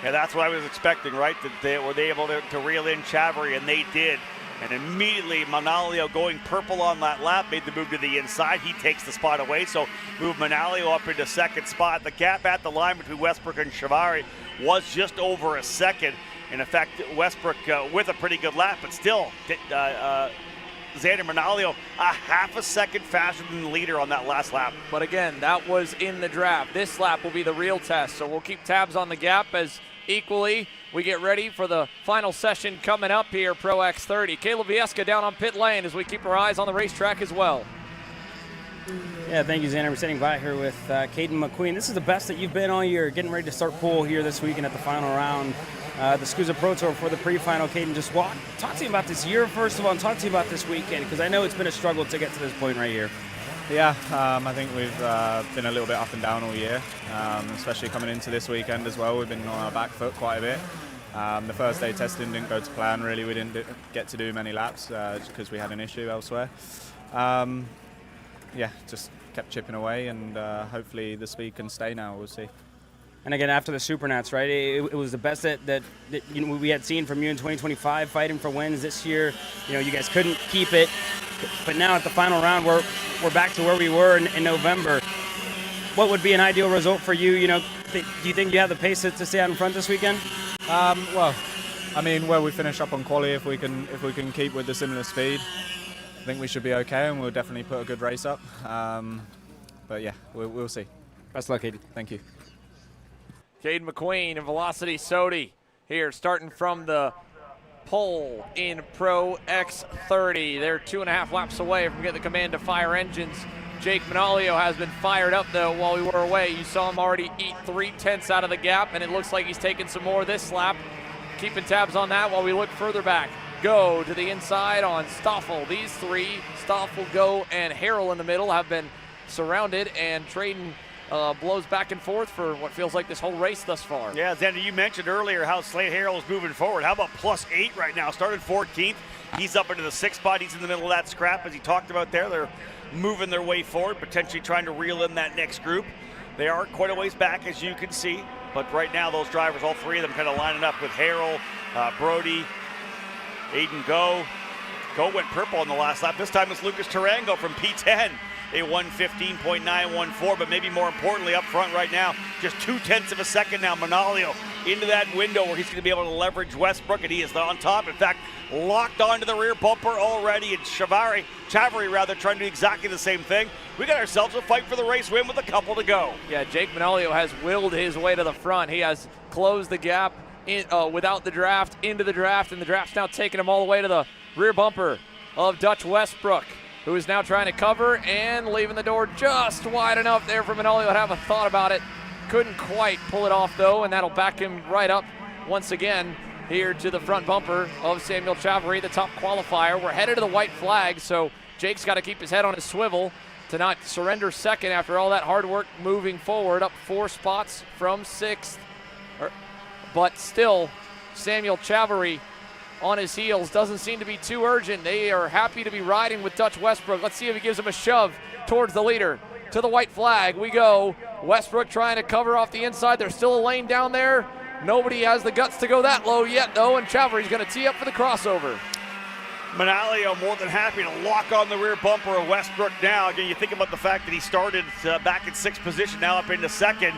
Yeah, that's what I was expecting, right? That they were able to reel in Chavarri, and they did. And immediately Manalio going purple on that lap made the move to the inside. He takes the spot away, so move Manalio up into second spot. The gap at the line between Westbrook and Chavarri was just over a second. In effect, Westbrook with a pretty good lap, but still, Xander Manalio a half a second faster than the leader on that last lap. But again, that was in the draft. This lap will be the real test, so we'll keep tabs on the gap as equally we get ready for the final session coming up here, Pro X30. Caleb Viesca down on pit lane as we keep our eyes on the racetrack as well. Yeah, thank you, Xander. We're sitting by here with Caden McQueen. This is the best that you've been all year, getting ready to start pole here this weekend at the final round. The SKUSA Pro Tour for the pre-final. Caden, just talk to me about this year, first of all, and talk to me about this weekend, because I know it's been a struggle to get to this point right here. Yeah, I think we've been a little bit up and down all year, especially coming into this weekend as well. We've been on our back foot quite a bit. The first day testing didn't go to plan, really. We didn't get to do many laps just because we had an issue elsewhere. Yeah, just kept chipping away, and hopefully the speed can stay now. We'll see. And again, after the Supernats, right, it was the best that we had seen from you in 2025, fighting for wins this year. You guys couldn't keep it, but now at the final round, we're back to where we were in November. What would be an ideal result for you? Do you think you have the pace to stay out in front this weekend? Well, I mean, where we finish up on quali, if we can keep with the similar speed, I think we should be okay, and we'll definitely put a good race up. But yeah, we'll see. Best of luck, Caden. Thank you. Caden McQueen and Velocity Sodi here, starting from the pole in Pro X30. They're 2.5 laps away from getting the command to fire engines. Jake Manalio has been fired up, though, while we were away. You saw him already eat 3/10 out of the gap, and it looks like he's taking some more this lap. Keeping tabs on that while we look further back. Go to the inside on Stoffel. These three, Stoffel, Go, and Harrell in the middle, have been surrounded and trading blows back and forth for what feels like this whole race thus far. Yeah, Xander, you mentioned earlier how Slade Harrell is moving forward. How about +8 right now? Started 14th. He's up into the 6th spot. He's in the middle of that scrap, as he talked about there. They're moving their way forward, potentially trying to reel in that next group. They are quite a ways back, as you can see. But right now, those drivers, all three of them, kind of lining up with Harrell, Brody, Aiden Go. Go went purple on the last lap. This time it's Lucas Tarango from P10. A 1:15.914, but maybe more importantly up front right now, just 0.2 of a second now. Manalio into that window where he's going to be able to leverage Westbrook, and he is on top. In fact, locked onto the rear bumper already, and Chavarri trying to do exactly the same thing. We got ourselves a fight for the race win with a couple to go. Yeah, Jake Manalio has willed his way to the front. He has closed the gap without the draft into the draft, and the draft's now taking him all the way to the rear bumper of Dutch Westbrook, who is now trying to cover and leaving the door just wide enough there for Manalio to have a thought about it. Couldn't quite pull it off, though, and that'll back him right up once again here to the front bumper of Samuel Chavarri, the top qualifier. We're headed to the white flag, so Jake's got to keep his head on his swivel to not surrender second after all that hard work moving forward, up 4 spots from 6th. But still, Samuel Chavarri on his heels, doesn't seem to be too urgent. They are happy to be riding with Dutch Westbrook. Let's see if he gives him a shove towards the leader. To the white flag we go. Westbrook trying to cover off the inside. There's still a lane down there. Nobody has the guts to go that low yet, though, and Chavarri's going to tee up for the crossover. Manalio more than happy to lock on the rear bumper of Westbrook now. Again, you think about the fact that he started back in 6th position, now up into 2nd.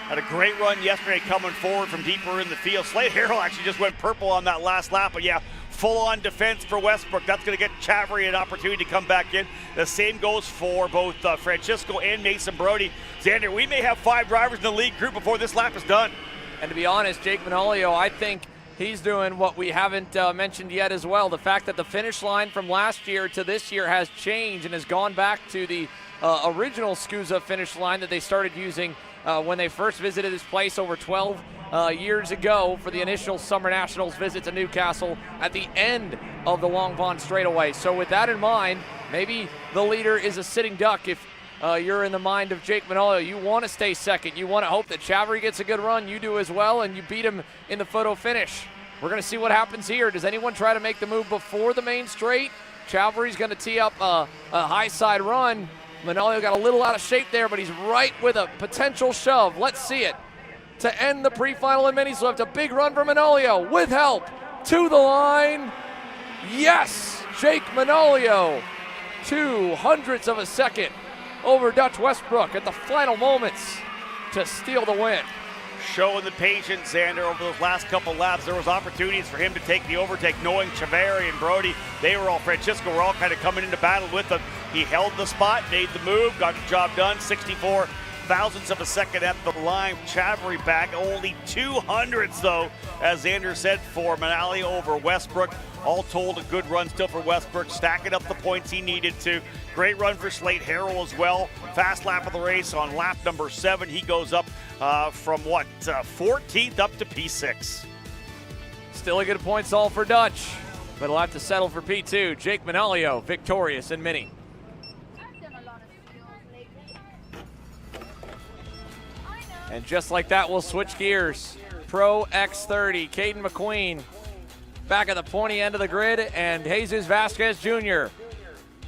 Had a great run yesterday coming forward from deeper in the field. Slade Harrell actually just went purple on that last lap, but yeah, full-on defense for Westbrook. That's going to get Chavarri an opportunity to come back in. The same goes for both Francisco and Mason Brody. Xander, we may have 5 drivers in the lead group before this lap is done. And to be honest, Jake Manalio, I think he's doing what we haven't mentioned yet as well. The fact that the finish line from last year to this year has changed and has gone back to the original SKUSA finish line that they started using when they first visited this place over 12 years ago for the initial Summer Nationals visit to Newcastle at the end of the Long Pond straightaway. So with that in mind, maybe the leader is a sitting duck. If you're in the mind of Jake Manolio, you want to stay second. You want to hope that Chavry gets a good run. You do as well, and you beat him in the photo finish. We're going to see what happens here. Does anyone try to make the move before the main straight? Chavry's going to tee up a high side run. Manolio got a little out of shape there, but he's right with a potential shove. Let's see it. To end the pre-final in mini swift, a big run for Manolio with help to the line. Yes, Jake Manolio, 0.02 of a second over Dutch Westbrook at the final moments to steal the win. Showing the patience, Xander, over those last couple laps. There was opportunities for him to take the overtake, knowing Chavary and Brody, Francisco were all kind of coming into battle with him. He held the spot, made the move, got the job done. 64 thousandths of a second at the line. Chavary back, only 200ths though, as Xander said, for Manolio over Westbrook. All told, a good run still for Westbrook, stacking up the points he needed to. Great run for Slate Harrell as well. Fast lap of the race on lap number 7. He goes up from 14th up to P6. Still a good points all for Dutch, but he'll have to settle for P2. Jake Manolio victorious in Mini. And just like that, we'll switch gears. Pro X30, Caden McQueen back at the pointy end of the grid, and Jesus Vasquez Jr.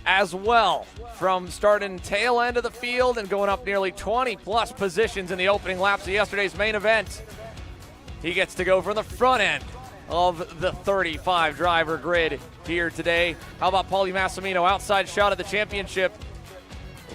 as well, from starting tail end of the field and going up nearly 20-plus positions in the opening laps of yesterday's main event. He gets to go from the front end of the 35-driver grid here today. How about Paulie Massimino? Outside shot at the championship.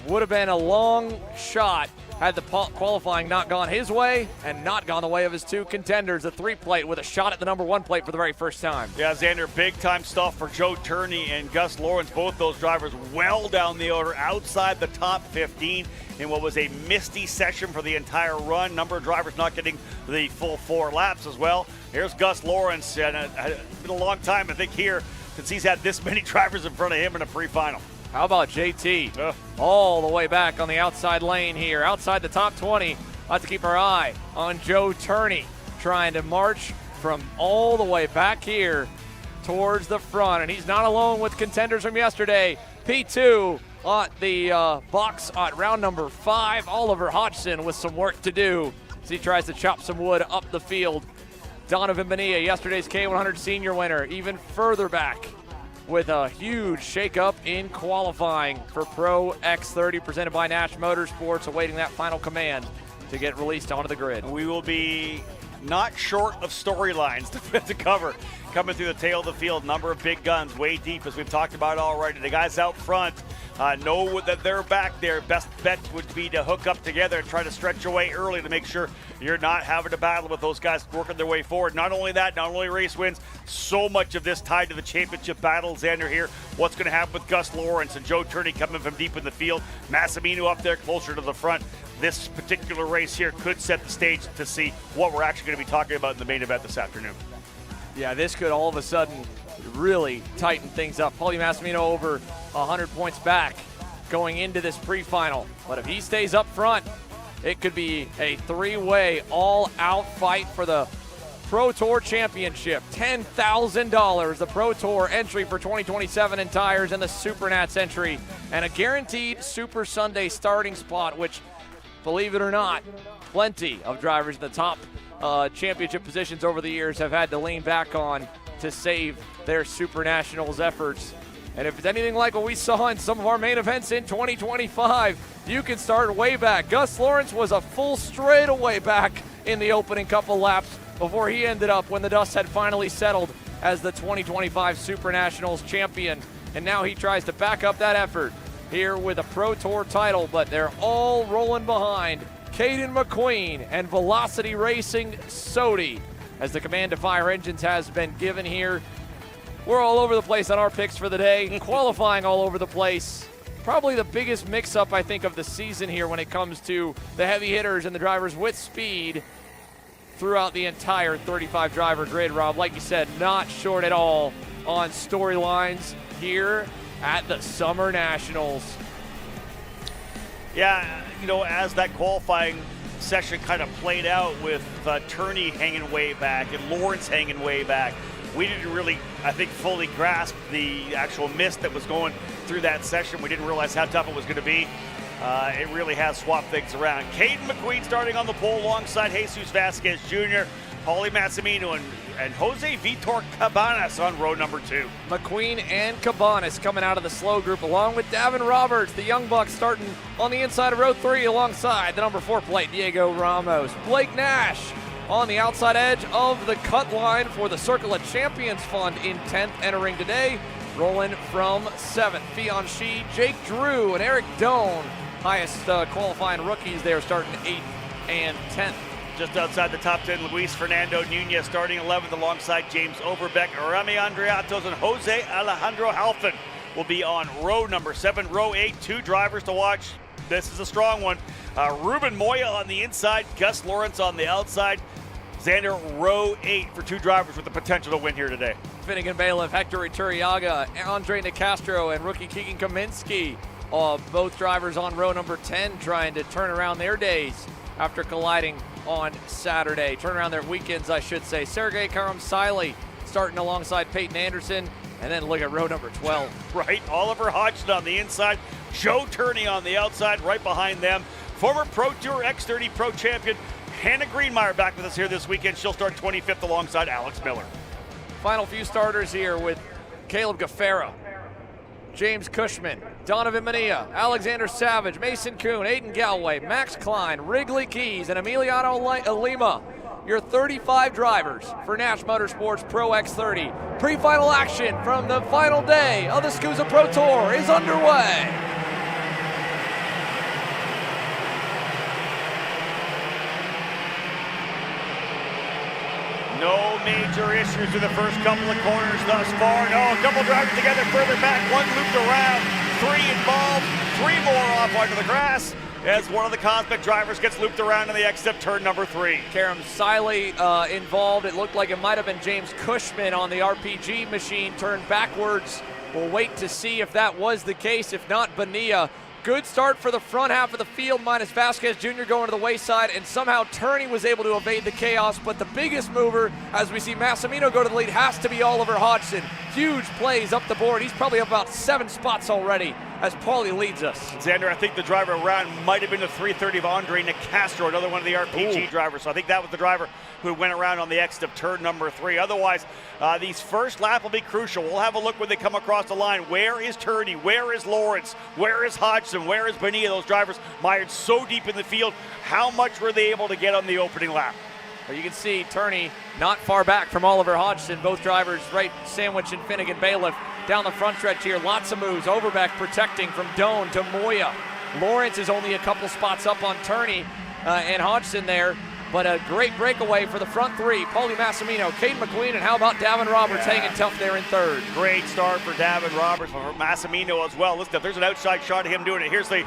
Would have been a long shot had the qualifying not gone his way and not gone the way of his two contenders. A 3-plate with a shot at the number 1 plate for the very first time. Yeah, Xander, big-time stuff for Joe Turney and Gus Lawrence. Both those drivers well down the order, outside the top 15 in what was a misty session for the entire run. Number of drivers not getting the full 4 laps as well. Here's Gus Lawrence, and it's been a long time, I think, here since he's had this many drivers in front of him in a pre-final. How about JT? All the way back on the outside lane here, outside the top 20. We'll have to keep our eye on Joe Turney, trying to march from all the way back here towards the front. And he's not alone with contenders from yesterday. P2 at the box at round number 5. Oliver Hodgson with some work to do as he tries to chop some wood up the field. Donovan Bonilla, yesterday's K100 senior winner, even further back, with a huge shakeup in qualifying for Pro X30 presented by Nash Motorsports, awaiting that final command to get released onto the grid. We will be not short of storylines to cover coming through the tail of the field. Number of big guns, way deep, as we've talked about already. The guys out front know that they're back there. Best bet would be to hook up together and try to stretch away early to make sure you're not having to battle with those guys working their way forward. Not only that, not only race wins, so much of this tied to the championship battle. Xander here, what's going to happen with Gus Lawrence and Joe Turney coming from deep in the field. Massimino up there closer to the front. This particular race here could set the stage to see what we're actually going to be talking about in the main event this afternoon. Yeah, this could all of a sudden really tighten things up. Paulie Massimino over 100 points back going into this pre-final. But if he stays up front, it could be a 3-way all-out fight for the Pro Tour Championship. $10,000, the Pro Tour entry for 2027 in tires, and the Supernats entry, and a guaranteed Super Sunday starting spot, which, believe it or not, plenty of drivers in the top championship positions over the years have had to lean back on to save their Super Nationals efforts. And if it's anything like what we saw in some of our main events in 2025, you can start way back. Gus Lawrence was a full straightaway back in the opening couple laps before he ended up, when the dust had finally settled, as the 2025 Super Nationals champion. And now he tries to back up that effort here with a Pro Tour title, but they're all rolling behind Caden McQueen and Velocity Racing Sodi, as the command to fire engines has been given here. We're all over the place on our picks for the day, qualifying all over the place. Probably the biggest mix-up, I think, of the season here when it comes to the heavy hitters and the drivers with speed throughout the entire 35-driver grid, Rob. Like you said, not short at all on storylines here at the Summer Nationals. Yeah, you know, as that qualifying session kind of played out with Turney hanging way back and Lawrence hanging way back. We didn't really, I think, fully grasp the actual mist that was going through that session. We didn't realize how tough it was going to be. It really has swapped things around. Caden McQueen starting on the pole alongside Jesus Vasquez Jr., Paulie Massimino, and Jose Vitor Cabanas on row number 2. McQueen and Cabanas coming out of the slow group, along with Davin Roberts, the young buck, starting on the inside of row 3 alongside the number 4 plate, Diego Ramos. Blake Nash on the outside edge of the cut line for the Circle of Champions Fund in 10th, entering today. Rolling from 7th, Fion Shi, Jake Drew, and Eric Doan, highest qualifying rookies there, starting 8th and 10th. Just outside the top 10, Luis Fernando Nunez starting 11th alongside James Overbeck, Remy Andreatos, and Jose Alejandro Halfin will be on row number 7. Row 8, 2 drivers to watch. This is a strong one. Ruben Moya on the inside, Gus Lawrence on the outside. Xander, row 8 for 2 drivers with the potential to win here today. Finnegan Bailiff, Hector Iturriaga, Andre Nicastro, and rookie Keegan Kaminsky. Both drivers on row number 10 trying to turn around their days after colliding on Saturday. Turn around their weekends, I should say. Sergei Karamsili starting alongside Peyton Anderson. And then look at row number 12. Right, Oliver Hodgson on the inside, Joe Turney on the outside, right behind them. Former Pro Tour X30 Pro Champion Hannah Greenmeyer back with us here this weekend. She'll start 25th alongside Alex Miller. Final few starters here with Caleb Gaffaro, James Cushman, Donovan Mania, Alexander Savage, Mason Kuhn, Aiden Galway, Max Klein, Wrigley Keys, and Emiliano Lima. Your 35 drivers for Nash Motorsports Pro X30. Pre-final action from the final day of the SKUSA Pro Tour is underway. No major issues in the first couple of corners thus far. No, a couple drivers together further back, one looped around, 3 involved, 3 more off onto the grass as one of the Cosmic drivers gets looped around in the exit turn number 3. Karamsili involved. It looked like it might have been James Cushman on the RPG machine, turned backwards. We'll wait to see if that was the case. If not, Bonilla. Good start for the front half of the field, minus Vasquez Jr. going to the wayside, and somehow Turney was able to evade the chaos. But the biggest mover, as we see Massimino go to the lead, has to be Oliver Hodgson. Huge plays up the board. He's probably up about 7 spots already as Paulie leads us. Xander, I think the driver around might have been the 330 of Andre Nicastro, another one of the RPG drivers. So I think that was the driver who went around on the exit of turn number 3. Otherwise, these first lap will be crucial. We'll have a look when they come across the line. Where is Turney? Where is Lawrence? Where is Hodgson? Where is Bonilla? Those drivers mired so deep in the field. How much were they able to get on the opening lap? Well, you can see Turney not far back from Oliver Hodgson. Both drivers right sandwiched in Finnegan Bailiff. Down the front stretch here, lots of moves. Overback protecting from Doan to Moya. Lawrence is only a couple spots up on Turney and Hodgson there. But a great breakaway for the front 3. Paulie Massimino, Caden McQueen, and how about Davin Roberts hanging tough there in 3rd. Great start for Davin Roberts, for Massimino as well. Listen, if there's an outside shot of him doing it, here's a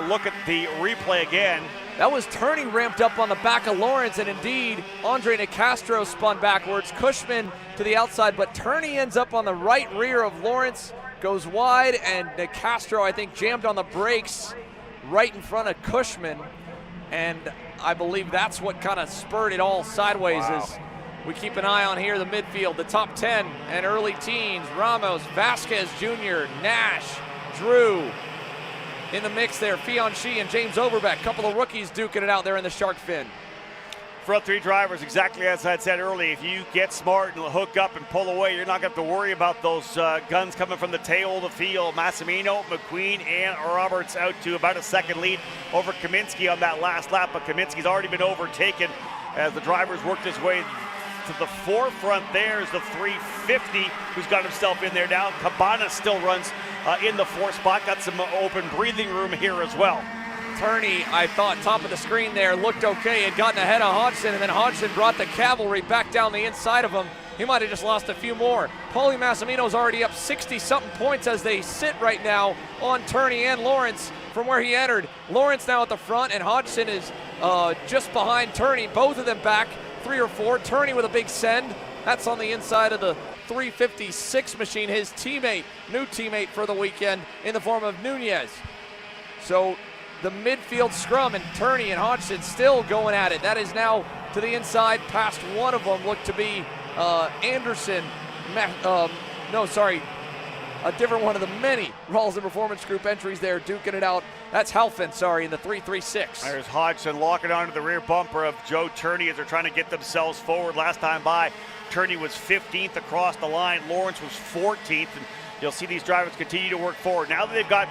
look at the replay again. That was Turney ramped up on the back of Lawrence, and indeed, Andre Nicastro spun backwards. Cushman to the outside, but Turney ends up on the right rear of Lawrence, goes wide, and Nicastro, I think, jammed on the brakes right in front of Cushman. And I believe that's what kind of spurred it all sideways. As we keep an eye on here, the midfield, the top 10 and early teens. Ramos, Vasquez Jr., Nash, Drew. In the mix there, Fion Shi and James Overbeck. Couple of rookies duking it out there in the shark fin. Front 3 drivers, exactly as I said earlier. If you get smart and hook up and pull away, you're not going to have to worry about those guns coming from the tail of the field. Massimino, McQueen, and Roberts out to about a 2nd lead over Kaminsky on that last lap. But Kaminsky's already been overtaken as the drivers worked his way to the forefront. There's the 350 who's got himself in there now. Cabana still runs in the 4th spot. Got some open breathing room here as well. Turney, I thought, top of the screen there, looked okay, had gotten ahead of Hodgson, and then Hodgson brought the cavalry back down the inside of him. He might have just lost a few more. Paulie Massimino's already up 60-something points as they sit right now on Turney and Lawrence from where he entered. Lawrence now at the front, and Hodgson is just behind Turney. Both of them back 3 or 4. Turney with a big send. That's on the inside of the 356 machine, his teammate, new teammate for the weekend in the form of Nunez. So the midfield scrum, and Turney and Hodgson still going at it. That is now to the inside past one of them. Looked to be Anderson. A different one of the many Rawls and Performance Group entries there, duking it out. That's Halfin, in the 336. There's Hodgson locking onto the rear bumper of Joe Turney as they're trying to get themselves forward. Last time by, Turney was 15th across the line. Lawrence was 14th. And you'll see these drivers continue to work forward. Now that they've got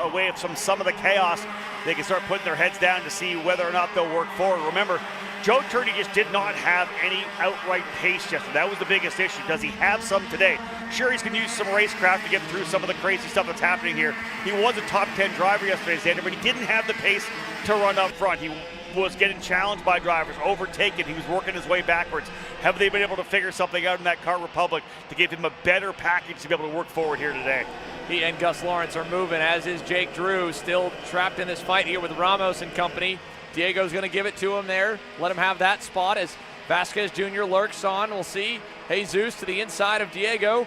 away from some of the chaos, they can start putting their heads down to see whether or not they'll work forward. Remember, Joe Turney just did not have any outright pace yesterday. That was the biggest issue. Does he have some today? Sure, he's going to use some racecraft to get through some of the crazy stuff that's happening here. He was a top 10 driver yesterday, Xander, but he didn't have the pace to run up front. He was getting challenged by drivers, overtaken. He was working his way backwards. Have they been able to figure something out in that Kart Republic to give him a better package to be able to work forward here today? He and Gus Lawrence are moving, as is Jake Drew, still trapped in this fight here with Ramos and company. Diego's going to give it to him there. Let him have that spot as Vasquez Jr. lurks on. We'll see Jesus to the inside of Diego.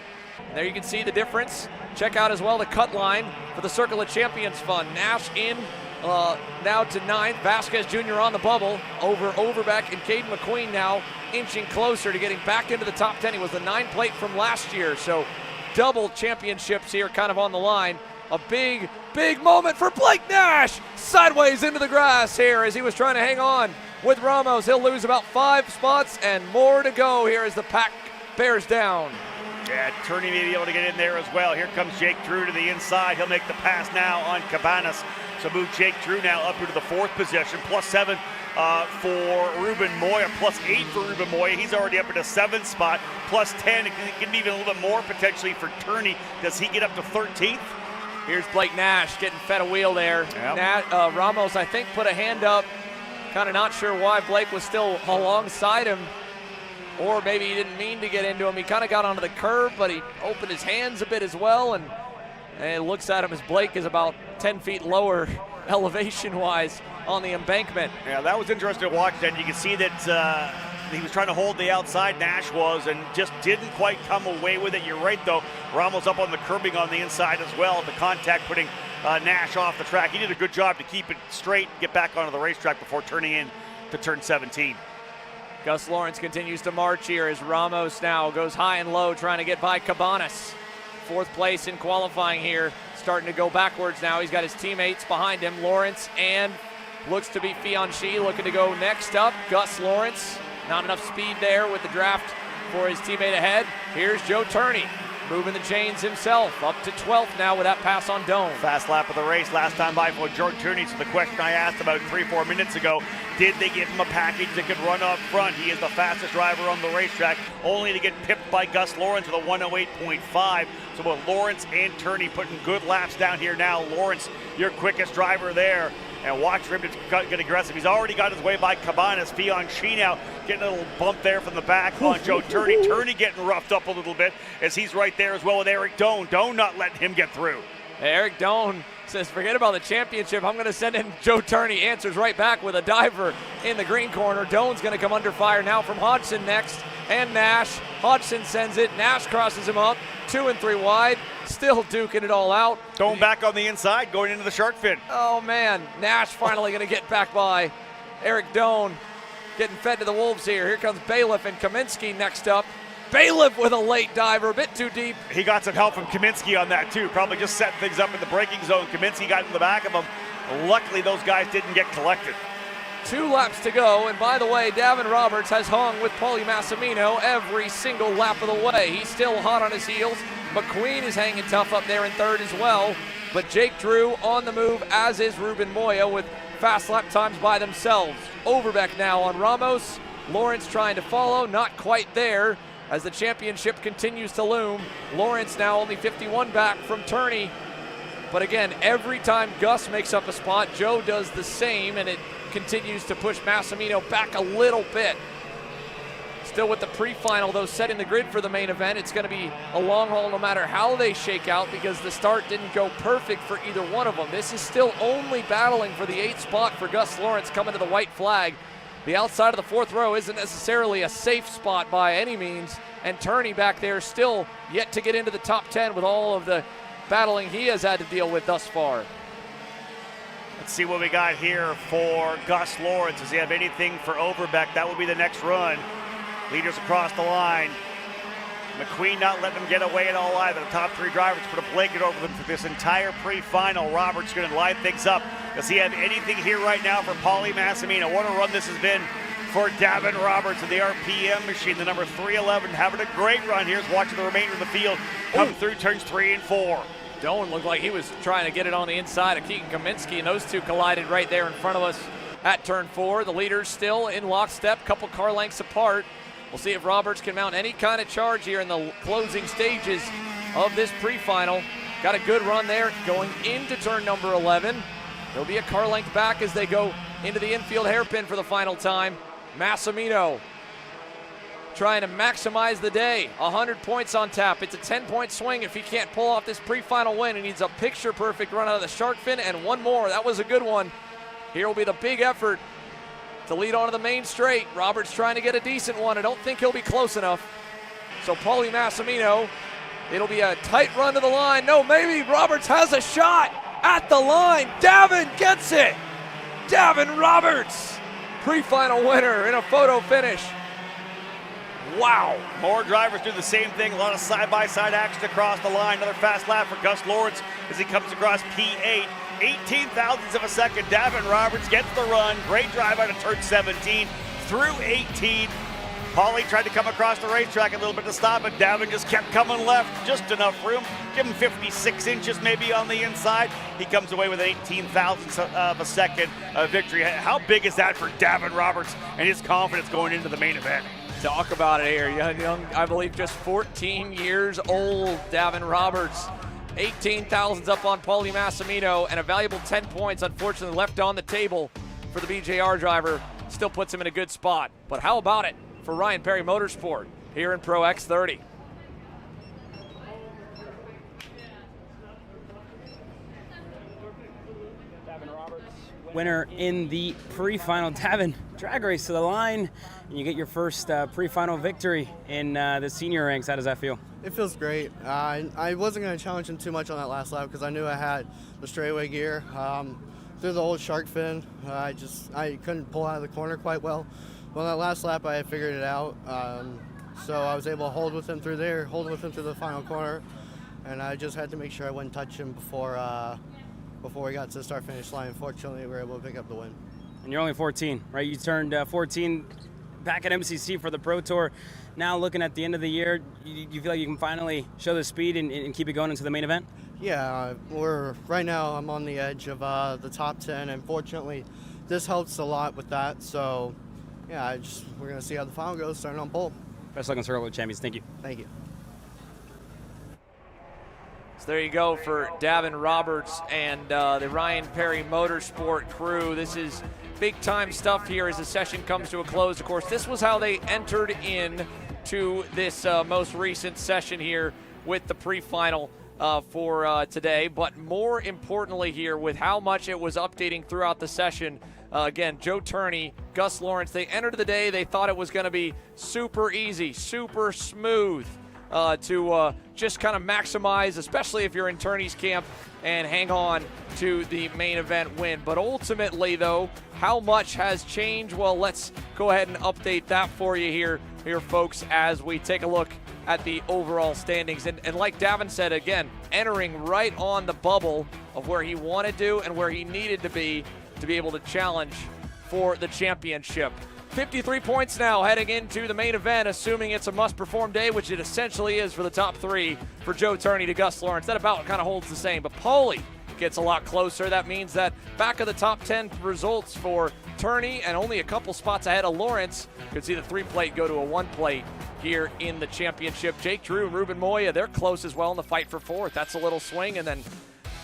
There you can see the difference. Check out as well the cut line for the Circle of Champions fun. Nash in now to 9th. Vasquez Jr. on the bubble. Overbeck and Caden McQueen now inching closer to getting back into the top 10. He was the 9 plate from last year, so double championships here kind of on the line. A big moment for Blake Nash. Sideways into the grass here as he was trying to hang on with Ramos. He'll lose about 5 spots and more to go here as the pack bears down. Yeah, Turney may be able to get in there as well. Here comes Jake Drew to the inside. He'll make the pass now on Cabanas. So move Jake Drew now up into the 4th position. +7 for Ruben Moya, +8 for Ruben Moya. He's already up in the 7th spot. +10, it can be even a little bit more potentially for Turney. Does he get up to 13th? Here's Blake Nash getting fed a wheel there. Yep. Ramos, I think, put a hand up. Kind of not sure why Blake was still alongside him. Or maybe he didn't mean to get into him. He kind of got onto the curb, but he opened his hands a bit as well. And it looks at him as Blake is about 10 feet lower elevation-wise on the embankment. Yeah, that was interesting to watch. Then you can see that he was trying to hold the outside, Nash was, and just didn't quite come away with it. You're right, though. Ramos up on the curbing on the inside as well. The contact putting Nash off the track. He did a good job to keep it straight, get back onto the racetrack before turning in to turn 17. Gus Lawrence continues to march here as Ramos now goes high and low trying to get by Cabanas. 4th place in qualifying here, starting to go backwards now. He's got his teammates behind him, Lawrence and looks to be Fianchy looking to go next up. Gus Lawrence, not enough speed there with the draft for his teammate ahead. Here's Joe Turney, moving the chains himself, up to 12th now with that pass on Doan. Fast lap of the race last time by for Joe Turney. So the question I asked about 3-4 minutes ago, did they give him a package that could run up front? He is the fastest driver on the racetrack, only to get pipped by Gus Lawrence with a 108.5. So both Lawrence and Turney putting good laps down here now. Lawrence, your quickest driver there. And watch for him to get aggressive. He's already got his way by Cabanas. Fianchy now getting a little bump there from the back on Joe Turney. Turney getting roughed up a little bit as he's right there as well with Eric Doan. Doan not letting him get through. Eric Doan says, forget about the championship. I'm going to send in Joe Turney. Answers right back with a diver in the green corner. Doan's going to come under fire now from Hodgson next. And Nash. Hodgson sends it. Nash crosses him up. 2 and 3 wide. Still duking it all out. Doan back on the inside, going into the shark fin. Oh, man. Nash finally going to get back by Eric Doan. Getting fed to the wolves here. Here comes Bailiff and Kaminsky next up. Bailiff with a late diver, a bit too deep. He got some help from Kaminsky on that too. Probably just setting things up in the braking zone. Kaminsky got in the back of him. Luckily, those guys didn't get collected. 2 laps to go, and by the way, Davin Roberts has hung with Paulie Massimino every single lap of the way. He's still hot on his heels. McQueen is hanging tough up there in 3rd as well, but Jake Drew on the move, as is Ruben Moya, with fast lap times by themselves. Overbeck now on Ramos. Lawrence trying to follow, not quite there as the championship continues to loom. Lawrence now only 51 back from Turney. But again, every time Gus makes up a spot, Joe does the same, and it continues to push Massimino back a little bit. Still with the pre-final, though, setting the grid for the main event. It's going to be a long haul no matter how they shake out because the start didn't go perfect for either one of them. This is still only battling for the 8th spot for Gus Lawrence coming to the white flag. The outside of the 4th row isn't necessarily a safe spot by any means, and Turney back there still yet to get into the top 10 with all of the battling he has had to deal with thus far. Let's see what we got here for Gus Lawrence. Does he have anything for Overbeck? That will be the next run. Leaders across the line. McQueen not letting them get away at all either. The top three drivers put a blanket over them for this entire pre-final. Roberts going to line things up. Does he have anything here right now for Paulie Massimino? What a run this has been for Davin Roberts of the RPM machine, the number 311, having a great run. Here's watching the remainder of the field come through turns 3 and 4. Doan looked like he was trying to get it on the inside of Keegan Kaminsky, and those two collided right there in front of us at turn 4. The leaders still in lockstep, couple car lengths apart. We'll see if Roberts can mount any kind of charge here in the closing stages of this pre-final. Got a good run there going into turn number 11. There'll be a car length back as they go into the infield hairpin for the final time. Massimino trying to maximize the day. 100 points on tap. It's a 10-point swing if he can't pull off this pre-final win. He needs a picture-perfect run out of the shark fin and one more. That was a good one. Here will be the big effort to lead onto the main straight. Roberts trying to get a decent one. I don't think he'll be close enough. So Paulie Massimino, it'll be a tight run to the line. No, maybe Roberts has a shot at the line. Davin gets it. Davin Roberts, pre-final winner in a photo finish. Wow. More drivers do the same thing. A lot of side-by-side action across the line. Another fast lap for Gus Lawrence as he comes across P8. 18 thousandths of a second. Davin Roberts gets the run. Great drive out of turn 17 through 18. Paulie tried to come across the racetrack a little bit to stop it. Davin just kept coming left, just enough room. Give him 56 inches maybe on the inside. He comes away with an 18 thousandths of a second victory. How big is that for Davin Roberts and his confidence going into the main event? Talk about it here. Young, I believe just 14 years old, Davin Roberts. 18 thousandths up on Paulie Massimino, and a valuable 10 points, unfortunately, left on the table for the BJR driver. Still puts him in a good spot. But how about it for Ryan Perry Motorsport here in Pro X30? Winner in the pre-final. Davin, drag race to the line, and you get your first pre-final victory in the senior ranks. How does that feel? It feels great. I wasn't going to challenge him too much on that last lap because I knew I had the straightaway gear. Through the old shark fin, I couldn't pull out of the corner quite well. But on that last lap, I had figured it out. So I was able to hold with him through there, hold with him through the final corner, and I just had to make sure I wouldn't touch him before we got to the start-finish line. Fortunately, we were able to pick up the win. And you're only 14, right? You turned 14 back at MCC for the Pro Tour. Now looking at the end of the year, you feel like you can finally show the speed and keep it going into the main event? Yeah, right now I'm on the edge of the top 10, and fortunately this helps a lot with that. So yeah, we're going to see how the final goes, starting on pole. Best luck on Circle of Champions. Thank you. Thank you. So there you go for Davin Roberts and the Ryan Perry Motorsport crew. This is big-time stuff here as the session comes to a close. Of course, this was how they entered in to this most recent session here with the pre-final for today. But more importantly here, with how much it was updating throughout the session, again, Joe Turney, Gus Lawrence, they entered the day, they thought it was going to be super easy, super smooth. To just kind of maximize, especially if you're in Turney's camp, and hang on to the main event win. But ultimately, though, how much has changed? Well, let's go ahead and update that for you here folks, as we take a look at the overall standings. And like Davin said, again, entering right on the bubble of where he wanted to and where he needed to be able to challenge for the championship. 53 points now heading into the main event, assuming it's a must-perform day, which it essentially is for the top three, for Joe Turney to Gus Lawrence. That about kind of holds the same, but Paulie gets a lot closer. That means that back of the top 10 results for Turney and only a couple spots ahead of Lawrence. Could see the 3-plate go to a 1-plate here in the championship. Jake Drew and Ruben Moya, they're close as well in the fight for 4th. That's a little swing, and then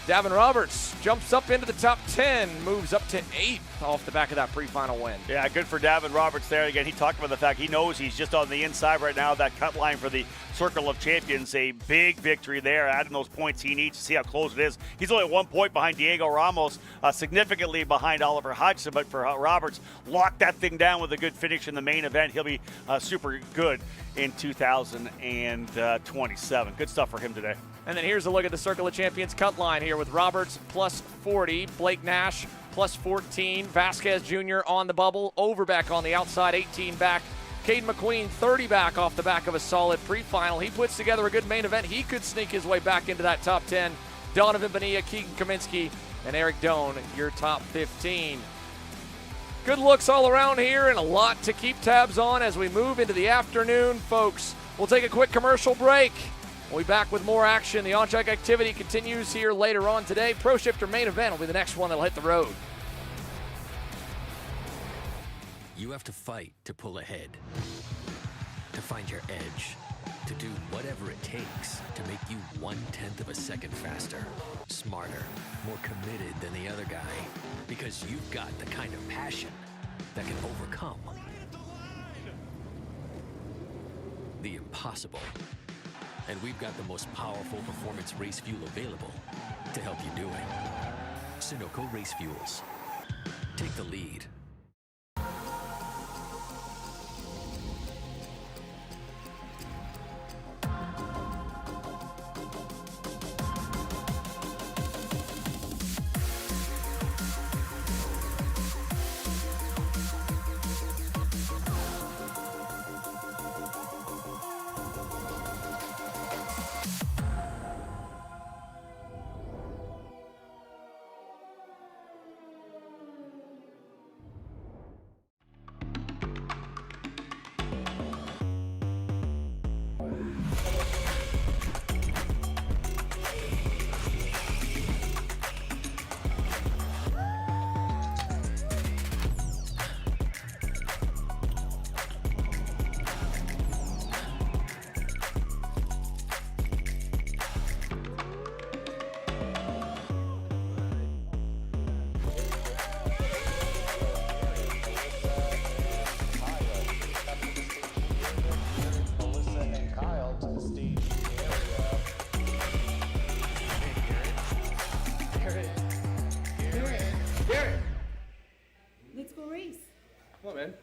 Davin Roberts jumps up into the top 10, moves up to 8th off the back of that pre-final win. Yeah, good for Davin Roberts there. Again, he talked about the fact he knows he's just on the inside right now. That cut line for the Circle of Champions, a big victory there, adding those points he needs to see how close it is. He's only 1 point behind Diego Ramos, significantly behind Oliver Hodgson, but for Roberts, lock that thing down with a good finish in the main event. He'll be super good in 2027. Good stuff for him today. And then here's a look at the Circle of Champions cut line here with Roberts plus 40, Blake Nash plus 14. Vasquez Jr. on the bubble. Overbeck on the outside, 18 back. Caden McQueen, 30 back off the back of a solid pre-final. He puts together a good main event. He could sneak his way back into that top 10. Donovan Bonilla, Keegan Kaminsky, and Eric Doan, your top 15. Good looks all around here and a lot to keep tabs on as we move into the afternoon, folks. We'll take a quick commercial break. We'll be back with more action. The on-track activity continues here later on today. Pro Shifter main event will be the next one that'll hit the road. You have to fight to pull ahead, to find your edge, to do whatever it takes to make you 1/10 of a second faster, smarter, more committed than the other guy, because you've got the kind of passion that can overcome the impossible. And we've got the most powerful performance race fuel available to help you do it. Sunoco Race Fuels. Take the lead. Let's go race. Come on, man.